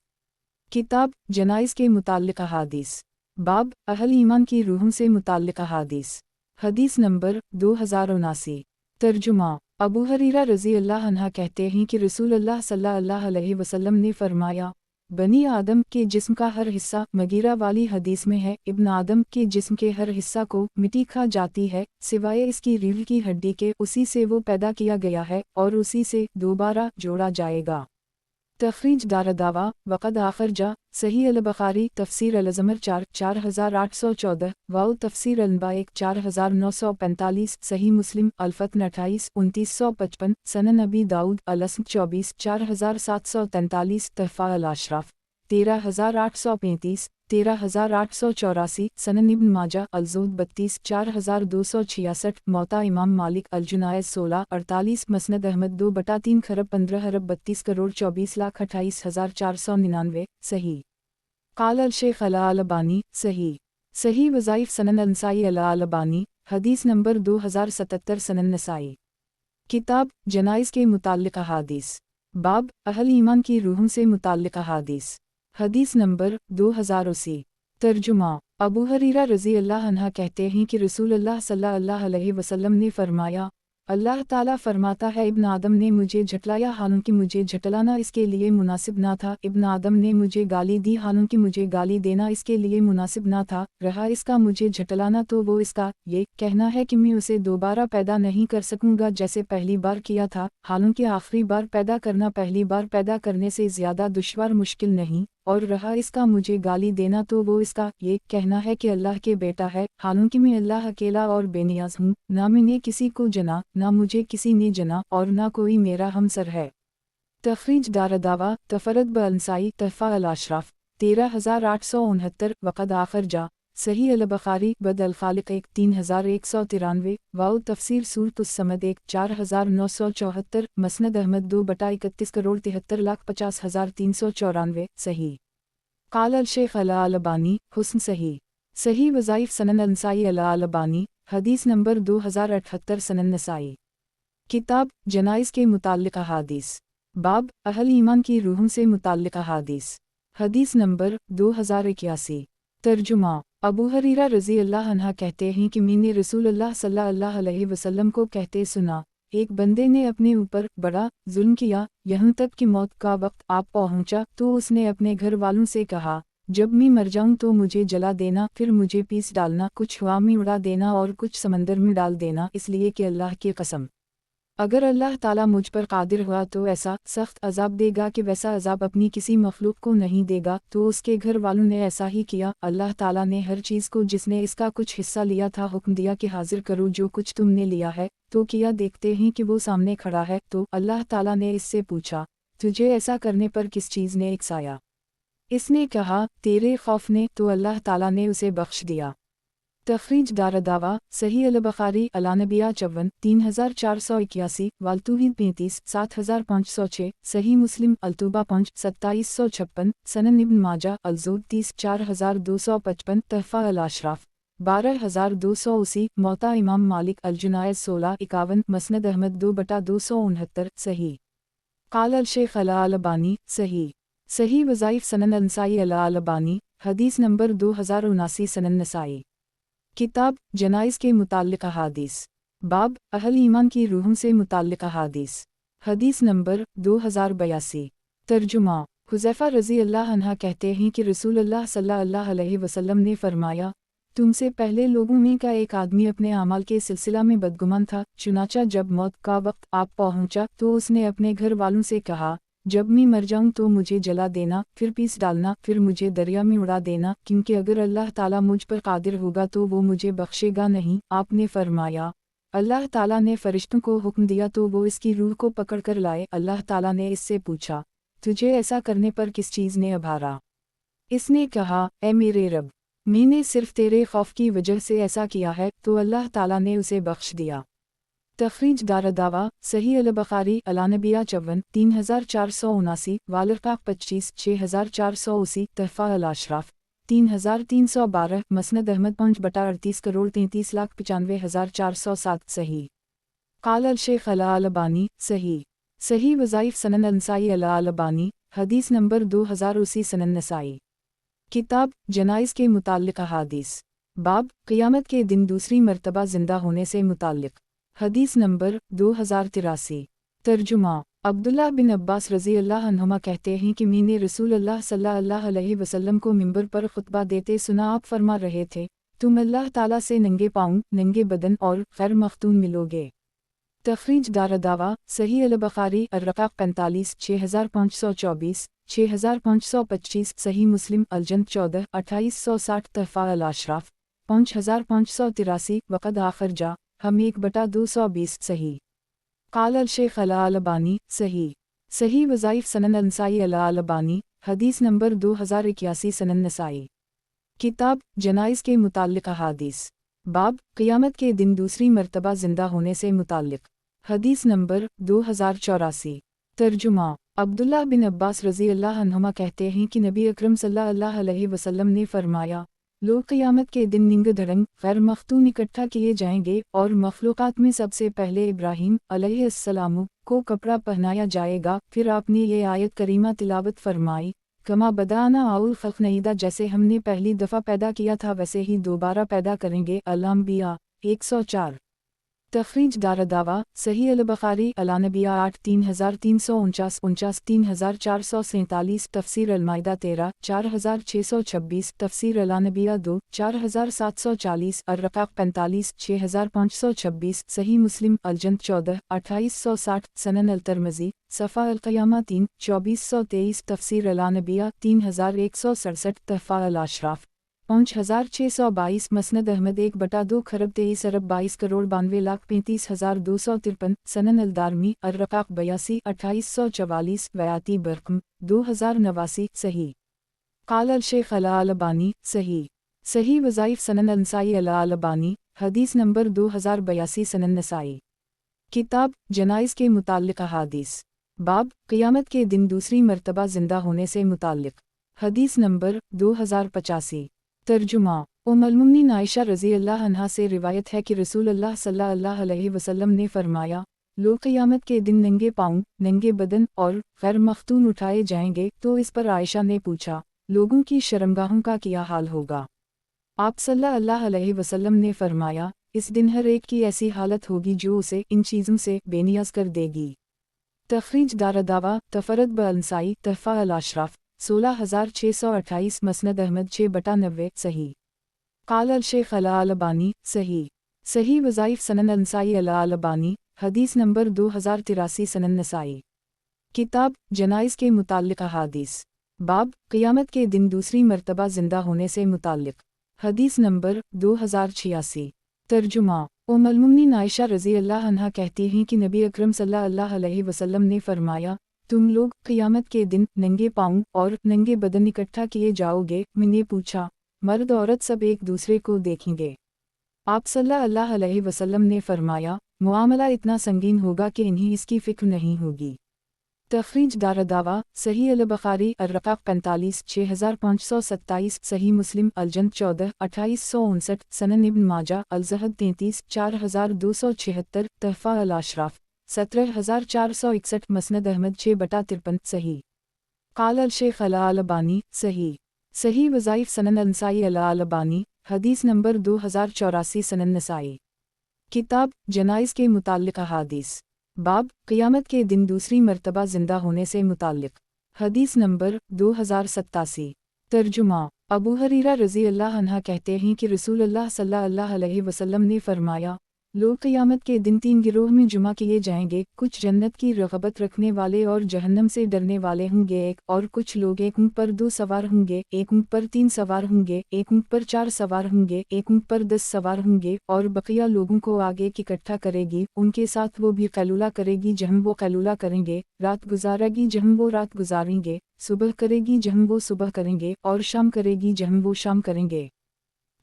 किताब जनाइज़ के मुताल्लिक़ अहादीस बाब अहल ईमान की रूहों से मुताल्लिक़ अहादीस हदीस नंबर 2079। तर्जुमा अबू हरीरा रज़ी अल्लाह अन्हा कहते हैं कि रसूल अल्लाह सल्लल्लाहु अलैहि वसल्लम ने फरमाया, बनी आदम के जिस्म का हर हिस्सा मगीरा वाली हदीस में है, इब्न आदम के जिस्म के हर हिस्सा को मिट्टी खा जाती है सिवाय इसकी रीढ़ की हड्डी के, उसी से वो पैदा किया गया है और उसी से दोबारा जोड़ा जाएगा। तखरीज दारदावा वक़द आखर जा सही अल-बुखारी तफसीर अल-ज़मर 4814 वाउ तफसीर अल-बाइक 4945 सही मुस्लिम अल-फतन 28 2955 सनन अबी दाऊद अल-अस्म 24 4743 तहफ़ा अल-अशराफ 13835 13884 सनन इब्न माजा अल-ज़ुहद 32 4266 मौता इमाम मालिक अल-जुनायज़ 16 48 मसनद अहमद 2/3 खरब 15 अरब 32 करोड़ 24,28,499 सही। क़ाल अल-शेख अल-अलबानी सही। सही वज़ाइफ सनन अंसाई अल-अलबानी हदीस नंबर 2077 सनन नसाई। किताब जनाइज़ के मुताल्लिक़ अहादीस बाब अहल ईमान की रूहों से मुताल्लिक़ अहादीस हदीस नंबर 2080। तर्जुमा अबू हरीरा रज़ी अल्लाह अन्हा कहते हैं कि रसूल अल्लाह सल्लल्लाहु अलैहि वसल्लम ने फरमाया, अल्लाह ताला फरमाता है, इब्न आदम ने मुझे झटलाया हालांकि मुझे झटलाना इसके लिए मुनासिब ना था। इब्न आदम ने मुझे गाली दी हालांकि मुझे गाली देना इसके लिए मुनासिब ना था। रहा इसका मुझे झटलाना तो वो इसका ये कहना है कि मैं उसे दोबारा पैदा नहीं कर सकूंगा जैसे पहली बार किया था, हालांकि आखिरी बार पैदा करना पहली बार पैदा करने से ज़्यादा दुश्वार मुश्किल नहीं। और रहा इसका मुझे गाली देना तो वो इसका ये कहना है कि अल्लाह के बेटा है, हालांकि मैं अल्लाह अकेला और बेनियाज हूँ, ना मैंने किसी को जना, ना मुझे किसी ने जना और ना कोई मेरा हमसर है। तखरीज दारदावा तफरत ब-अंसाई तहफ़ा अल-अशराफ 13869 वक़द आखर जा सही अल-बुखारी बद अल-खालिक 3193 वाउ तफसीर सूरत उस-समद 4974 मसनद अहमद 2/31 करोड़ 73,50,394 सही। क़ाल अल-शेख अल-अलबानी हुस्न सही। सही वज़ाइफ सनन अंसाई अल-अलबानी हदीस नंबर 2078 सनन नसाई। किताब जनाइज़ के मुताल्लिक़ अहादीस बाब अहल ईमान की रूहों से मुताल्लिक़ अहादीस हदीस नंबर 2081। तर्जुमा अबू हरीरा रज़ी अल्लाह अन्हा कहते हैं कि मैंने रसूल अल्लाह सल्लल्लाहु अलैहि वसल्लम को कहते सुना, एक बंदे ने अपने ऊपर बड़ा जुल्म किया, यहाँ तक कि मौत का वक्त आप पहुँचा तो उसने अपने घर वालों से कहा, जब मैं मर जाऊँ तो मुझे जला देना, फिर मुझे पीस डालना, कुछ हवा में उड़ा देना और कुछ समंदर में डाल देना, इसलिए कि अल्लाह की कसम अगर अल्लाह ताला मुझ पर कादिर हुआ तो ऐसा सख्त अजाब देगा कि वैसा अजाब अपनी किसी मखलूक को नहीं देगा। तो उसके घर वालों ने ऐसा ही किया। अल्लाह ताला ने हर चीज़ को जिसने इसका कुछ हिस्सा लिया था हुक्म दिया कि हाजिर करो जो कुछ तुमने लिया है। तो किया, देखते हैं कि वो सामने खड़ा है। तो अल्लाह ताला ने इससे पूछा, तुझे ऐसा करने पर किस चीज़ ने इकसाया? इसने कहा, तेरे खौफ ने। तो अल्लाह ताला ने उसे बख्श दिया। तखरीज दारदावा सही अल-बुखारी अलानबिया 54 3481 वालतूही 35 7506 सही मुस्लिम अल्तुबा 5 2756 सनन इब्न माजा अल-ज़ुहद 30 4255 तहफ़ा अल-अशराफ 12280 मोता इमाम मालिक अल-जुनायद 1651 मसनद अहमद 2/269 सही। काल अल-शेख अल-अलबानी सही। सही वज़ाइफ सनन अल-नसाई अल-अलबानी हदीस नंबर 2079 सनन नसाई। किताब जनाइज़ के मुताल्लिक़ अहादीस बाब अहल ईमान की रूहों से मुताल्लिक़ अहादीस हदीस नंबर 2082। तर्जुमा हुज़ैफ़ा रज़ी अल्लाह अन्हा कहते हैं कि रसूलुल्लाह सल्लल्लाहु अलैहि वसल्लम ने फरमाया, तुमसे पहले लोगों में का एक आदमी अपने अमाल के सिलसिला में बदगुमान था, चुनाचा जब मौत का वक्त आप पहुंचा तो उसने अपने घर वालों से कहा, जब मैं मर जाऊं तो मुझे जला देना, फिर पीस डालना, फिर मुझे दरिया में उड़ा देना, क्योंकि अगर अल्लाह ताला मुझ पर कादिर होगा तो वो मुझे बख्शेगा नहीं। आपने फरमाया, अल्लाह ताला ने फरिश्तों को हुक्म दिया तो वो इसकी रूह को पकड़ कर लाए। अल्लाह ताला ने इससे पूछा, तुझे ऐसा करने पर किस चीज़ ने अभारा? इसने कहा, ए मेरे रब, मैंने सिर्फ तेरे खौफ की वजह से ऐसा किया है, तो अल्लाह ताला ने उसे बख्श दिया। तखरीज दारदावा सही अल-बुखारी अलानबिया 54 3479 वालरका 25 6480 तहफ़ा अल-अशराफ 3312 मसनद अहमद 5/38 करोड़ 33,95,407 सही। काल अल-शेख अल-अलबानी सही। सही वज़ाइफ सनन अल-नसाई अल-अलबानी हदीस नंबर 2080 सनन नसाई। किताब जनाइज़ के मुताल्लिक़ अहादीस बाब क़यामत के दिन दूसरी मर्तबा ज़िंदा होने से मुताल्लिक़ हदीस नंबर 2083। तर्जुमा अब्दुल्लाह बिन अब्बास रज़ी अल्लाह अन्हुमा कहते हैं कि मैंने रसूलुल्लाह सल्लल्लाहु अलैहि वसल्लम को मिंबर पर खुतबा देते सुना। आप फरमा रहे थे, तुम अल्लाह ताला से नंगे पाँव, नंगे बदन और खैर मख्तूम मिलोगे। तखरीज दारदावा सही अल-बुखारी अर्रक़ाक़ 45 6524 6525 सही मुस्लिम अल-जंद 14 2860 तहफ़ा अल-अशराफ 5583 वक़द आखिर जा हम 1/220 सही। काल अल-शेख अल-अलबानी सही। सही वज़ाइफ सनन अल-नसाई अल-अलबानी हदीस नंबर 2081 सनन नसाई। किताब जनाइज़ के मुताल्लिक़ अहादीस बाब क़यामत के दिन दूसरी मर्तबा ज़िंदा होने से मुताल्लिक़ हदीस नंबर 2084। तर्जुमा अब्दुल्लाह बिन अब्बास रज़ी अल्लाह अन्हुमा कहते हैं कि नबी अकरम सल्लल्लाहु अलैहि वसल्लम ने फरमाया, लोग क़यामत के दिन निंग धड़ंग गैर मख्तूम इकट्ठा किए जाएंगे और मखलूक़ात में सबसे पहले इब्राहीम अलैहिस्सलाम को कपड़ा पहनाया जाएगा। फिर आपने ये आयत करीमा तिलावत फरमाई, कमा बदाना आउल खल्क़ नईदा, जैसे हमने पहली दफ़ा पैदा किया था वैसे ही दोबारा पैदा करेंगे। अल-अंबिया 104। तखरीज दारदावा सही अल-बुखारी अलानबिया 8 3349 49 3447 तफसीर अल-माइदा 13 4626 तफसीर अलानबिया 2 4740 अर्रक़ाक़ 45 6526 सही मुस्लिम अल-जंद 14 2860 सनन अल-तिरमिज़ी सफ़ा अल-क़ियामा 3 2423 तफसीर अलानबिया 3167 तहफ़ा अल-अशराफ 5622 मसनद अहमद 1/2 खरब 23 अरब 22 करोड़ 92,35,253 सनन अल-दारमी अर्रक़ाक़ 82 2844 वयाती बरक़म 2089 सही। काल अल-शेख अल-अलबानी सही। सही वज़ाइफ सनन अल-नसाई अल-अलबानी हदीस नंबर 2082 सनन नसाई। किताब जनाइज़ के मुताल्लिक़ अहादीस बाब क़यामत के दिन दूसरी मर्तबा ज़िंदा होने से मुताल्लिक़ हदीस नंबर 2085। तर्जुमा उम्मुल-मोमिनीन आयशा रज़ी अल्लाह अन्हा से रिवायत है कि रसूलुल्लाह सल्लल्लाहु अलैहि वसल्लम ने फरमाया, लोग क़यामत के दिन नंगे पाँव, नंगे बदन और गैर मख्तून उठाए जाएंगे। तो इस पर आयशा ने पूछा, लोगों की शर्मगाहों का क्या हाल होगा? आप सल्लल्लाहु अलैहि वसल्लम ने फरमाया, इस दिन हर एक की ऐसी हालत होगी जो उसे इन चीज़ों से बेनियाज़ कर देगी। तखरीज दारदावा तफरद ब-अल-नसाई तहफ़ा अल-अशराफ 16628 मसनद अहमद 6/90 सही। काल अल-शेख अल-अलबानी सही। सही वज़ाइफ सनन अल-नसाई अल-अलबानी हदीस नंबर 2083 सनन नसाई। किताब जनाइज़ के मुताल्लिक़ अहादीस बाब क़यामत के दिन दूसरी मर्तबा ज़िंदा होने से मुताल्लिक़ हदीस नंबर 2086। तर्जुमा उम्मुल-मोमिनीन आयशा रज़ी अल्लाह अन्हा कहती हैं कि नबी अकरम सल्लल्लाहु अलैहि वसल्लम ने फरमाया, तुम लोग क़यामत के दिन नंगे पाँव और नंगे बदन इकट्ठा किए जाओगे। मैंने पूछा, मर्द औरत सब एक दूसरे को देखेंगे? आप सल्लल्लाहु अलैहि वसल्लम ने फरमाया, मुआमला इतना संगीन होगा कि इन्हें इसकी फ़िक्र नहीं होगी। तखरीज दारदावा सही अल-बुखारी अर्रकाक 45 6527 सही मुस्लिम अलजंद 14 2859 सनन इब्न माजा अलजहद 33 4276 तहफ़ा अल-अशराफ 17461 मसनद अहमद 6/53 सही क़ाल अल-शेख अल-अलबानी सही सही वज़ाइफ सनन अल-नसाई अल-अलबानी हदीस नंबर 2084 सनन नसाई किताब जनाइज़ के मुताल्लिक़ अहादीस बाब क़यामत के दिन दूसरी मर्तबा ज़िंदा होने से मुताल्लिक़ हदीस नंबर 2087 तर्जुमा अबू हरीरा रज़ी अल्लाह अन्हा कहते हैं कि रसूलुल्लाह सल्लल्लाहु अलैहि वसल्लम ने फरमाया, लोग क़यामत के दिन 3 गिरोह में जुमा किए जाएंगे, कुछ जन्नत की रग़बत रखने वाले और जहन्नम से डरने वाले होंगे एक, और कुछ लोग एक ऊँट पर 2 सवार होंगे, एक ऊँट पर 3 सवार होंगे, एक ऊँट पर 4 सवार होंगे, एक ऊँट पर 10 सवार होंगे, और बक़िया लोगों को आगे इकट्ठा करेगी, उनके साथ वो भी क़ैलूला करेगी जहम वो क़ैलूला करेंगे, रात गुजारेगी जहम वो रात गुजारेंगे, सुबह करेगी जहम वो सुबह करेंगे, और शाम करेगी जहम वो शाम करेंगे।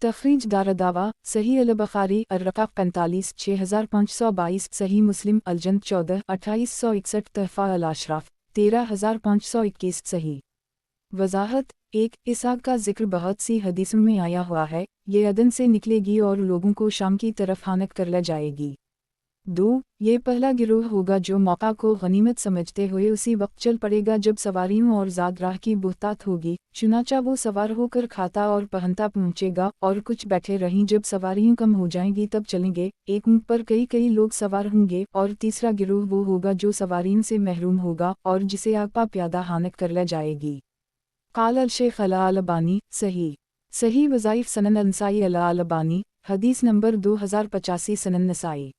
तखरीज दारदावा सही अल-बुखारी अर्रकाक 45 6522 सही मुस्लिम अलजंद 14 2861 तहफ़ा अल-अशराफ 13521 सही वज़ाहत 1 इस आग का जिक्र बहुत सी हदीसों में आया हुआ है, ये अदन से निकलेगी और लोगों को शाम की तरफ हानक कर ले जाएगी। 2 ये पहला गिरोह होगा जो मौका को गनीमत समझते हुए उसी वक्त चल पड़ेगा जब सवारियों और ज़ाद राह की बुहतात होगी, चुनाचा वो सवार होकर खाता और पहनता पहुँचेगा, और कुछ बैठे रहीं जब सवारियाँ कम हो जाएंगी तब चलेंगे, एक ऊँट पर कई कई लोग सवार होंगे, और तीसरा गिरोह वो होगा जो सवारियों से महरूम होगा और जिसे आग पा प्यादा हानक कर ले जाएगी। क़ाल अल-शेख अल-अलबानी सही सही वज़ाइफ सनन अल-नसाई अल-अलबानी हदीस नंबर 2085 सनन नसाई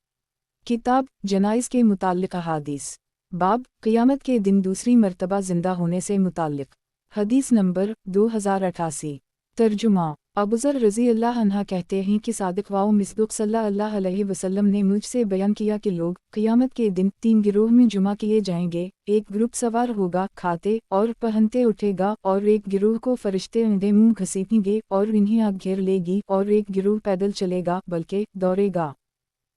किताब जनाइज़ के मुताल्लिक़ अहादीस बाब क़यामत के दिन दूसरी मर्तबा ज़िंदा होने से मुताल्लिक़ हदीस नंबर 2088 तर्जुमा अबूज़र रज़ी अल्लाह अन्हा कहते हैं कि सादिक़ वाओ मिस्दूक़ सल्लल्लाहु अलैहि वसल्लम ने मुझसे बयान किया कि लोग क़यामत के दिन 3 गिरोह में जुमा किए जाएंगे, एक ग्रुप सवार होगा, खाते और पहनते उठेगा, और एक गिरोह को फरिश्ते अंधे मुँह घसीटेंगे और इन्हें आग घेर लेगी, और एक गिरोह पैदल चलेगा बल्कि दौड़ेगा।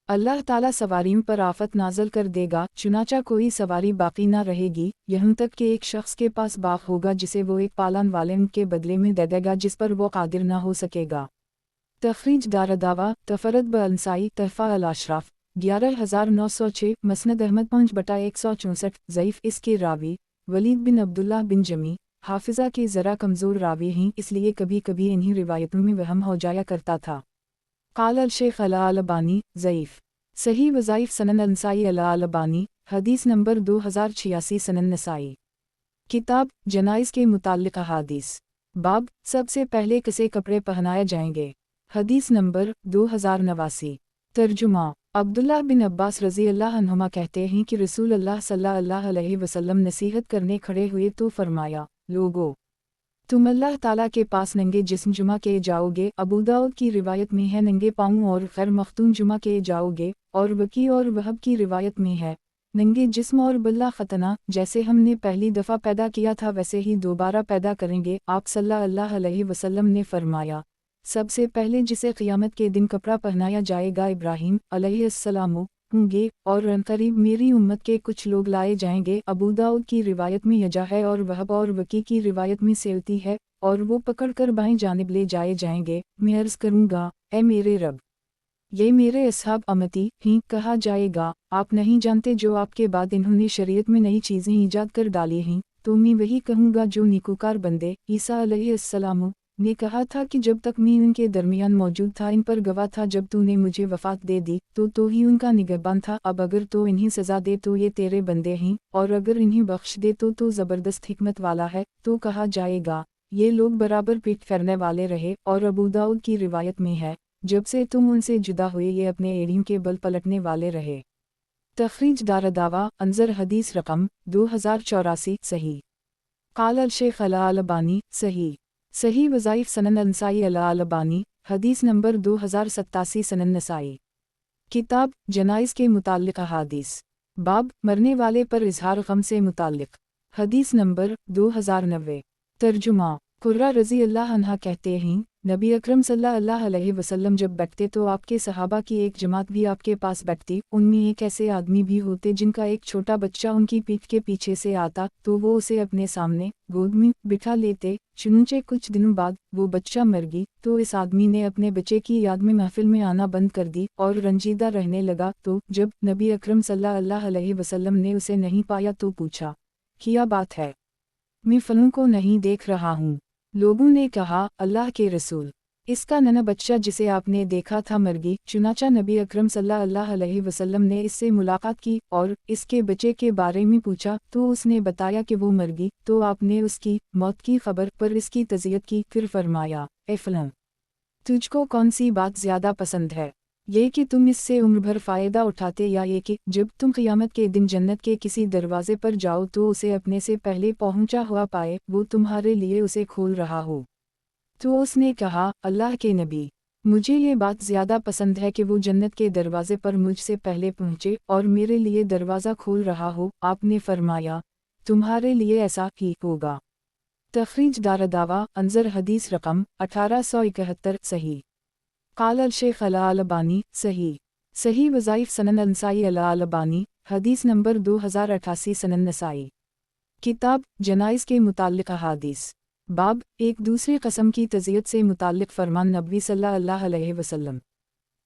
अल्लाह ताला सवारियों पर आफत नाज़ल कर देगा, चुनाचा कोई सवारी बाकी ना रहेगी, यहाँ तक कि एक शख्स के पास बाग होगा जिसे वो एक पालन वाले के बदले में दे देगा जिस पर वो कादिर ना हो सकेगा। तखरीज दारदावा तफरद ब-अंसाई तहफ़ा अल-अशराफ 11906 मसनद अहमद 5/164 ज़ईफ़ इसके रावी वलीद बिन अब्दुल्लाह बिन जमी हाफिज़ा के ज़रा कमज़ोर रावी हैं, इसलिए कभी कभी इन्हीं रिवायतों में वहम हो जाया करता था। क़ाल अल-शेख अल-अलबानी ज़ईफ़ सही वज़ाइफ़ सनन अल-नसाई अल-अलबानी हदीस नंबर 2086 सनन नसाई किताब जनाइज़ के मुताल्लिक़ अहादीस बाब सबसे पहले किसे कपड़े पहनाए जाएंगे हदीस नंबर 2089 तर्जुमा अब्दुल्लाह बिन अब्बास रज़ी अल्लाह अन्हुमा कहते हैं कि रसूलुल्लाह सल्लल्लाहु अलैहि वसल्लम नसीहत करने खड़े हुए तो फरमाया, लोगो तुम अल्लाह ताला के पास नंगे जिस्म जुमा के जाओगे, अबू दाऊद की रिवायत में है नंगे पाँव और खैर मख्तूम जुमा के जाओगे, और वकी और वहब की रिवायत में है नंगे जिस्म और बल्ला खतना, जैसे हमने पहली दफ़ा पैदा किया था वैसे ही दोबारा पैदा करेंगे। आप सल्लल्लाहु अलैहि वसल्लम ने फरमाया, सबसे पहले जिसे क़यामत के दिन कपड़ा पहनाया जाएगा इब्राहीम अलैहिस्सलाम होंगे, और अनक़रीब मेरी उम्मत के कुछ लोग लाए जाएंगे। अबू दाऊद की रिवायत में यजा है और वहब और वकी की रिवायत में सेवती है, और वो पकड़कर बाएं जानिब ले जाए जाएंगे। मैं अर्ज़ करूँगा, ए मेरे रब, ये मेरे असहाब अमती ही कहा जाएगा, आप नहीं जानते जो आपके बाद इन्होंने शरीयत में नई चीज़ें ईजाद कर डाली हैं, तो मैं वही कहूँगा जो निकोकार बंदे ईसा अलैहिस्सलाम ने कहा था कि जब तक मैं उनके दरमियान मौजूद था इन पर गवाह था, जब तूने मुझे वफ़ात दे दी तो ही उनका निगहबान था। अब अगर तो इन्हें सज़ा दे तो ये तेरे बंदे हैं, और अगर इन्हें बख्श दे तो ज़बरदस्त हिकमत वाला है। तो कहा जाएगा, ये लोग बराबर पीठ फेरने वाले रहे। और अबू दाऊद की रिवायत में है, जब से तुम उनसे जुदा हुए ये अपने एड़ियों के बल पलटने वाले रहे। तखरीज दारदावा अंजर हदीस रकम 2084 सही क़ाल अल-शेख अल-अलबानी सही सही वज़ाइफ़ सनन अल-नसाई अल-अलबानी हदीस नंबर 2087 सनन नसाई किताब जनाइज़ के मुताल्लिक़ अहादीस बाब मरने वाले पर इज़हार गम से मुताल्लिक़ हदीस नंबर 2090 तर्जुमा कुर्रा रज़ी अल्लाह अन्हा कहते हैं, नबी अकरम सल्लल्लाहु अलैहि वसल्लम जब बैठते तो आपके सहाबा की एक जमात भी आपके पास बैठती, उनमें एक ऐसे आदमी भी होते जिनका एक छोटा बच्चा उनकी पीठ के पीछे से आता तो वो उसे अपने सामने गोद में बिठा लेते। चुनचे कुछ दिनों बाद वो बच्चा मर गई तो इस आदमी ने अपने बच्चे की याद में महफिल में आना बंद कर दी और रंजीदा रहने लगा। तो जब नबी अकरम सल्लल्लाहु अलैहि वसल्लम ने उसे नहीं पाया तो पूछा, क्या बात है, मैं फलों को नहीं देख रहा हूँ। लोगों ने कहा, अल्लाह के रसूल, इसका नन्हा बच्चा जिसे आपने देखा था मर गई। चुनाचा नबी अकरम सल्लल्लाहु अलैहि वसल्लम ने इससे मुलाकात की और इसके बच्चे के बारे में पूछा तो उसने बताया कि वो मर गई। तो आपने उसकी मौत की खबर पर इसकी तज़कियत की, फिर फरमाया, ए फलन, तुझको कौन सी बात ज़्यादा पसंद है, ये कि तुम इससे उम्र भर फ़ायदा उठाते या ये कि जब तुम क़यामत के दिन जन्नत के किसी दरवाजे पर जाओ तो उसे अपने से पहले पहुंचा हुआ पाए, वो तुम्हारे लिए उसे खोल रहा हो। तो उसने कहा, अल्लाह के नबी, मुझे ये बात ज़्यादा पसंद है कि वो जन्नत के दरवाजे पर मुझसे पहले पहुँचे और मेरे लिए दरवाज़ा खोल रहा हो। आपने फरमाया, तुम्हारे लिए ऐसा ही होगा। तखरीज दारदावा अंजर हदीस रकम 1871 सही। क़ाल शेख अल-अलबानी सही वज़ाइफ सनन नसाई अल-अलबानी हदीस नंबर 2088 सनन नसाई। किताब जनाइज़ के मुताल्लिक़ अहादीस बाब एक दूसरे कसम की तज़कियत से मुताल्लिक़ फरमान नबी सल्लल्लाहु अलैहि वसल्लम।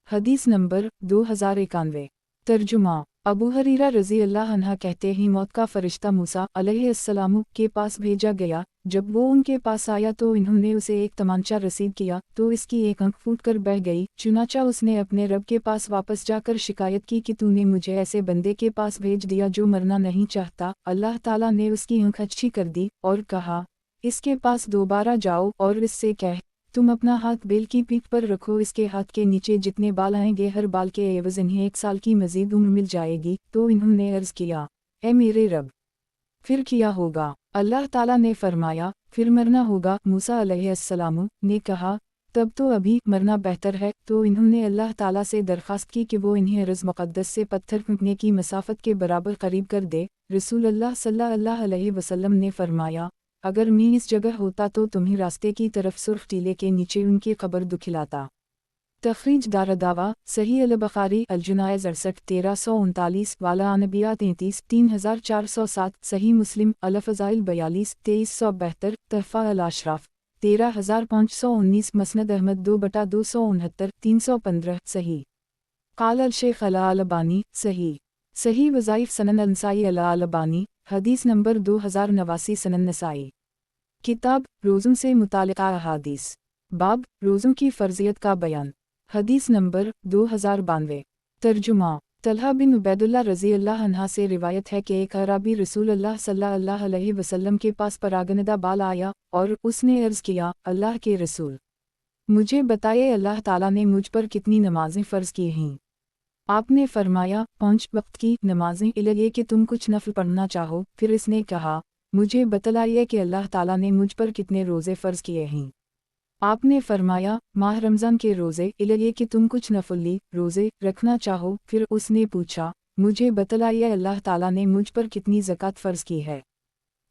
हदीस नंबर 2091। तर्जुमा अबू हरीरा रज़ी अल्लाह अन्हा कहते हैं मौत का फ़रिश्ता मूसा अलैहिस्सलाम के पास भेजा गया। जब वो उनके पास आया तो इन्होंने उसे एक तमांचा रसीद किया तो इसकी एक आंख फूट कर बह गई। चुनाचा उसने अपने रब के पास वापस जाकर शिकायत की कि तूने मुझे ऐसे बंदे के पास भेज दिया जो मरना नहीं चाहता। अल्लाह ताला ने उसकी आंख अच्छी कर दी और कहा, इसके पास दोबारा जाओ और इससे कह, तुम अपना हाथ बेल की पीठ पर रखो, इसके हाथ के नीचे जितने बाल आएंगे हर बाल के एवज़ इन्हें 1 साल की मज़ीद उम्र मिल जाएगी। तो इन्होंने अर्ज़ किया, ए मेरे रब, फिर किया होगा? अल्लाह ताला ने फरमाया, फिर मरना होगा। मूसा अलैहिस्सलाम ने कहा, तब तो अभी मरना बेहतर है। तो इन्होंने अल्लाह ताला से दरख्वास्त की कि वो इन्हें अर्ज़ मुक़द्दस से पत्थर फेंकने की मसाफ़त के बराबर करीब कर दे। रसूल अल्लाह सल्लल्लाहु अलैहि वसल्लम ने फरमाया, अगर मैं इस जगह होता तो तुम्हें रास्ते की तरफ सुर्ख टीले के नीचे उनकी कब्र दुखिलाता। तखरीज दारदावा सही अल-बुखारी अल-जुनाइज़ 68 1339 वाला अनबिया 33 3407 सही मुस्लिम अल-फ़ज़ाइल 42 2372 तहफ़ा अल-अशराफ़ 13519 मसनद अहमद 2/269 315 सही। क़ाल अल-शेख अल-अलबानी सही वज़ाइफ सनन नसाई अल-अलबानी हदीस नंबर 2089 सनन नसाई। किताब रोज़ों से मुताल्लिक़ अहादीस बाब रोज़ों की फ़र्ज़ियत का बयान हदीस नंबर 2092। तर्जुमा तलहा बिन उबैदुल्लाह रज़ी अल्लाह अन्हा से रिवायत है कि एक अरबी रसूल अल्लाह सल्लल्लाहु अलैहि वसल्लम के पास परागनदा बाल आया और उसने अर्ज़ किया, अल्लाह के रसूल, मुझे बताइए अल्लाह ताला ने मुझ पर कितनी नमाज़ें फ़र्ज़ की हैं। आपने फरमाया, 5 वक्त की नमाज़ें इल्ला ये कि तुम कुछ नफ़ल पढ़ना चाहो। फिर इसने कहा, मुझे बतलाइए कि अल्लाह ताला ने मुझ पर कितने रोज़े फ़र्ज़ किए हैं। आपने फरमाया, माह रमज़ान के रोज़े इल्ला ये कि तुम कुछ नफ़ली रोज़े रखना चाहो। फिर उसने पूछा, मुझे बतलाइए अल्लाह ताला ने मुझ पर कितनी ज़कात फ़र्ज़ की है।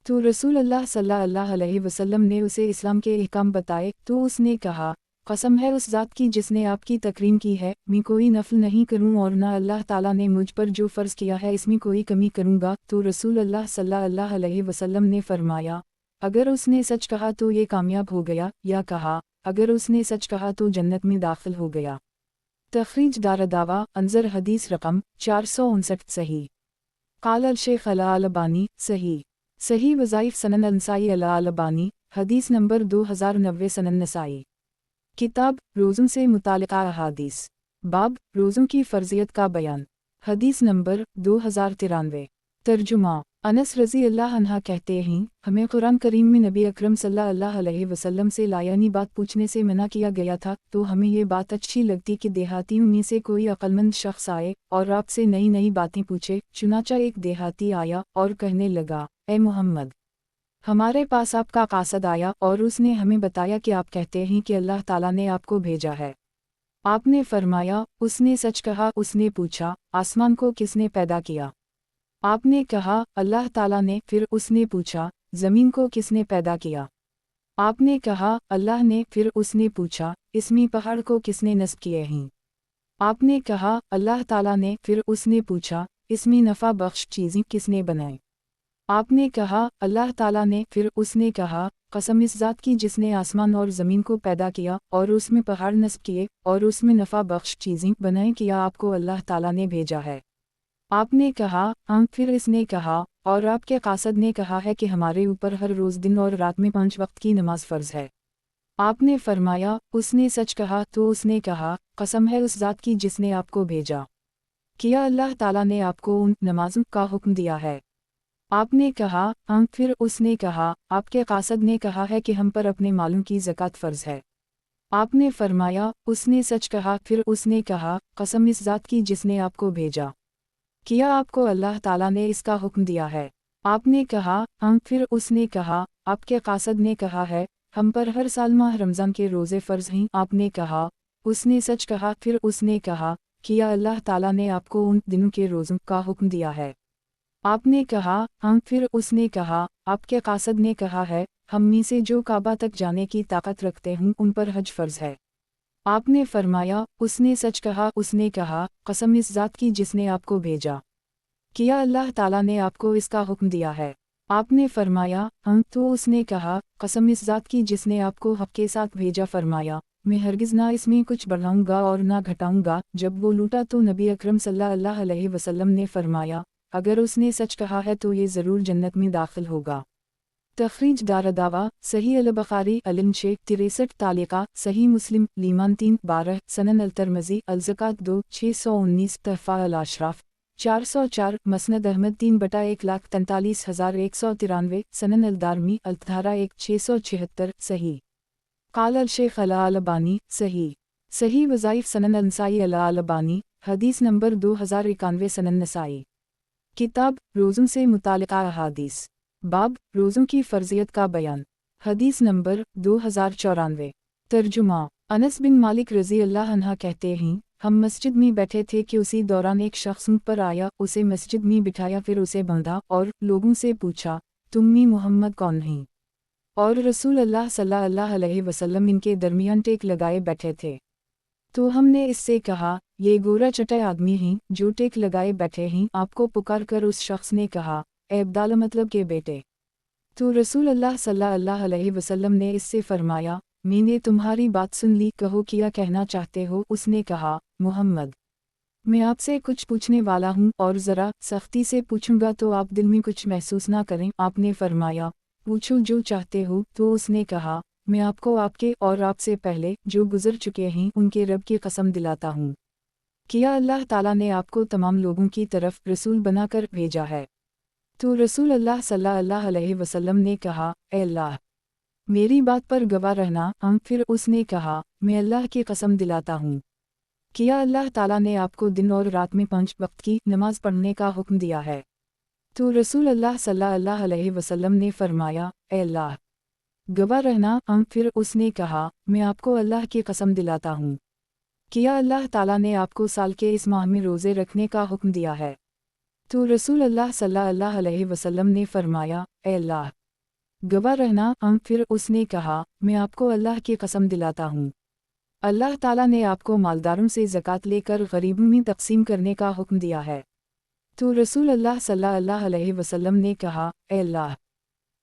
तो रसूल अल्लाह सल्लल्लाहु अलैहि वसल्लम ने उसे इस्लाम के अहकाम बताए। तो उसने कहा, कसम है उस ज़ात की जिसने आपकी तकरीम की है, मैं कोई नफ़ल नहीं करूँ और न अल्लाह ताला ने मुझ पर जो फ़र्ज़ किया है इसमें कोई कमी करूँगा। तो रसूल अल्लाह सल्लल्लाहु अलैहि वसल्लम ने फरमाया, अगर उसने सच कहा तो ये कामयाब हो गया, या कहा, अगर उसने सच कहा तो जन्नत में दाखिल हो गया। तखरीज दारदावा अंजर हदीस रकम 459 सही। क़ाल अल-शेख अल-अलबानी सही वज़ाइफ सनन नसाई अल-अलबानी हदीस नंबर 2090 सनन नसाई। किताब रोज़ों से मुताल्लिक़ अहादीस बाब रोज़ों की फ़र्ज़ियत का बयान हदीस नंबर 2093। तर्जुमा अनस रज़ी अल्लाह अन्हा कहते हैं, हमें कुरान करीम में नबी अकरम सल्लल्लाहु अलैहि वसल्लम से लायानी बात पूछने से मना किया गया था। तो हमें ये बात अच्छी लगती कि देहातियों में से कोई अक्लमंद शख्स आए और आपसे नई नई बातें पूछे। चुनाचा एक देहाती आया और कहने लगा, ए मोहम्मद, हमारे पास आपका कासद आया और उसने हमें बताया कि आप कहते हैं कि अल्लाह ताला ने आपको भेजा है। आपने फरमाया, उसने सच कहा। उसने पूछा, आसमान को किसने पैदा किया? आपने कहा, अल्लाह ताला ने। फिर उसने पूछा, ज़मीन को किसने पैदा किया? आपने कहा अल्लाह ने, फिर उसने पूछा इसमें पहाड़ को किसने नस्ब किए हैं? आपने कहा अल्लाह ताला ने, फिर उसने पूछा इसमें नफ़ा बख्श चीज़ें किसने बनाई? आपने कहा अल्लाह ताला ने, फिर उसने कहा कसम इस ज़ात की जिसने आसमान और ज़मीन को पैदा किया और उसमें पहाड़ नस्ब किए और उसमें नफ़ा बख्श चीज़ें बनाई, किया आपको अल्लाह ताला ने भेजा है। आपने कहा फिर इसने कहा और आपके कासद ने कहा है कि हमारे ऊपर हर रोज़ दिन और रात में 5 वक्त की नमाज फ़र्ज़ है। आपने फरमाया उसने सच कहा, तो उसने कहा कसम है उस ज़ात की जिसने आपको भेजा, किया अल्लाह ताला ने आपको उन नमाज़ों का हुक्म दिया है। आपने कहा फिर उसने कहा आपके कासद ने कहा है कि हम पर अपने मालों की ज़कात फ़र्ज़ है। आपने फरमाया उसने सच कहा, फिर उसने कहा कसम इस ज़ात की जिसने आपको भेजा, किया आपको अल्लाह ताला ने इसका हुक्म दिया है। आपने कहा फिर उसने कहा आपके कासद ने कहा है हम पर हर साल माह रमज़ान के रोज़े फ़र्ज़ हैं। आपने कहा उसने सच कहा, फिर उसने कहा किया अल्लाह ताला ने आपको उन दिनों के रोज़ों का हुक्म दिया है। आपने कहा फिर उसने कहा आपके कासद ने कहा है हम में से जो काबा तक जाने की ताकत रखते हैं उन पर हज फ़र्ज़ है। आपने फरमाया उसने सच कहा, उसने कहा कसम इस ज़ात की जिसने आपको भेजा, किया अल्लाह ताला ने आपको इसका हुक्म दिया है। आपने फरमाया तो उसने कहा कसम इस ज़ात की जिसने आपको हक़ के साथ भेजा, फरमाया मैं हरगिज़ ना इसमें कुछ बढ़ाऊँगा और ना घटाऊँगा। जब वो लूटा तो नबी अकरम सल्लल्लाहु अलैहि वसल्लम ने फरमाया अगर उसने सच कहा है तो ये ज़रूर जन्नत में दाखिल होगा। तखरीज दारदावा सही अल बुखारी अलिन शेख 63 तालिका सही मुस्लिम लीमान 3-12 सनन अल तरमज़ी अल ज़कात 2-619 तहफ़ा अल अशराफ 404 मसनद अहमद 3/1,43,193 सनन अल दारमी अल धारा 1-676 सही। क़ाल अल शेख अल अलबानी सही। सही वज़ाइफ सनन अल नसाई अल अलबानी हदीस नंबर 2091 सनन नसाई। किताब रोज़ों से मुतालिका अहादीस, बाब रोज़ों की फ़र्ज़ियत का बयान, हदीस नंबर 2094। तर्जुमा अनस बिन मालिक रज़ी अल्लाह अन्हा कहते हैं हम मस्जिद में बैठे थे कि उसी दौरान एक शख्स मुझ पर आया, उसे मस्जिद में बिठाया, फिर उसे बंधा और लोगों से पूछा तुम में मोहम्मद कौन हैं? और रसूल अल्लाह सल्लल्लाहु अलैहि वसल्लम इनके दरमियान टेक लगाए बैठे थे। तो हमने इससे कहा ये गोरा चटे आदमी हैं जो टेक लगाए बैठे हैं। आपको पुकार कर उस शख्स ने कहा ए अब्दाल मतलब के बेटे। तो रसूल अल्लाह सल्लल्लाहु अलैहि वसल्लम ने इससे फरमाया मैंने तुम्हारी बात सुन ली, कहो क्या कहना चाहते हो? उसने कहा मोहम्मद मैं आपसे कुछ पूछने वाला हूँ और ज़रा सख्ती से पूछूंगा तो आप दिल में कुछ महसूस ना करें। आपने फरमाया पूछो जो चाहते हो। तो उसने कहा मैं आपको आपके और आपसे पहले जो गुजर चुके हैं उनके रब की कसम दिलाता हूँ, किया अल्लाह ताला ने आपको तमाम लोगों की तरफ रसूल बनाकर भेजा है। तो रसूल अल्लाह सल्लल्लाहु अलैहि वसल्लम ने कहा ए अल्लाह मेरी बात पर गवाह रहना। फिर उसने कहा मैं अल्लाह की कसम दिलाता हूँ, किया अल्लाह ताला ने आपको दिन और रात में 5 वक्त की नमाज पढ़ने का हुक्म दिया है। तो रसूल अल्लाह सल्लल्लाहु अलैहि वसल्लम ने फरमाया ए अल्लाह गवाह रहना। फिर उसने कहा मैं आपको अल्लाह की कसम दिलाता हूँ, किया अल्लाह ताला ने आपको साल के इस माह में रोज़े रखने का हुक्म दिया है। तो रसूल अल्लाह सल्लल्लाहु अलैहि वसल्लम ने फरमाया ए अल्लाह गवाह रहना। फिर उसने कहा मैं आपको अल्लाह की कसम दिलाता हूँ, अल्लाह ताला ने आपको मालदारों से ज़कात लेकर गरीबों में तक़सीम करने का हुक्म दिया है। तो रसूल अल्लाह सल्लल्लाहु अलैहि वसल्लम ने कहा ए अल्लाह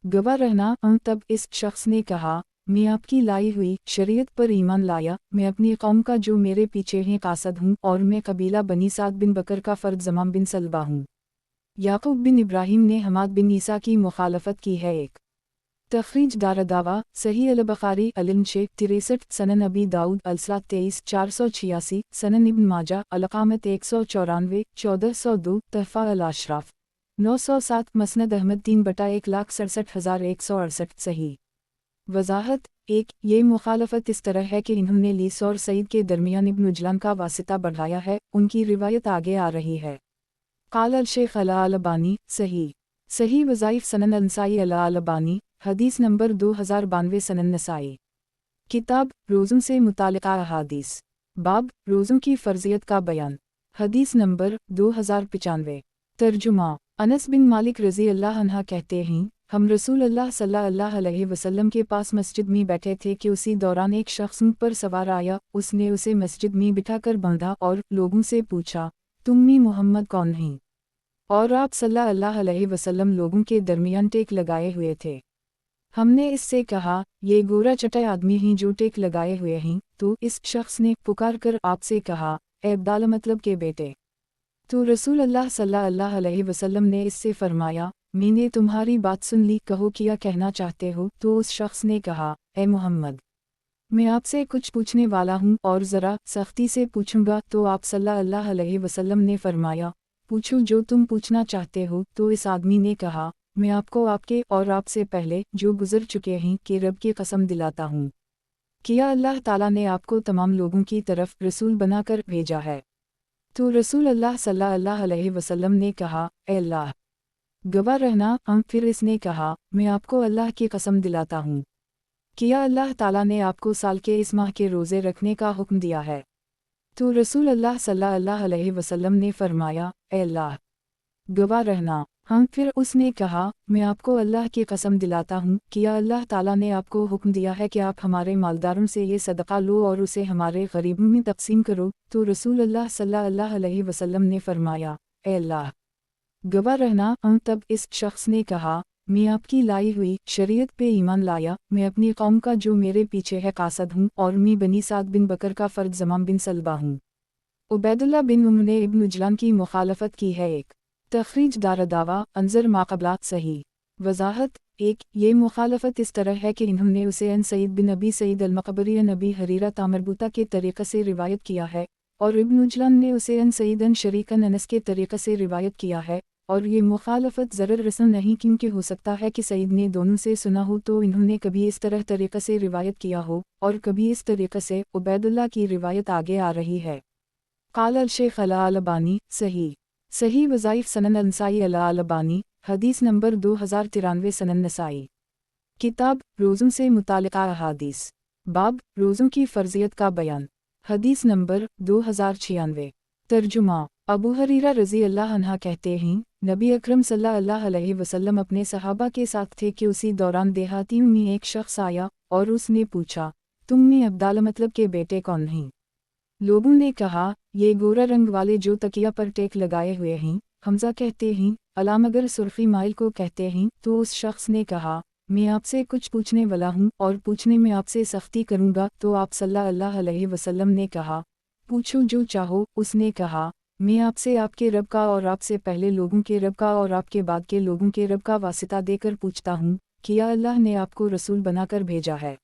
गवाह रहना। तब इस शख्स ने कहा मैं आपकी लाई हुई शरीयत पर ईमान लाया, मैं अपनी कौम का जो मेरे पीछे हैं कासद हूँ और मैं कबीला बनी साद बिन बकर का फ़र्द ज़माम बिन सलबा हूँ। याकूब बिन इब्राहिम ने हमाद बिन ईसा की मुखालफत की है। एक तखरीज दारदावा सही अल बुखारी अलिन शेख 63 सनन अबी दाऊद अलसलात 23 486 सनन इब्न माजा अलकामत 194 1402 तहफ़ा अल अशराफ 907 मसनद अहमद 3/1,67,168 सही। वज़ाहत 1 ये मुखालफत इस तरह है कि इन्होंने लीस और सईद के दरमियान इब्न उजलान का वासिता बढ़ाया है। उनकी रिवायत आगे आ रही है। क़ाल अल शेख अल अलबानी सही। सही वज़ाइफ सनन अल नसाई अल अलबानी हदीस नंबर 2092 सनन नसाई। किताब रोज़ों से मुतालिका अहादीस, बाब रोज़ों की फ़र्ज़ियत का बयान, हदीस नंबर 2095। तर्जुमा अनस बिन मालिक रज़ी अल्लाह अन्हा कहते हैं ہم رسول اللہ صلی اللہ علیہ وسلم کے پاس مسجد میں بیٹھے تھے کہ اسی دوران ایک شخص اونٹ پر سوار آیا، اس نے اسے مسجد میں بٹھا کر باندھا اور لوگوں سے پوچھا، تم میں محمد کون ہیں؟ اور آپ صلی اللہ علیہ وسلم لوگوں کے درمیان ٹیک لگائے ہوئے تھے۔ ہم نے اس سے کہا، یہ گورا چٹائی آدمی ہیں جو ٹیک لگائے ہوئے ہیں، تو اس شخص نے پکار کر آپ سے کہا، اے عبداللہ مطلب کے بیٹے۔ تو رسول اللہ صلی اللہ علیہ وسلم نے اس سے فرمایا، میں نے تمہاری بات سن لی، کہو کیا کہنا چاہتے ہو؟ تو اس شخص نے کہا، اے محمد، میں آپ سے کچھ پوچھنے والا ہوں اور ذرا سختی سے پوچھوں گا۔ تو آپ صلی اللہ علیہ وسلم نے فرمایا، پوچھو جو تم پوچھنا چاہتے ہو۔ تو اس آدمی نے کہا، میں آپ کو آپ کے اور آپ سے پہلے جو گزر چکے ہیں کہ رب کی قسم دلاتا ہوں، کیا اللہ تعالیٰ نے آپ کو تمام لوگوں کی طرف رسول بنا کر بھیجا ہے؟ تو رسول اللہ صلی اللہ علیہ وسلم نے کہا، اے اللہ گواہ رہنا۔ پھر اس نے کہا، میں آپ کو اللہ کی قسم دلاتا ہوں، کیا اللہ تعالیٰ نے آپ کو سال کے اس ماہ کے روزے رکھنے کا حکم دیا ہے؟ تو رسول اللہ صلی اللہ علیہ وسلم نے فرمایا، اے اللہ گواہ رہنا۔ پھر اس نے کہا، میں آپ کو اللہ کی قسم دلاتا ہوں، کیا اللہ تعالیٰ نے آپ کو حکم دیا ہے کہ آپ ہمارے مالداروں سے یہ صدقہ لو اور اسے ہمارے غریبوں میں تقسیم کرو؟ تو رسول اللہ صلی اللہ علیہ وسلم نے فرمایا، اے اللہ گواہ رہنا۔ تب اس شخص نے کہا، میں آپ کی لائی ہوئی شریعت پہ ایمان لایا، میں اپنی قوم کا جو میرے پیچھے ہے قاصد ہوں، اور میں بنی سعد بن بکر کا فرد زمام بن سلبہ ہوں۔ عبید اللہ بن عمر نے ابن اجلان کی مخالفت کی ہے۔ ایک تخریج دارالدعویٰ انظر ماقبلات صحیح وضاحت۔ ایک، یہ مخالفت اس طرح ہے کہ انہوں نے اسے ان سعید بن ابی سعید المقبری ان ابی حریرہ تامربوطہ کے طریقے سے روایت کیا ہے، اور ابن اجلان نے اسے ان سعید ان شریک ان انس کے طریقے سے روایت کیا ہے، اور یہ مخالفت ضرر رسن نہیں، کیونکہ ہو سکتا ہے کہ سعید نے دونوں سے سنا ہو تو انہوں نے کبھی اس طرح طریقے سے روایت کیا ہو اور کبھی اس طریقے سے۔ عبید اللہ کی روایت آگے آ رہی ہے۔ قال الشیخ الالبانی صحیح وظائف سنن النسائی الالبانی، حدیث نمبر 2093 سنن نسائی۔ کتاب روزوں سے متعلقہ احادیث، باب روزوں کی فرضیت کا بیان، حدیث نمبر 2096۔ ترجمہ۔ ابو ہریرہ رضی اللہ عنہ کہتے ہیں، نبی اکرم صلی اللہ علیہ وسلم اپنے صحابہ کے ساتھ تھے کہ اسی دوران دیہاتیوں میں ایک شخص آیا اور اس نے پوچھا، تم میں عبداللہ مطلب کے بیٹے کون ہیں؟ لوگوں نے کہا، یہ گورا رنگ والے جو تکیہ پر ٹیک لگائے ہوئے ہیں، حمزہ کہتے ہیں، علامگر سرخی مائل کو کہتے ہیں۔ تو اس شخص نے کہا، میں آپ سے کچھ پوچھنے والا ہوں اور پوچھنے میں آپ سے سختی کروں گا۔ تو آپ صلی اللہ علیہ وسلم نے کہا، پوچھو جو چاہو۔ اس نے کہا، میں آپ سے آپ کے رب کا اور آپ سے پہلے لوگوں کے رب کا اور آپ کے بعد کے لوگوں کے رب کا واسطہ دے کر پوچھتا ہوں، کیا اللہ نے آپ کو رسول بنا کر بھیجا ہے؟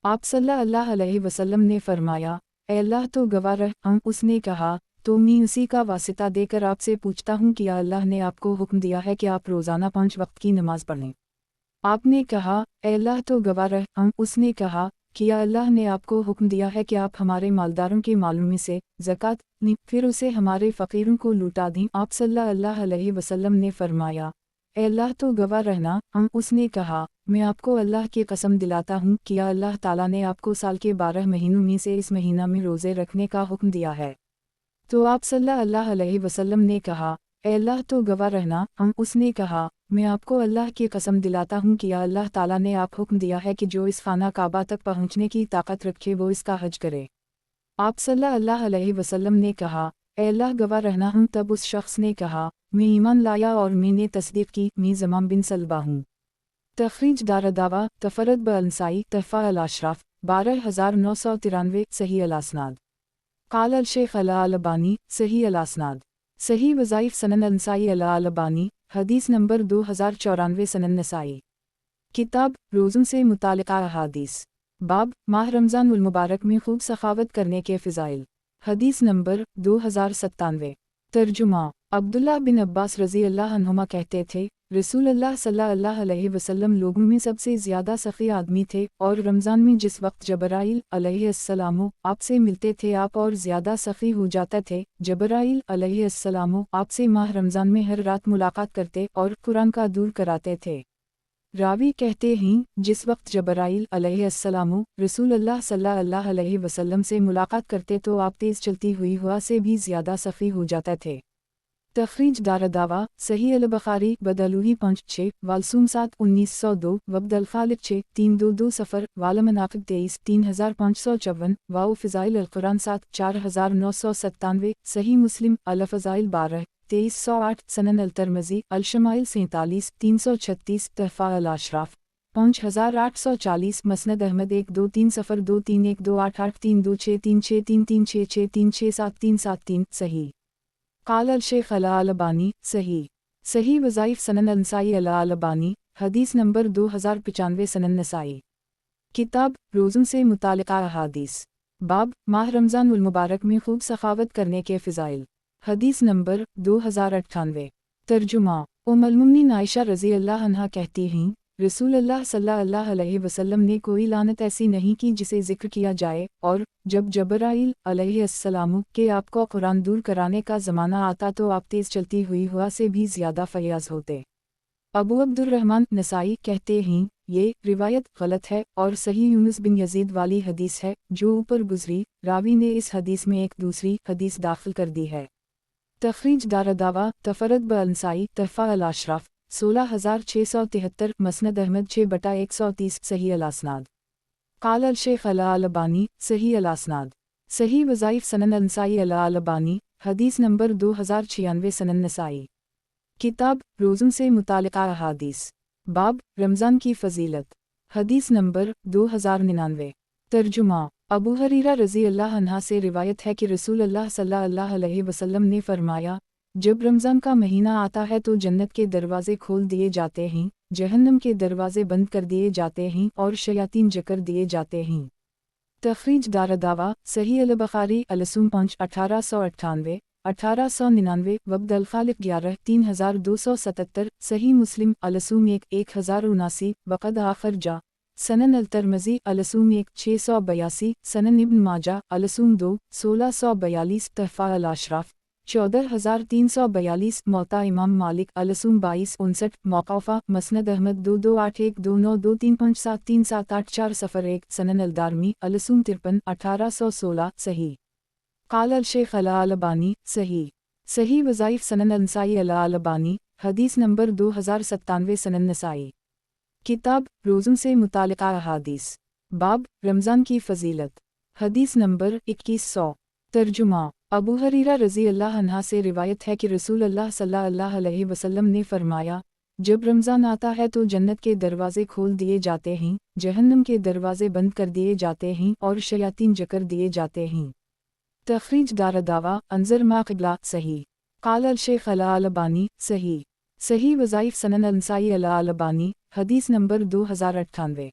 آپ صلی اللہ علیہ وسلم نے فرمایا، اے اللہ تو گواہ رہ۔ اس نے کہا، تو میں اسی کا واسطہ دے کر آپ سے پوچھتا ہوں، کیا اللہ نے آپ کو حکم دیا ہے کہ آپ روزانہ 5 وقت کی نماز پڑھیں؟ آپ نے کہا، اے اللہ تو گواہ رہ۔ اس نے کہا، کیا اللہ نے آپ کو حکم دیا ہے کہ آپ ہمارے مالداروں کے مالوں میں سے زکوٰۃ لیں، پھر اسے ہمارے فقیروں کو لوٹا دیں؟ آپ صلی اللہ علیہ وسلم نے فرمایا، اے اللہ تو گواہ رہنا۔ اس نے کہا، میں آپ کو اللہ کی قسم دلاتا ہوں، کیا اللہ تعالیٰ نے آپ کو سال کے 12 مہینوں میں سے اس مہینہ میں روزے رکھنے کا حکم دیا ہے؟ تو آپ صلی اللہ علیہ وسلم نے کہا، اے اللہ تو گواہ رہنا۔ اس نے کہا، میں آپ کو اللہ کی قسم دلاتا ہوں، کیا اللہ تعالیٰ نے آپ حکم دیا ہے کہ جو اس خانہ کعبہ تک پہنچنے کی طاقت رکھے وہ اس کا حج کرے؟ آپ صلی اللہ علیہ وسلم نے کہا، اے اللہ گواہ رہنا ہوں۔ تب اس شخص نے کہا، میں ایمان لایا اور میں نے تصدیق کی، میں زمام بن سلبہ ہوں۔ تخریج دارالدعویٰ تفرد بالنسائی تحفہ الاشراف 12993 صحیح الاسناد۔ قال الشیخ الالبانی صحیح الاسناد۔ صحیح وظائف سنن النسائی الالبانی، حدیث نمبر 2094 سنن نسائی۔ کتاب روزوں سے متعلقہ احادیث، باب ماہ رمضان المبارک میں خوب سخاوت کرنے کے فضائل، حدیث نمبر 2097۔ ترجمہ۔ عبداللہ بن عباس رضی اللہ عنہما کہتے تھے، رسول اللہ صلی اللہ علیہ وسلم لوگوں میں سب سے زیادہ سخی آدمی تھے، اور رمضان میں جس وقت جبرائیل علیہ السلام آپ سے ملتے تھے آپ اور زیادہ سخی ہو جاتے تھے۔ جبرائیل علیہ السلام آپ سے ماہ رمضان میں ہر رات ملاقات کرتے اور قرآن کا دور کراتے تھے۔ راوی کہتے ہیں، جس وقت جبرائیل علیہ السلام رسول اللہ صلی اللہ علیہ وسلم سے ملاقات کرتے تو آپ تیز چلتی ہوئی ہوا سے بھی زیادہ سخی ہو جاتے تھے۔ تخریج دارالدعوہ صحیح البخاری بدلوہی 5-6 والسوم 7/1902 وبد الخالق 6-322 سفر والمناقب 23-3554 واو فضائل القرآن 7-4997 صحیح مسلم الفضائل 12-2308 سنن الترمذی الشمائل 47-336 تحفہ الاشراف 5840 مسند احمد 123 سفر 2312883263633633663737 صحیح قال الشیخ الالبانی صحیح وظائف سنن النسائی الالبانی حدیث نمبر 2095 سنن نسائی کتاب روزوں سے متعلقہ احادیث باب ماہ رمضان المبارک میں خوب سخاوت کرنے کے فضائل حدیث نمبر 2098 ترجمہ المؤمنین عائشہ رضی اللہ عنہا کہتی ہیں رسول اللہ صلی اللہ علیہ وسلم نے کوئی لعنت ایسی نہیں کی جسے ذکر کیا جائے، اور جب جبرائیل علیہ السلام کہ آپ کو قرآن دور کرانے کا زمانہ آتا تو آپ تیز چلتی ہوئی ہوا سے بھی زیادہ فیاض ہوتے۔ ابو عبد الرحمن نسائی کہتے ہیں یہ روایت غلط ہے اور صحیح یونس بن یزید والی حدیث ہے جو اوپر گزری، راوی نے اس حدیث میں ایک دوسری حدیث داخل کر دی ہے۔ تخریج دارالدعوہ تفرد بالنسائی تحفہ الاشراف 16673 مسند احمد 6/130 صحیح الاسناد قال الشیخ الالبانی صحیح الاسناد صحیح وظائف سنن النسائی الالبانی حدیث نمبر 2096 سنن نسائی کتاب روزوں سے متعلقہ احادیث باب رمضان کی فضیلت حدیث نمبر 2099 ترجمہ ابو ہریرہ رضی اللہ عنہ سے روایت ہے کہ رسول اللہ صلی اللہ علیہ وسلم نے فرمایا جب رمضان کا مہینہ آتا ہے تو جنت کے دروازے کھول دیے جاتے ہیں، جہنم کے دروازے بند کر دیے جاتے ہیں اور شیاطین جکر دیے جاتے ہیں۔ تخریج دارالدعوہ صحیح البخاری السوم 5 1898 1899 وبد الخالق 11 3277 صحیح مسلم السوم 1079 بقد آخر جا سنن الترمذی السوم 682 سنن ابن ماجہ السوم 2 1642 تحفہ الاشراف 14342 موطا امام مالک السوم 2259 موقوفہ مسند احمد 22812923573784 سفر 1 سنن الدارمی السوم 53 1816 صحیح قال الشیخ الالبانی صحیح وظائف سنن النسائی الالبانی حدیث نمبر 2097 سنن نسائی کتاب روزوں سے متعلقہ احادیث باب رمضان کی فضیلت حدیث نمبر 2100 ترجمہ ابو ہریرہ رضی اللہ عنہ سے روایت ہے کہ رسول اللہ صلی اللہ علیہ وسلم نے فرمایا جب رمضان آتا ہے تو جنت کے دروازے کھول دیے جاتے ہیں، جہنم کے دروازے بند کر دیے جاتے ہیں اور شیاطین جکر دیے جاتے ہیں۔ تخریج دارالدعوہ انظر ما قبلہ صحیح قال الشیخ الالبانی صحیح وظائف سنن النسائی الالبانی حدیث نمبر 2098